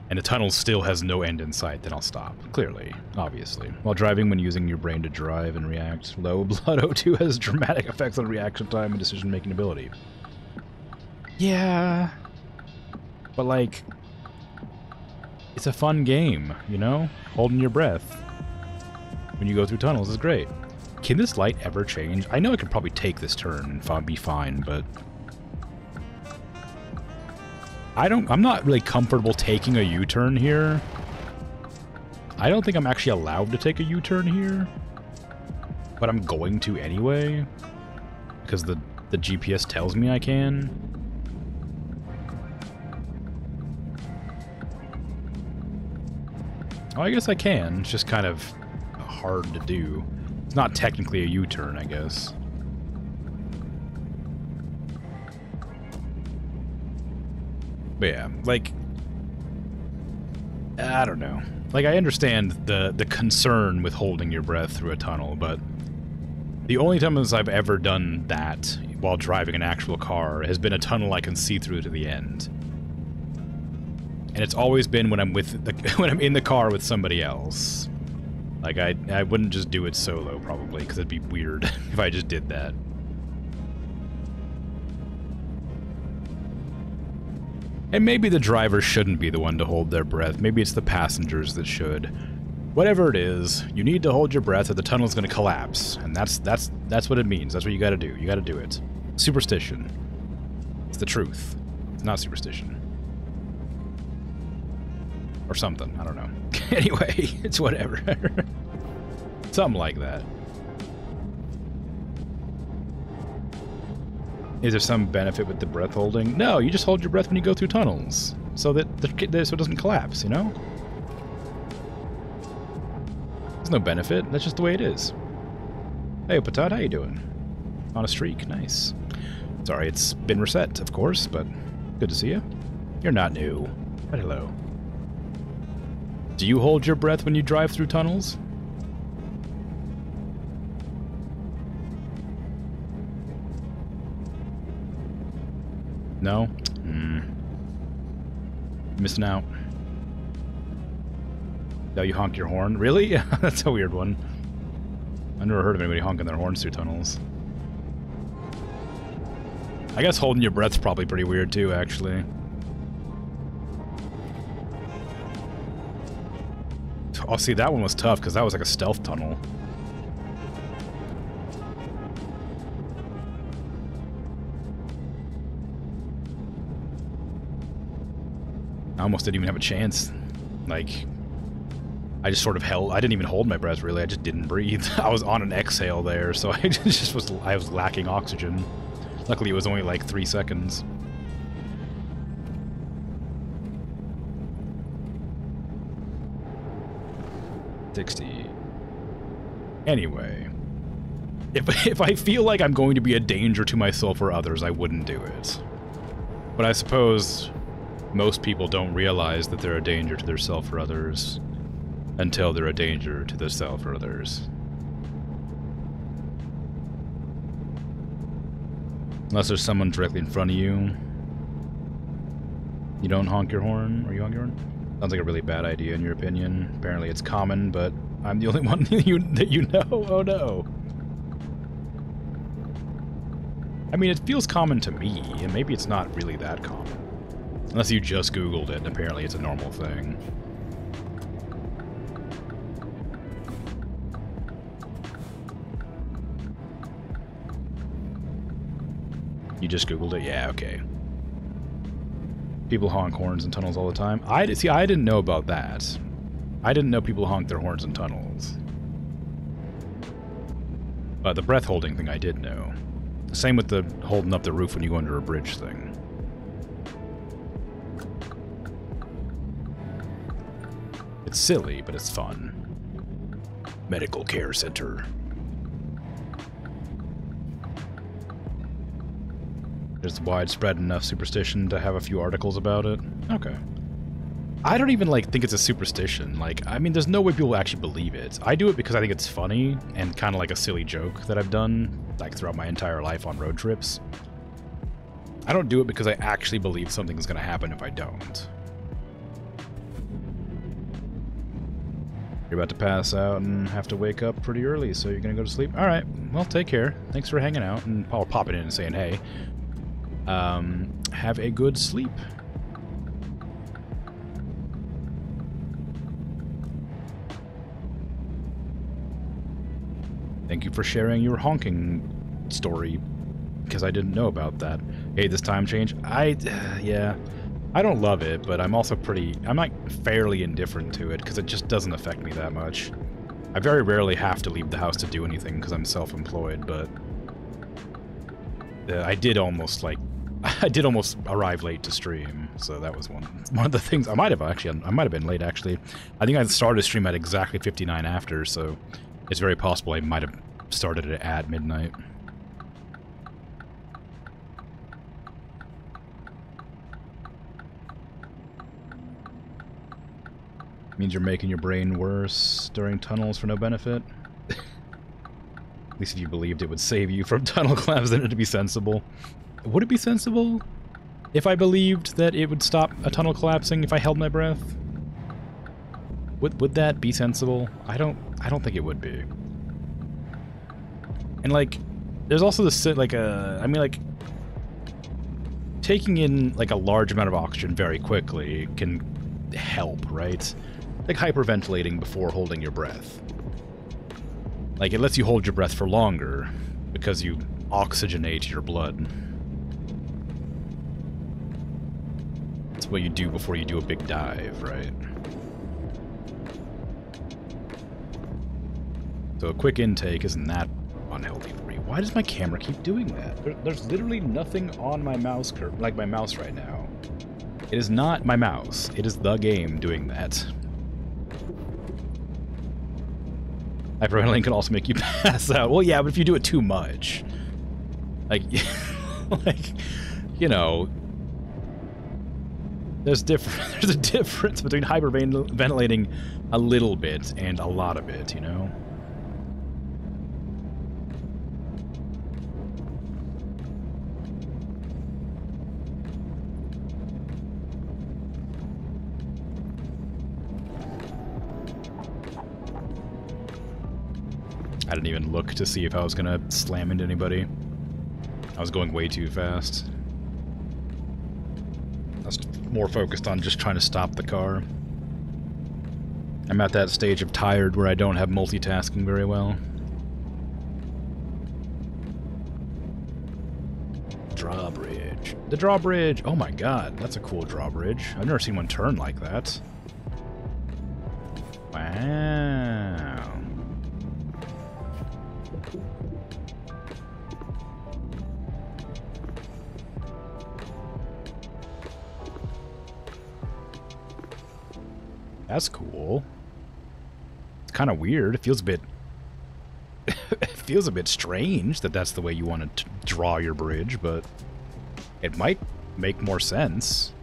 S1: and the tunnel still has no end in sight, then I'll stop. Clearly. Obviously. While driving, when using your brain to drive and react, low blood O2 has dramatic effects on reaction time and decision-making ability. Yeah. But, like, it's a fun game, you know? Holding your breath when you go through tunnels is great. Can this light ever change? I know I could probably take this turn and be fine, but... I'm not really comfortable taking a U-turn here. I don't think I'm actually allowed to take a U-turn here. But I'm going to anyway. Because the GPS tells me I can. Oh, I guess I can. It's just kind of hard to do. It's not technically a U-turn, I guess. But yeah, like, I don't know. Like, I understand the concern with holding your breath through a tunnel, but the only times I've ever done that while driving an actual car has been a tunnel I can see through to the end. And it's always been when I'm when I'm in the car with somebody else. Like, I wouldn't just do it solo, probably, because it'd be weird if I just did that. And maybe the driver shouldn't be the one to hold their breath. Maybe it's the passengers that should. Whatever it is, you need to hold your breath or the tunnel's going to collapse. And that's what it means. That's what you got to do. You got to do it. Superstition. It's the truth. It's not superstition. Or something. I don't know. Anyway, it's whatever. Something like that. Is there some benefit with the breath holding? No, you just hold your breath when you go through tunnels. So that so it doesn't collapse, you know? There's no benefit. That's just the way it is. Hey, Patat, how you doing? On a streak. Nice. Sorry, it's been reset, of course, but good to see you. You're not new. But hello. Do you hold your breath when you drive through tunnels? No? Missing out. No, you honk your horn? Really? That's a weird one. I've never heard of anybody honking their horns through tunnels. I guess holding your breath's probably pretty weird too, actually. Oh, see, that one was tough because that was like a stealth tunnel. I almost didn't even have a chance. Like, I just sort of I didn't even hold my breath, really. I just didn't breathe. I was on an exhale there, so I was lacking oxygen. Luckily, it was only like 3 seconds. Anyway, if I feel like I'm going to be a danger to myself or others, I wouldn't do it. But I suppose most people don't realize that they're a danger to themselves or others until they're a danger to themselves or others. Unless there's someone directly in front of you. You don't honk your horn? Or you honk your horn? Sounds like a really bad idea in your opinion. Apparently it's common, but I'm the only one that you know? Oh no. I mean, it feels common to me, and maybe it's not really that common. Unless you just Googled it, and apparently it's a normal thing. You just Googled it? Yeah, okay. People honk horns in tunnels all the time. I didn't know about that. I didn't know people honk their horns in tunnels. But the breath holding thing I did know. Same with the holding up the roof when you go under a bridge thing. It's silly, but it's fun. Medical care center. There's widespread enough superstition to have a few articles about it. Okay. I don't even, like, think it's a superstition. Like, I mean, there's no way people actually believe it. I do it because I think it's funny and kind of like a silly joke that I've done, like, throughout my entire life on road trips. I don't do it because I actually believe something's going to happen if I don't. You're about to pass out and have to wake up pretty early, so you're going to go to sleep? Alright, well, take care. Thanks for hanging out and popping in and saying hey. Have a good sleep. Thank you for sharing your honking story, because I didn't know about that. Hey, this time change? Yeah. I don't love it, but I'm also I'm like fairly indifferent to it because it just doesn't affect me that much. I very rarely have to leave the house to do anything because I'm self-employed, but I did almost arrive late to stream, so that was one of the things. I might have been late actually. I think I started stream at exactly 59 after, so it's very possible I might have started it at midnight. Means you're making your brain worse during tunnels for no benefit. At least if you believed it would save you from tunnel collapse, then it'd be sensible. Would it be sensible if I believed that it would stop a tunnel collapsing if I held my breath? Would that be sensible? I don't think it would be. And like, there's also this like taking in like a large amount of oxygen very quickly can help, right? Like hyperventilating before holding your breath. Like, it lets you hold your breath for longer because you oxygenate your blood. That's what you do before you do a big dive, right? So a quick intake isn't that unhealthy for me. Why does my camera keep doing that? There's literally nothing on my mouse like my mouse right now. It is not my mouse. It is the game doing that. Hyperventilating can also make you pass out. Well, yeah, but if you do it too much, like, you know, there's a difference between hyperventilating a little bit and a lot of it, you know? I didn't even look to see if I was gonna slam into anybody. I was going way too fast. I was more focused on just trying to stop the car. I'm at that stage of tired where I don't have multitasking very well. Drawbridge. The drawbridge! Oh my god, that's a cool drawbridge. I've never seen one turn like that. Wow. That's cool. It's kind of weird. It feels a bit... it feels a bit strange that that's the way you want to draw your bridge, but it might make more sense.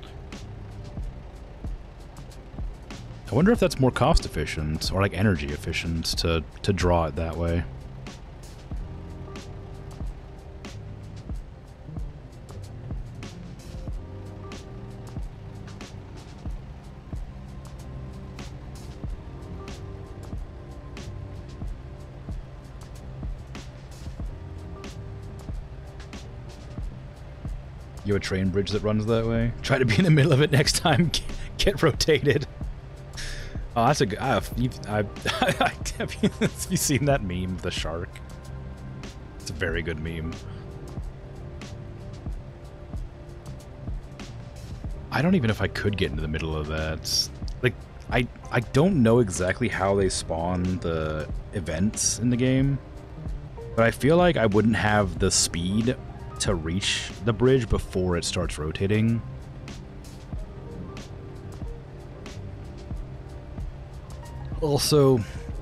S1: I wonder if that's more cost efficient or like energy efficient to draw it that way. You have a train bridge that runs that way? Try to be in the middle of it next time. Get rotated. Oh, that's a good... have you seen that meme of the shark? It's a very good meme. I don't even know if I could get into the middle of that. Like, I don't know exactly how they spawn the events in the game, but I feel like I wouldn't have the speed to reach the bridge before it starts rotating. Also,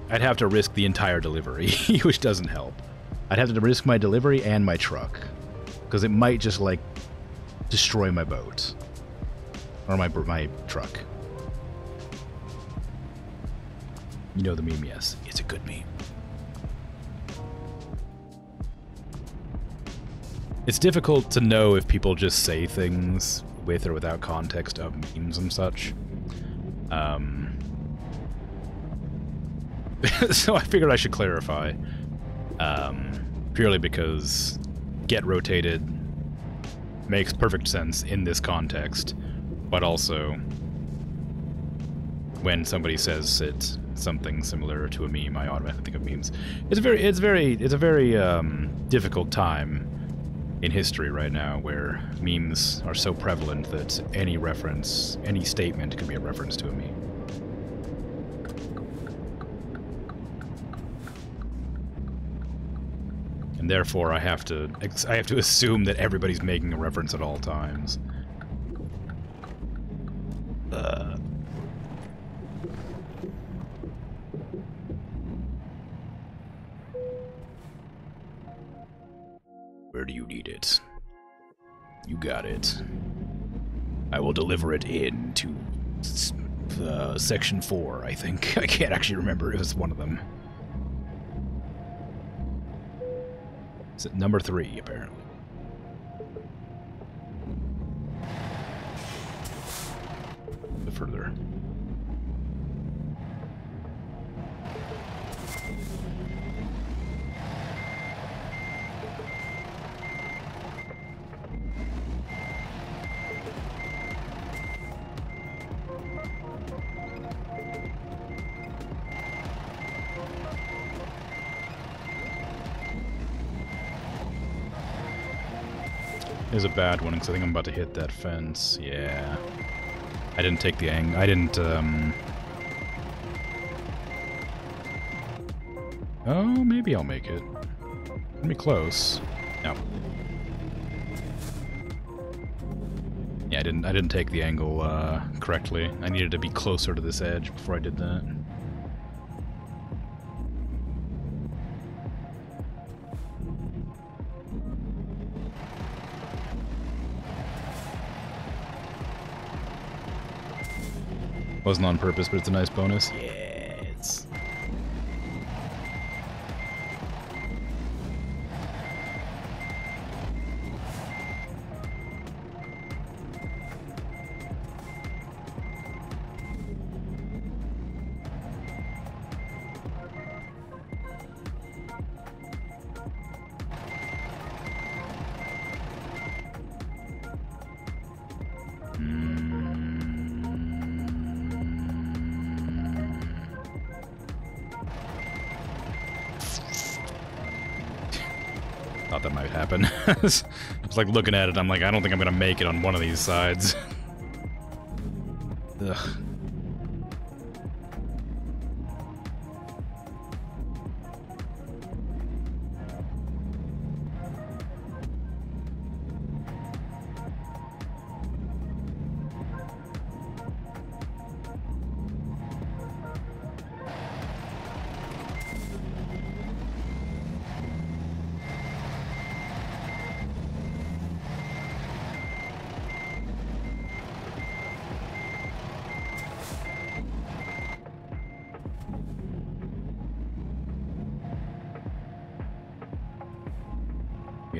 S1: I'd have to risk the entire delivery, which doesn't help. I'd have to risk my delivery and my truck, because it might just, like, destroy my boat. Or my truck. You know the meme, yes. It's a good meme. It's difficult to know if people just say things with or without context of memes and such. So I figured I should clarify. Purely because get rotated makes perfect sense in this context, but also when somebody says it's something similar to a meme, I automatically think of memes. It's a very difficult time in history right now where memes are so prevalent that any reference, any statement could be a reference to a meme. And therefore I have to assume that everybody's making a reference at all times. Where do you need it? You got it. I will deliver it into section 4, I think. I can't actually remember. It was one of them. It's at number 3, apparently. The further. Is a bad one, because I think I'm about to hit that fence. Yeah. I didn't take the angle. I didn't, Oh, maybe I'll make it. Let me close. No. Yeah, I didn't take the angle, correctly. I needed to be closer to this edge before I did that. Wasn't on purpose, but it's a nice bonus. Yes. Thought that might happen. I was like looking at it, I'm like, I don't think I'm gonna make it on one of these sides. Ugh.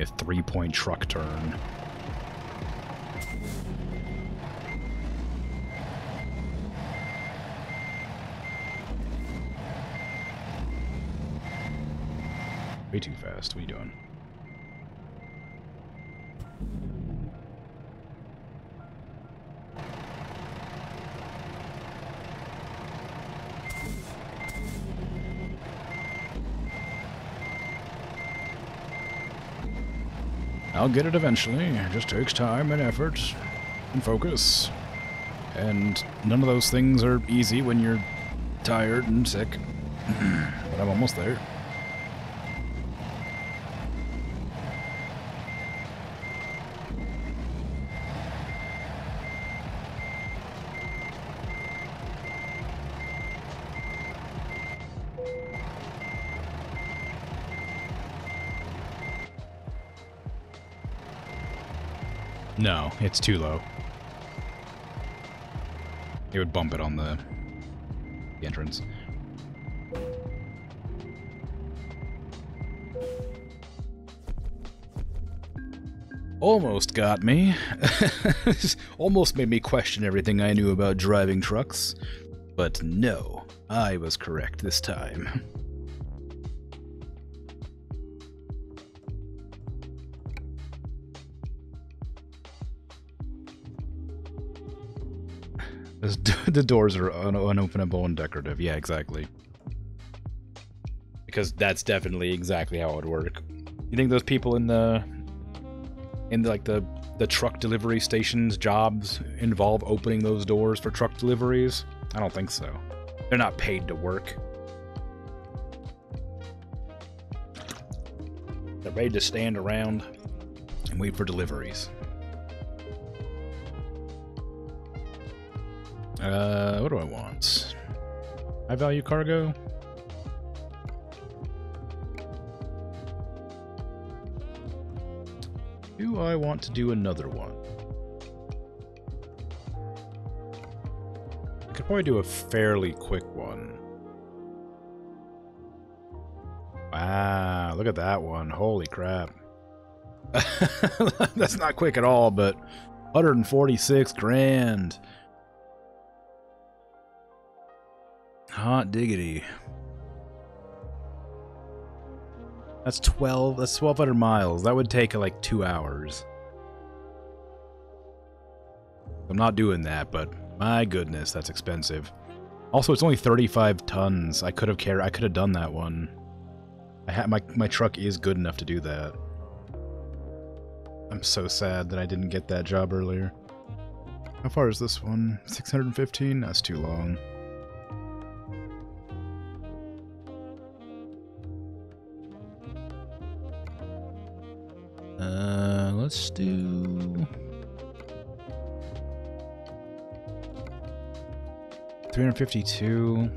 S1: A 3-point truck turn. Way too fast. What are you doing? I'll get it eventually. It just takes time and effort and focus. And none of those things are easy when you're tired and sick. But I'm almost there. No, it's too low. It would bump it on the entrance. Almost got me. Almost made me question everything I knew about driving trucks. But no, I was correct this time. The doors are unopenable and decorative. Yeah, exactly. Because that's definitely exactly how it would work. You think those people in the And like the truck delivery stations jobs involve opening those doors for truck deliveries? I don't think so. They're not paid to work. They're paid to stand around and wait for deliveries. What do I want? High value cargo? Do I want to do another one? I could probably do a fairly quick one. Wow, look at that one. Holy crap. That's not quick at all, but 146 grand. Hot diggity. That's 1,200 miles. That would take like 2 hours. I'm not doing that, but my goodness, that's expensive. Also, it's only 35 tons. I could have done that one. My truck is good enough to do that. I'm so sad that I didn't get that job earlier. How far is this one? 615? That's too long. Let's do 352.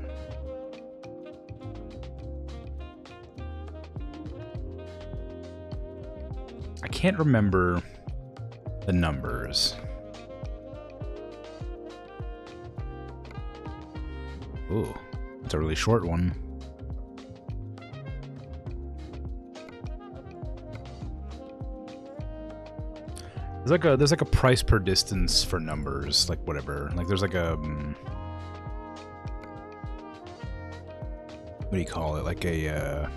S1: I can't remember the numbers. Ooh, it's a really short one. There's like a price per distance for numbers, like whatever. Like there's like a what do you call it? Like a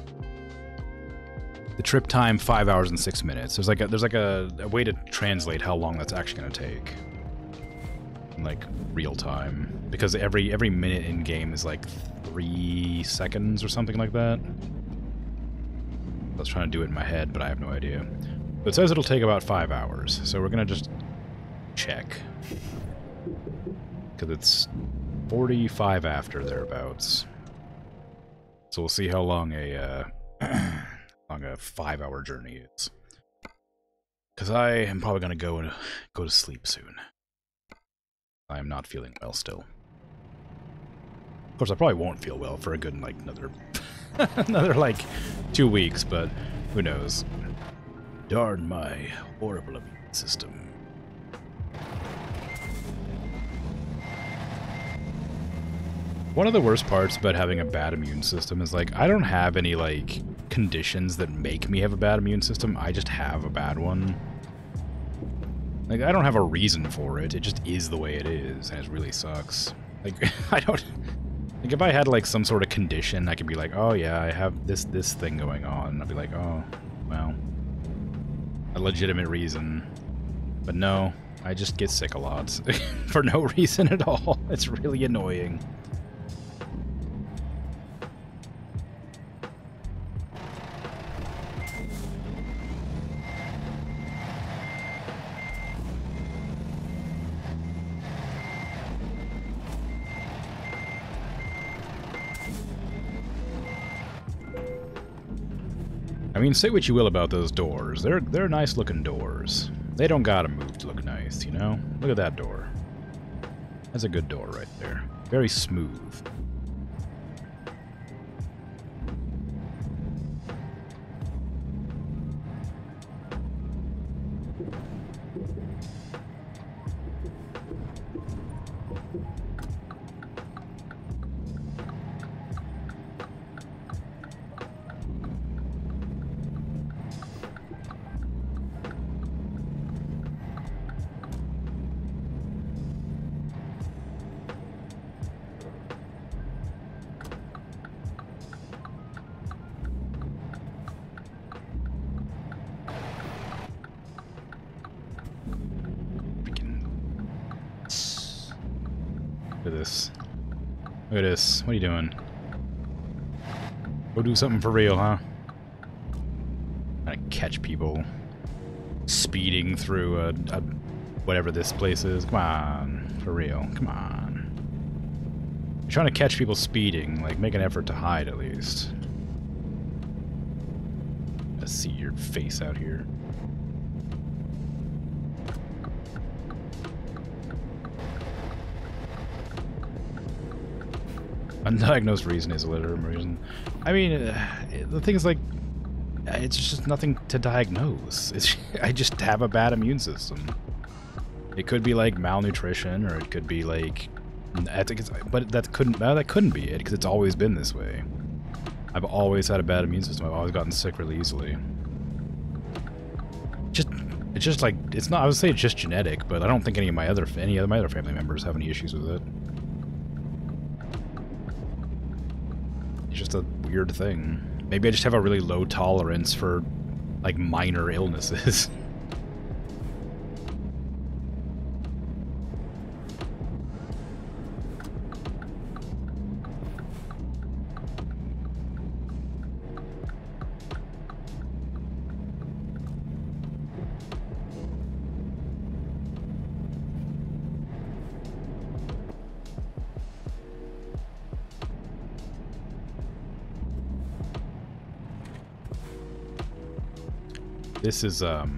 S1: the trip time 5 hours and 6 minutes. There's like a way to translate how long that's actually gonna take in like real time, because every minute in game is like 3 seconds or something like that. I was trying to do it in my head, but I have no idea. It says it'll take about 5 hours, so we're gonna just check. Because it's 45 after, thereabouts. So we'll see how long a 5-hour journey is. Because I am probably gonna go to sleep soon. I am not feeling well still. Of course, I probably won't feel well for a good, like, another like 2 weeks, but who knows. Darn my horrible immune system. One of the worst parts about having a bad immune system is, like, I don't have any, like, conditions that make me have a bad immune system. I just have a bad one. Like, I don't have a reason for it. It just is the way it is, and it really sucks. Like, I don't... Like, if I had, like, some sort of condition, I could be like, oh, yeah, I have this thing going on. I'd be like, oh, well... a legitimate reason. But no, I just get sick a lot. For no reason at all. It's really annoying. I mean, say what you will about those doors. They're nice looking doors. They don't gotta move to look nice, you know? Look at that door. That's a good door right there. Very smooth. Look at this. Look at this. What are you doing? Go do something for real, huh? Trying to catch people. speeding through a whatever this place is. Come on, for real. Come on. You're trying to catch people speeding. Like, make an effort to hide at least. Let's see your face out here. Undiagnosed reason is a legitimate reason. I mean, the thing is, like, it's just nothing to diagnose. I just have a bad immune system. It could be like malnutrition, or it could be like, but that couldn't be it because it's always been this way. I've always had a bad immune system. I've always gotten sick really easily. It's just like, it's not. I would say it's just genetic, but I don't think any of my other family members have any issues with it. It's just a weird thing. Maybe I just have a really low tolerance for, like, minor illnesses. This is, I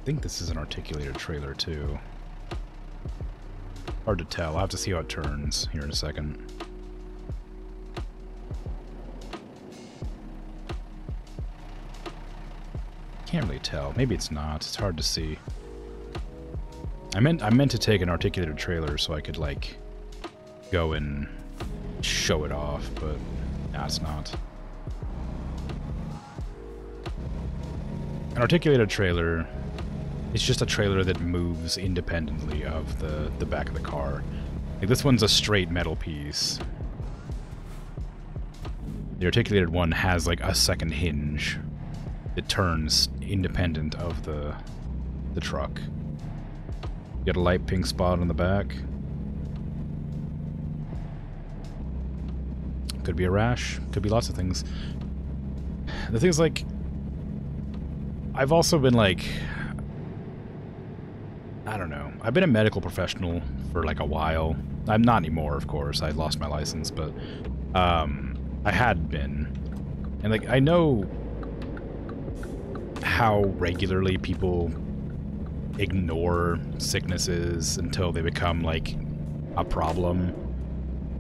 S1: think this is an articulated trailer, too. Hard to tell. I'll have to see how it turns here in a second. Can't really tell. Maybe it's not. It's hard to see. I meant to take an articulated trailer so I could, like, go and show it off, but nah, it's not. An articulated trailer is just a trailer that moves independently of the back of the car. Like, this one's a straight metal piece. The articulated one has, like, a second hinge that turns independent of the truck. You got a light pink spot on the back. Could be a rash. Could be lots of things. The thing is, like, I've also been, like, I don't know. I've been a medical professional for, like, a while. I'm not anymore, of course. I lost my license, but I had been. And, like, I know how regularly people ignore sicknesses until they become, like, a problem.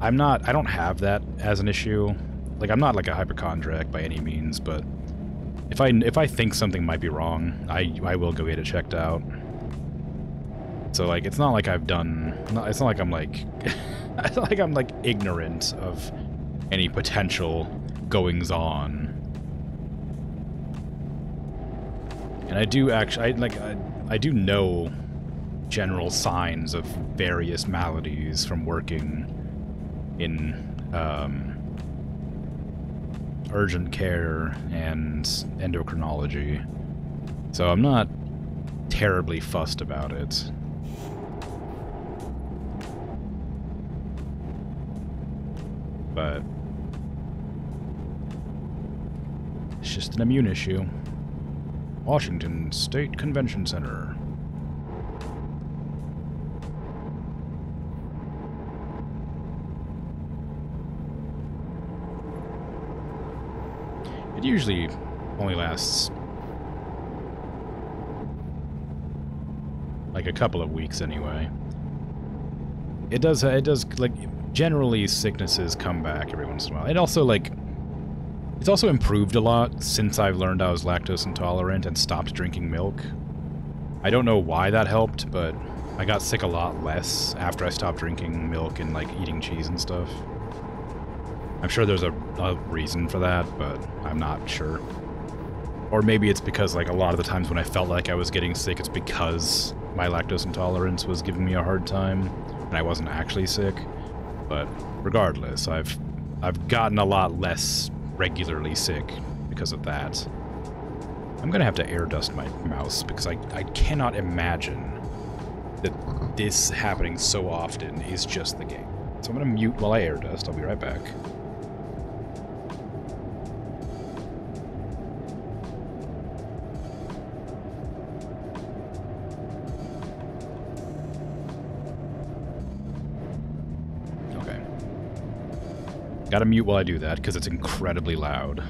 S1: I don't have that as an issue. Like, I'm not, like, a hypochondriac by any means, but if I think something might be wrong, I will go get it checked out. So, like, it's not like I've done... It's not like I'm, like... it's not like I'm, like, ignorant of any potential goings-on. And I do actually... I do know general signs of various maladies from working in, urgent care and endocrinology. So I'm not terribly fussed about it. But it's just an immune issue. Washington State Convention Center. It usually only lasts like a couple of weeks anyway. It does like, generally sicknesses come back every once in a while. It also, like, it's also improved a lot since I've learned I was lactose intolerant and stopped drinking milk. I don't know why that helped, but I got sick a lot less after I stopped drinking milk and, like, eating cheese and stuff. I'm sure there's a reason for that, but I'm not sure. Or maybe it's because, like, a lot of the times when I felt like I was getting sick, it's because my lactose intolerance was giving me a hard time, and I wasn't actually sick. But regardless, I've gotten a lot less regularly sick because of that. I'm gonna have to air dust my mouse because I cannot imagine that this happening so often is just the game. So I'm gonna mute while I air dust. I'll be right back. Gotta mute while I do that, because it's incredibly loud.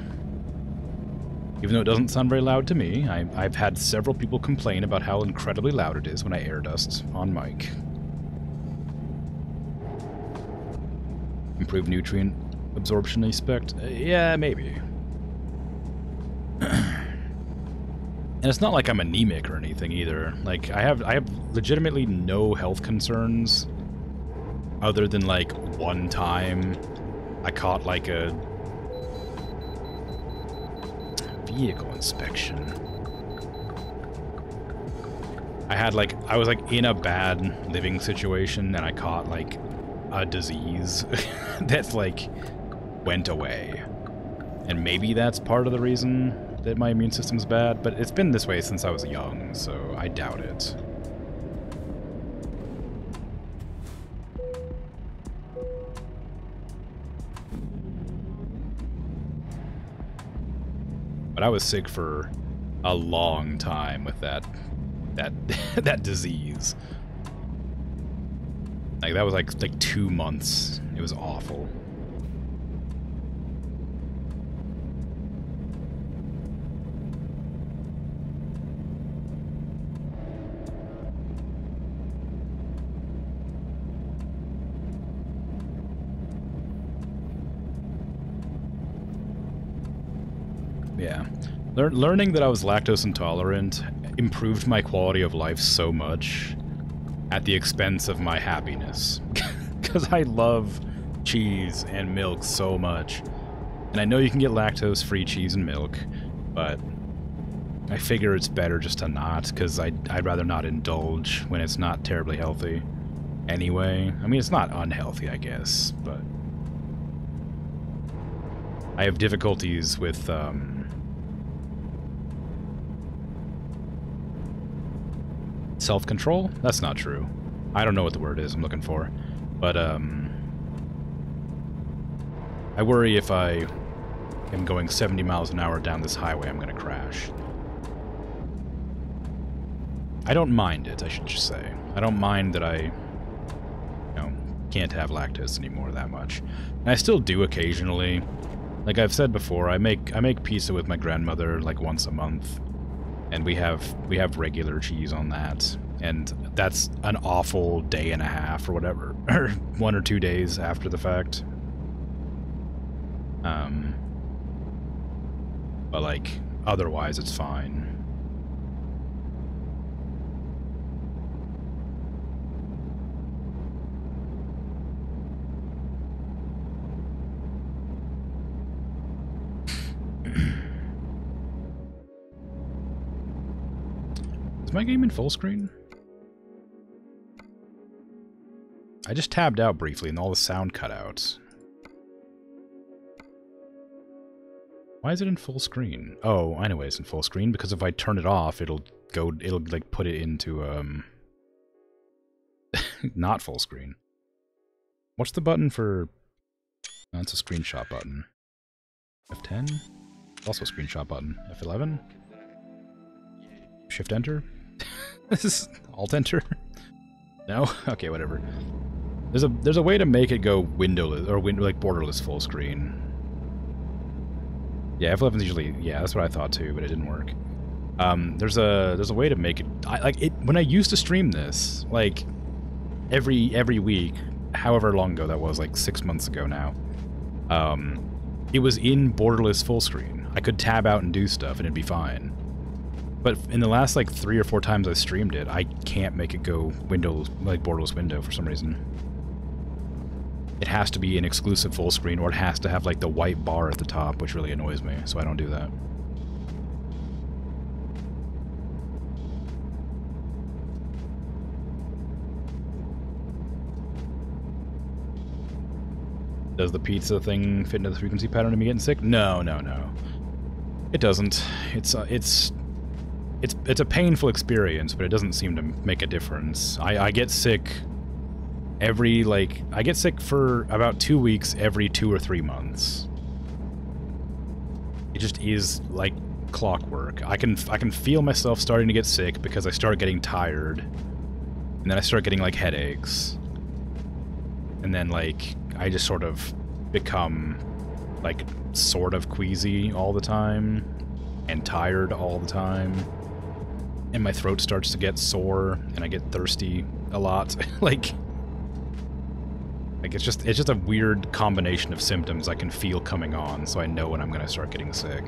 S1: Even though it doesn't sound very loud to me, I've had several people complain about how incredibly loud it is when I air dust on mic. Improved nutrient absorption, I expect? Yeah, maybe. And it's not like I'm anemic or anything either. Like, I have legitimately no health concerns other than, like, one time I caught, like, a vehicle inspection. I was, like, in a bad living situation, and I caught, like, a disease that's, like, went away. And maybe that's part of the reason that my immune system's bad, but it's been this way since I was young, so I doubt it. But I was sick for a long time with that that disease. Like, that was like 2 months. It was awful. Yeah. Learning that I was lactose intolerant improved my quality of life so much at the expense of my happiness. Because I love cheese and milk so much. And I know you can get lactose-free cheese and milk, but I figure it's better just to not, because I'd rather not indulge when it's not terribly healthy. Anyway, I mean, it's not unhealthy, I guess, but I have difficulties with, self-control? That's not true. I don't know what the word is I'm looking for. But, I worry if I am going 70 miles an hour down this highway, I'm gonna crash. I don't mind it, I should just say. I don't mind that I, can't have lactose anymore that much. And I still do occasionally. Like I've said before, I make pizza with my grandmother like once a month. And we have regular cheese on that, and that's an awful day and a half or whatever, or 1 or 2 days after the fact. But like otherwise, it's fine. Is my game in full screen? I just tabbed out briefly and all the sound cut out. Why is it in full screen? Oh, I know it's in full screen, because if I turn it off, it'll like put it into, not full screen. What's the button for... No, it's a screenshot button. F10? Also a screenshot button. F11? Shift enter? This is alt enter? No? Okay, whatever. There's a way to make it go windowless, or like borderless full screen. Yeah, F11's usually, yeah, that's what I thought too, but it didn't work. There's a way to make it, when I used to stream this, like, every week, however long ago that was, like 6 months ago now, it was in borderless full screen. I could tab out and do stuff and it'd be fine. But in the last, like, 3 or 4 times I streamed it, I can't make it go borderless window for some reason. It has to be an exclusive full screen, or it has to have, like, the white bar at the top, which really annoys me, so I don't do that. Does the pizza thing fit into the frequency pattern of me getting sick? No, no, no. It doesn't. It's a painful experience, but it doesn't seem to make a difference. I get sick I get sick for about 2 weeks every 2 or 3 months. It just is like clockwork. I can feel myself starting to get sick because I start getting tired, and then I start getting like headaches, and then like I just sort of become, like, sort of queasy all the time, and tired all the time, and my throat starts to get sore, and I get thirsty a lot. like it's just a weird combination of symptoms I can feel coming on, so I know when I'm gonna start getting sick.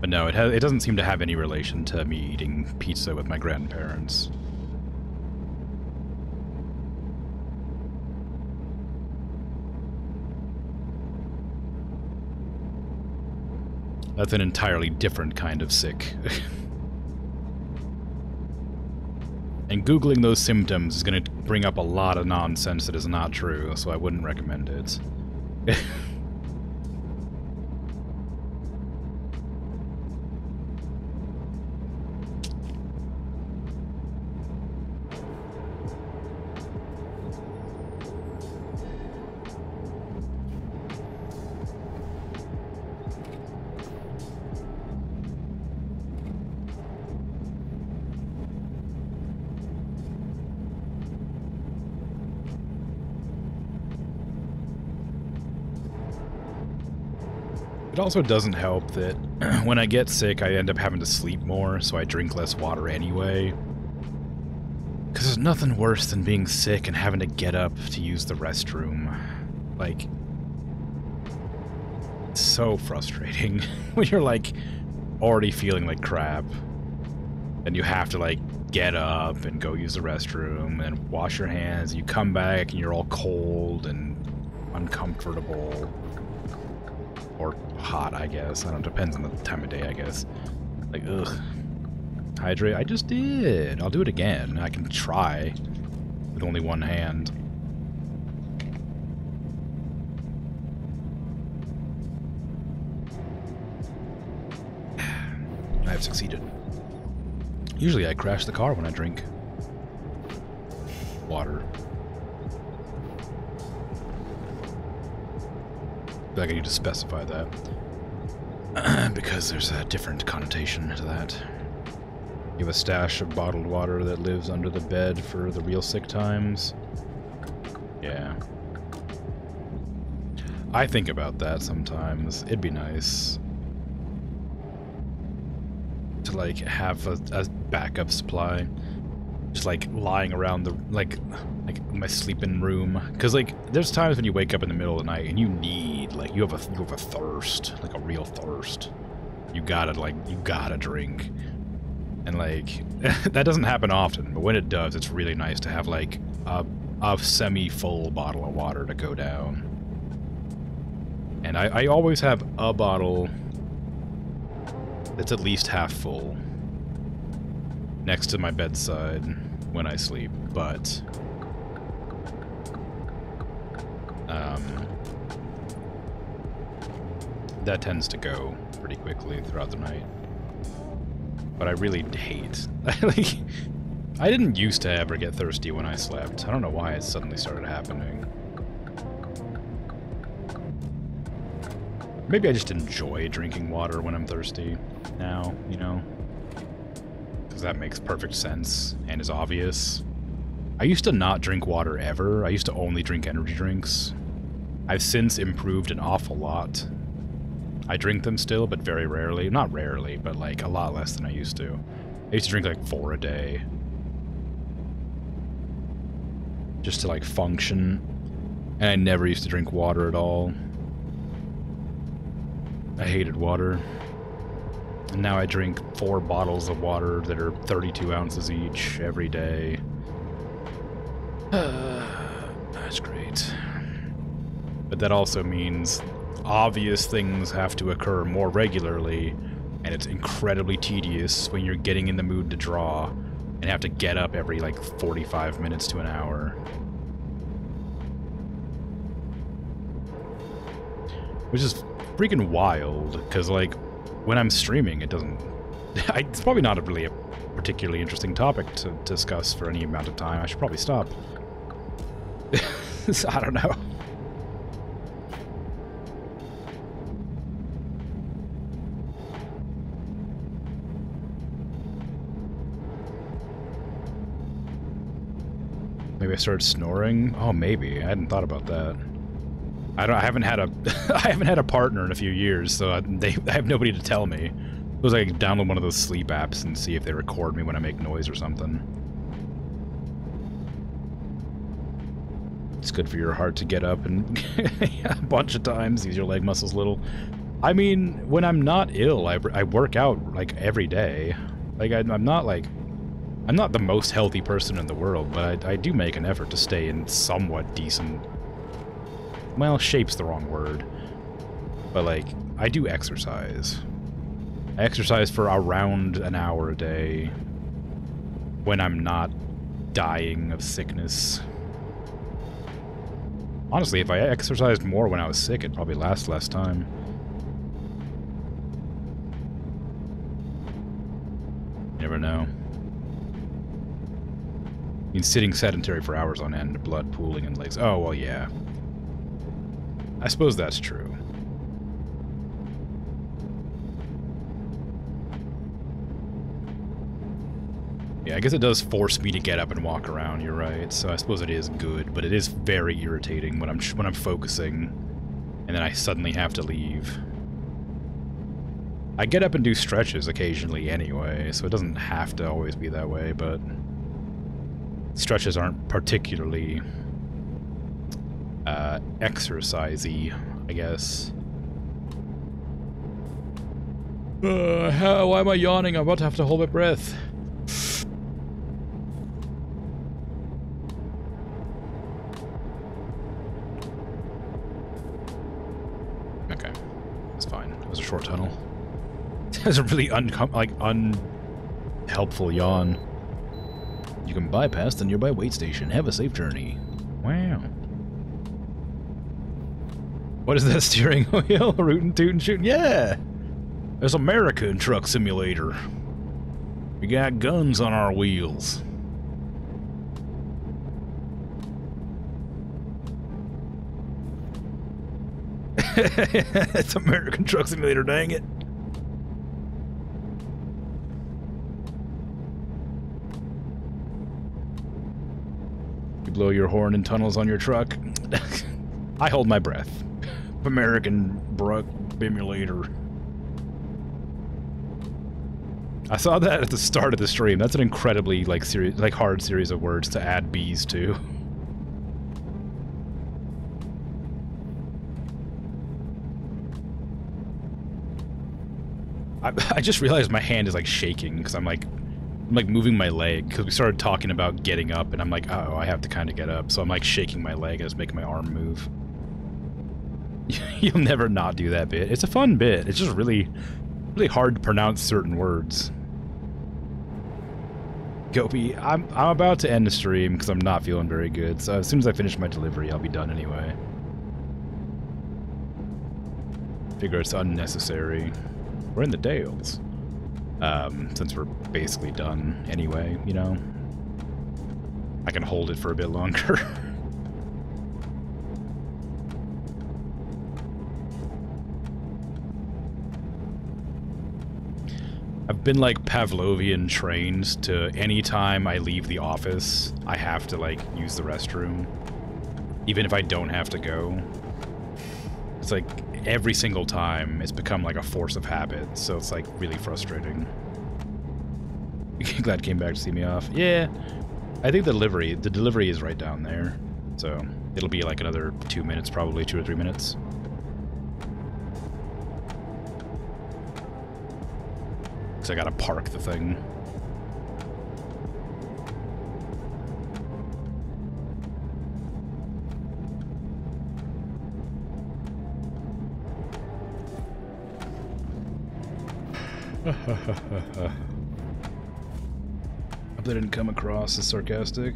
S1: But no, it doesn't seem to have any relation to me eating pizza with my grandparents. That's an entirely different kind of sick. And Googling those symptoms is going to bring up a lot of nonsense that is not true, so I wouldn't recommend it. It also doesn't help that when I get sick, I end up having to sleep more, so I drink less water anyway. Because there's nothing worse than being sick and having to get up to use the restroom. Like, it's so frustrating when you're, like, already feeling like crap. And you have to, like, get up and go use the restroom and wash your hands. And you come back and you're all cold and uncomfortable. Or hot, I guess. I don't know, depends on the time of day, I guess. Like, ugh. Hydrate? I just did. I'll do it again. I can try with only one hand. I have succeeded. Usually I crash the car when I drink water. I feel like I need to specify that. Because there's a different connotation to that. You have a stash of bottled water that lives under the bed for the real sick times. Yeah. I think about that sometimes. It'd be nice to, like, have a backup supply. Just, like, lying around the, like my sleeping room, because, like, there's times when you wake up in the middle of the night and you need, like, you have a thirst, like a real thirst. You gotta drink, and, like, that doesn't happen often, but when it does, it's really nice to have, like, a semi-full bottle of water to go down. And I always have a bottle that's at least half full next to my bedside when I sleep, but that tends to go pretty quickly throughout the night. But I really hate, like, I didn't used to ever get thirsty when I slept. I don't know why it suddenly started happening. Maybe I just enjoy drinking water when I'm thirsty now, you know? Because that makes perfect sense and is obvious. I used to not drink water ever. I used to only drink energy drinks. I've since improved an awful lot. I drink them still, but very rarely. Not rarely, but, like, a lot less than I used to. I used to drink, like, 4 a day. Just to, like, function. And I never used to drink water at all. I hated water. And now I drink 4 bottles of water that are 32 ounces each every day. That's great. But that also means obvious things have to occur more regularly, and it's incredibly tedious when you're getting in the mood to draw and have to get up every, like, 45 minutes to an hour. Which is freaking wild, because, like, when I'm streaming, it doesn't... it's probably not a particularly interesting topic to discuss for any amount of time. I should probably stop. I don't know. Maybe I started snoring? Oh, maybe. I hadn't thought about that. I haven't had a I haven't had a partner in a few years, so I have nobody to tell me. It was like download one of those sleep apps and see if they record me when I make noise or something. It's good for your heart to get up and a bunch of times, use your leg muscles a little. I mean, when I'm not ill, I work out like every day. Like I'm not the most healthy person in the world, but I do make an effort to stay in somewhat decent. Well, shape's the wrong word. But, like, I do exercise. I exercise for around an hour a day when I'm not dying of sickness. Honestly, if I exercised more when I was sick, it'd probably last less time. You never know. I mean, sitting sedentary for hours on end, blood pooling in legs. Oh, well, yeah. I suppose that's true. Yeah, I guess it does force me to get up and walk around, you're right. So I suppose it is good, but it is very irritating when I'm focusing and then I suddenly have to leave. I get up and do stretches occasionally anyway, so it doesn't have to always be that way, but stretches aren't particularly exercise-y, I guess. Why am I yawning? I'm about to have to hold my breath. Okay, that's fine. It was a short tunnel. That's a really unhelpful yawn. You can bypass the nearby wait station. Have a safe journey. Wow. What is that steering wheel? Rootin' tootin' shooting? Yeah! There's America in Truck Simulator. We got guns on our wheels. It's American Truck Simulator, dang it. You blow your horn in tunnels on your truck. I hold my breath. American Truck Simulator. I saw that at the start of the stream. That's an incredibly hard series of words to add B's to. I just realized my hand is like shaking because I'm like moving my leg because we started talking about getting up and I'm like, oh, I have to kind of get up, so I'm like shaking my leg and it's making my arm move. You'll never not do that bit. It's a fun bit. It's just really hard to pronounce certain words. Gopi, I'm about to end the stream because I'm not feeling very good, so as soon as I finish my delivery, I'll be done anyway. Figure it's unnecessary. We're in the Dales. Since we're basically done anyway, you know? I can hold it for a bit longer. I've been like Pavlovian trained to any time I leave the office, I have to like use the restroom. Even if I don't have to go. It's like every single time it's become like a force of habit, so it's like really frustrating. Glad you came back to see me off. Yeah, I think the delivery is right down there, so it'll be like another 2 minutes, probably 2 or 3 minutes. Because I gotta park the thing. Hope that didn't come across as sarcastic.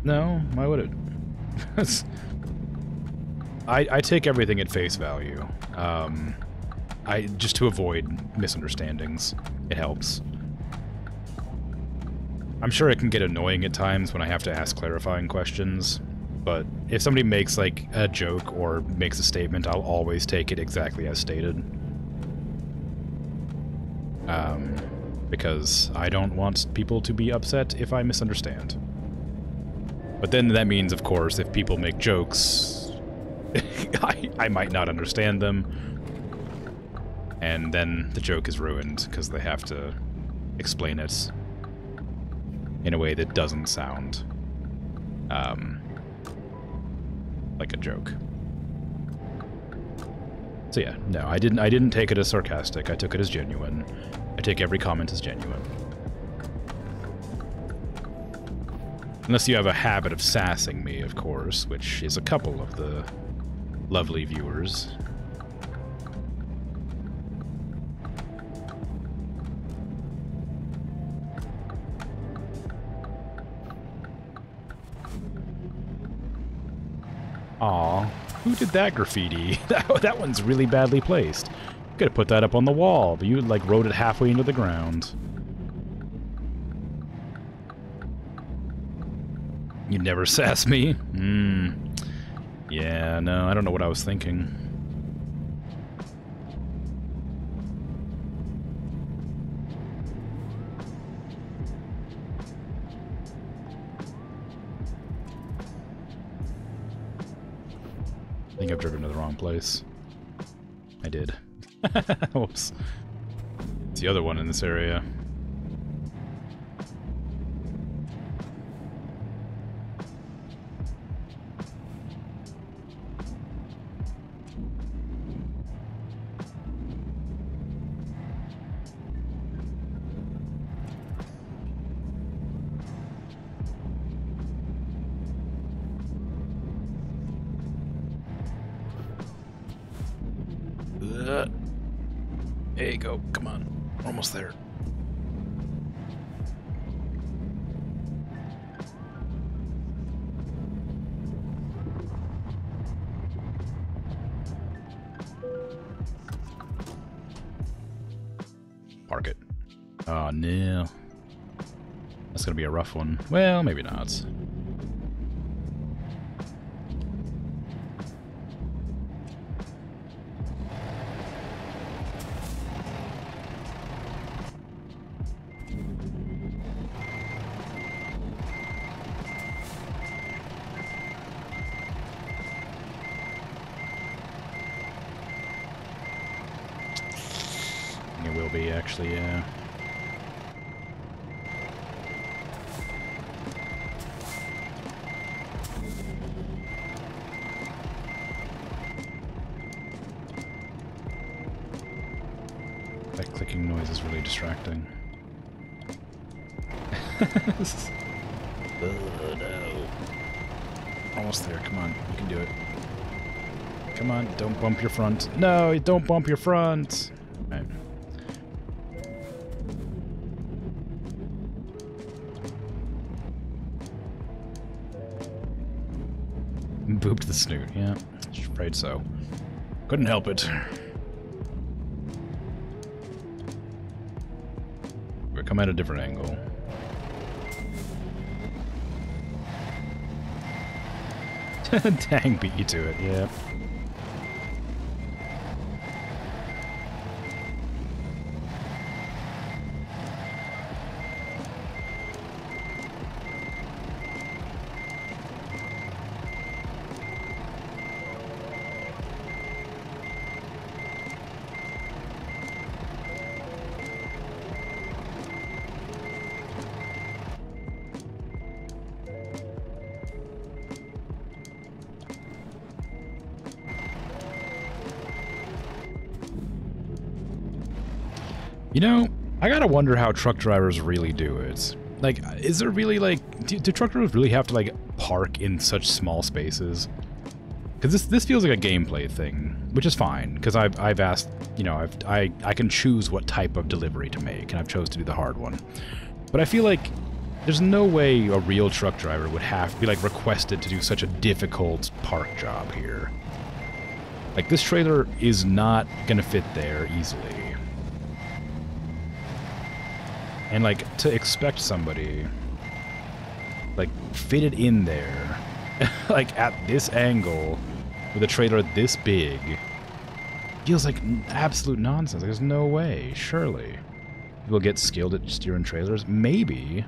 S1: No, why would it? I take everything at face value. Just to avoid misunderstandings. It helps. I'm sure it can get annoying at times when I have to ask clarifying questions, but if somebody makes like a joke or makes a statement, I'll always take it exactly as stated. Because I don't want people to be upset if I misunderstand. But then that means, of course, if people make jokes, I might not understand them. And then the joke is ruined because they have to explain it in a way that doesn't sound like a joke. So yeah, no, I didn't take it as sarcastic. I took it as genuine. I take every comment as genuine. Unless you have a habit of sassing me, of course, which is a couple of the lovely viewers. Aw, who did that graffiti? That one's really badly placed. Could have put that up on the wall, but you like wrote it halfway into the ground. You never sass me? Yeah, no, I don't know what I was thinking. I think I've driven to the wrong place. I did. Whoops. It's the other one in this area. There you go. Come on. We're almost there. Park it. Oh, no. That's gonna be a rough one. Well, maybe not. It will be, actually, yeah. That clicking noise is really distracting. Oh, no. Almost there, come on, you can do it. Come on, don't bump your front. No, don't bump your front! Right. Booped the snoot, yeah. Afraid so. Couldn't help it. We'll come at a different angle. Dang, beat you to it, yeah. You know, I gotta wonder how truck drivers really do it. Like, is there really, like, do truck drivers really have to, like, park in such small spaces? Because this feels like a gameplay thing, which is fine, because I've asked, you know, I can choose what type of delivery to make, and I've chose to do the hard one. But I feel like there's no way a real truck driver would have to be, like, requested to do such a difficult park job here. Like, this trailer is not gonna fit there easily. And, like, to expect somebody, like, fit it in there, like, at this angle, with a trailer this big, feels like absolute nonsense. Like, there's no way, surely. People get skilled at steering trailers? Maybe.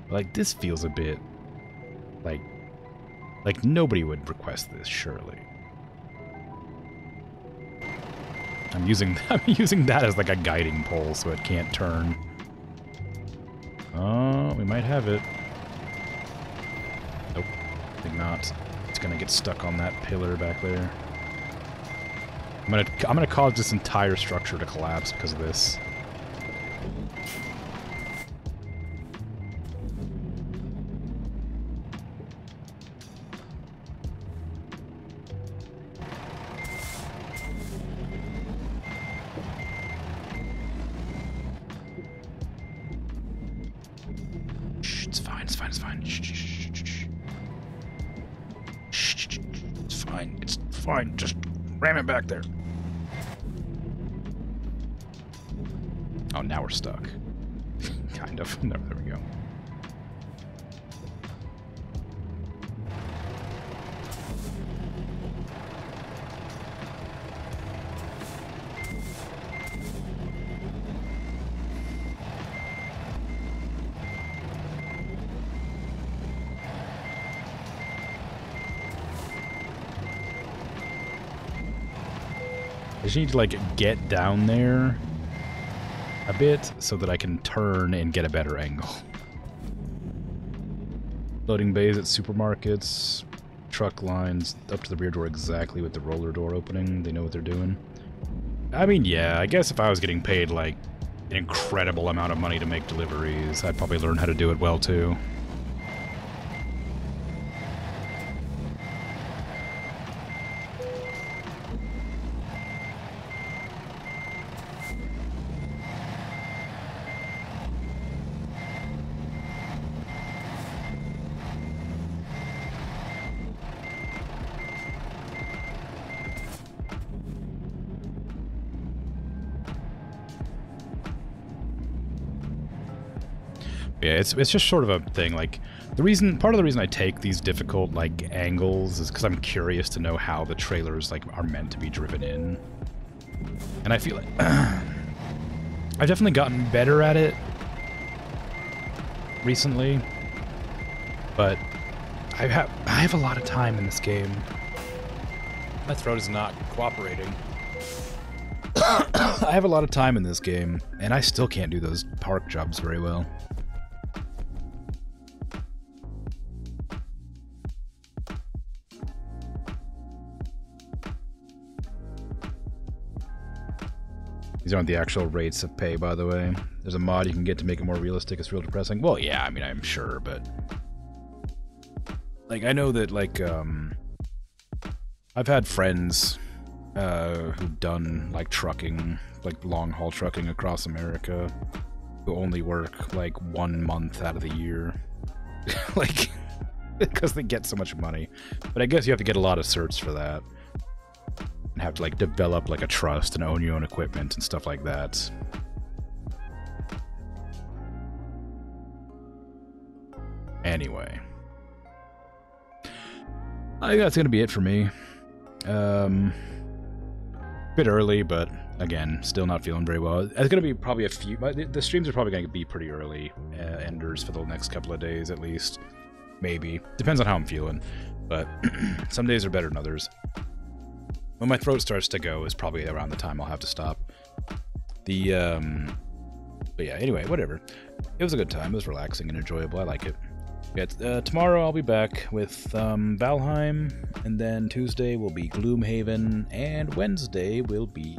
S1: Like, this feels a bit, Like nobody would request this, surely. I'm using that as like a guiding pole so it can't turn. Oh, we might have it. Nope, I think not. It's gonna get stuck on that pillar back there. I'm gonna cause this entire structure to collapse because of this. It's fine, it's fine, it's fine. It's fine, it's fine. Just ram it back there. Oh, now we're stuck. Kind of. No, there we go. I just need to, like, get down there a bit so that I can turn and get a better angle. Loading bays at supermarkets, truck lines, up to the rear door exactly with the roller door opening. They know what they're doing. I mean, yeah, I guess if I was getting paid, like, an incredible amount of money to make deliveries, I'd probably learn how to do it well, too. Yeah, it's just sort of a thing, like, part of the reason I take these difficult, like, angles is because I'm curious to know how the trailers, like, are meant to be driven in. And I feel like I've definitely gotten better at it recently, but I have a lot of time in this game. My throat is not cooperating. I have a lot of time in this game, and I still can't do those park jobs very well. These aren't the actual rates of pay, by the way. There's a mod you can get to make it more realistic. It's real depressing. Well, yeah, I mean, I'm sure, but... Like, I know that, like, I've had friends who've done, like, trucking, like, long-haul trucking across America, who only work, like, 1 month out of the year. Like, because they get so much money. But I guess you have to get a lot of certs for that. And have to, like, develop, like, a trust and own your own equipment and stuff like that. Anyway. I think that's gonna be it for me. Bit early, but again, still not feeling very well. It's gonna be probably a few... The streams are probably gonna be pretty early enders for the next couple of days, at least. Maybe. Depends on how I'm feeling. But some days are better than others. When my throat starts to go is probably around the time I'll have to stop. But yeah, anyway, whatever. It was a good time. It was relaxing and enjoyable. I like it. Yeah, tomorrow I'll be back with Valheim, and then Tuesday will be Gloomhaven, and Wednesday will be...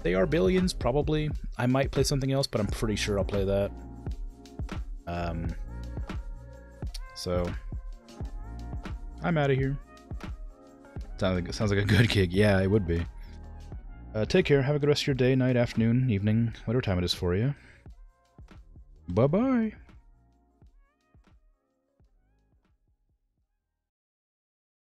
S1: They Are Billions, probably. I might play something else, but I'm pretty sure I'll play that. So, I'm out of here. Sounds like a good gig. Yeah, it would be. Take care. Have a good rest of your day, night, afternoon, evening, whatever time it is for you. Bye-bye.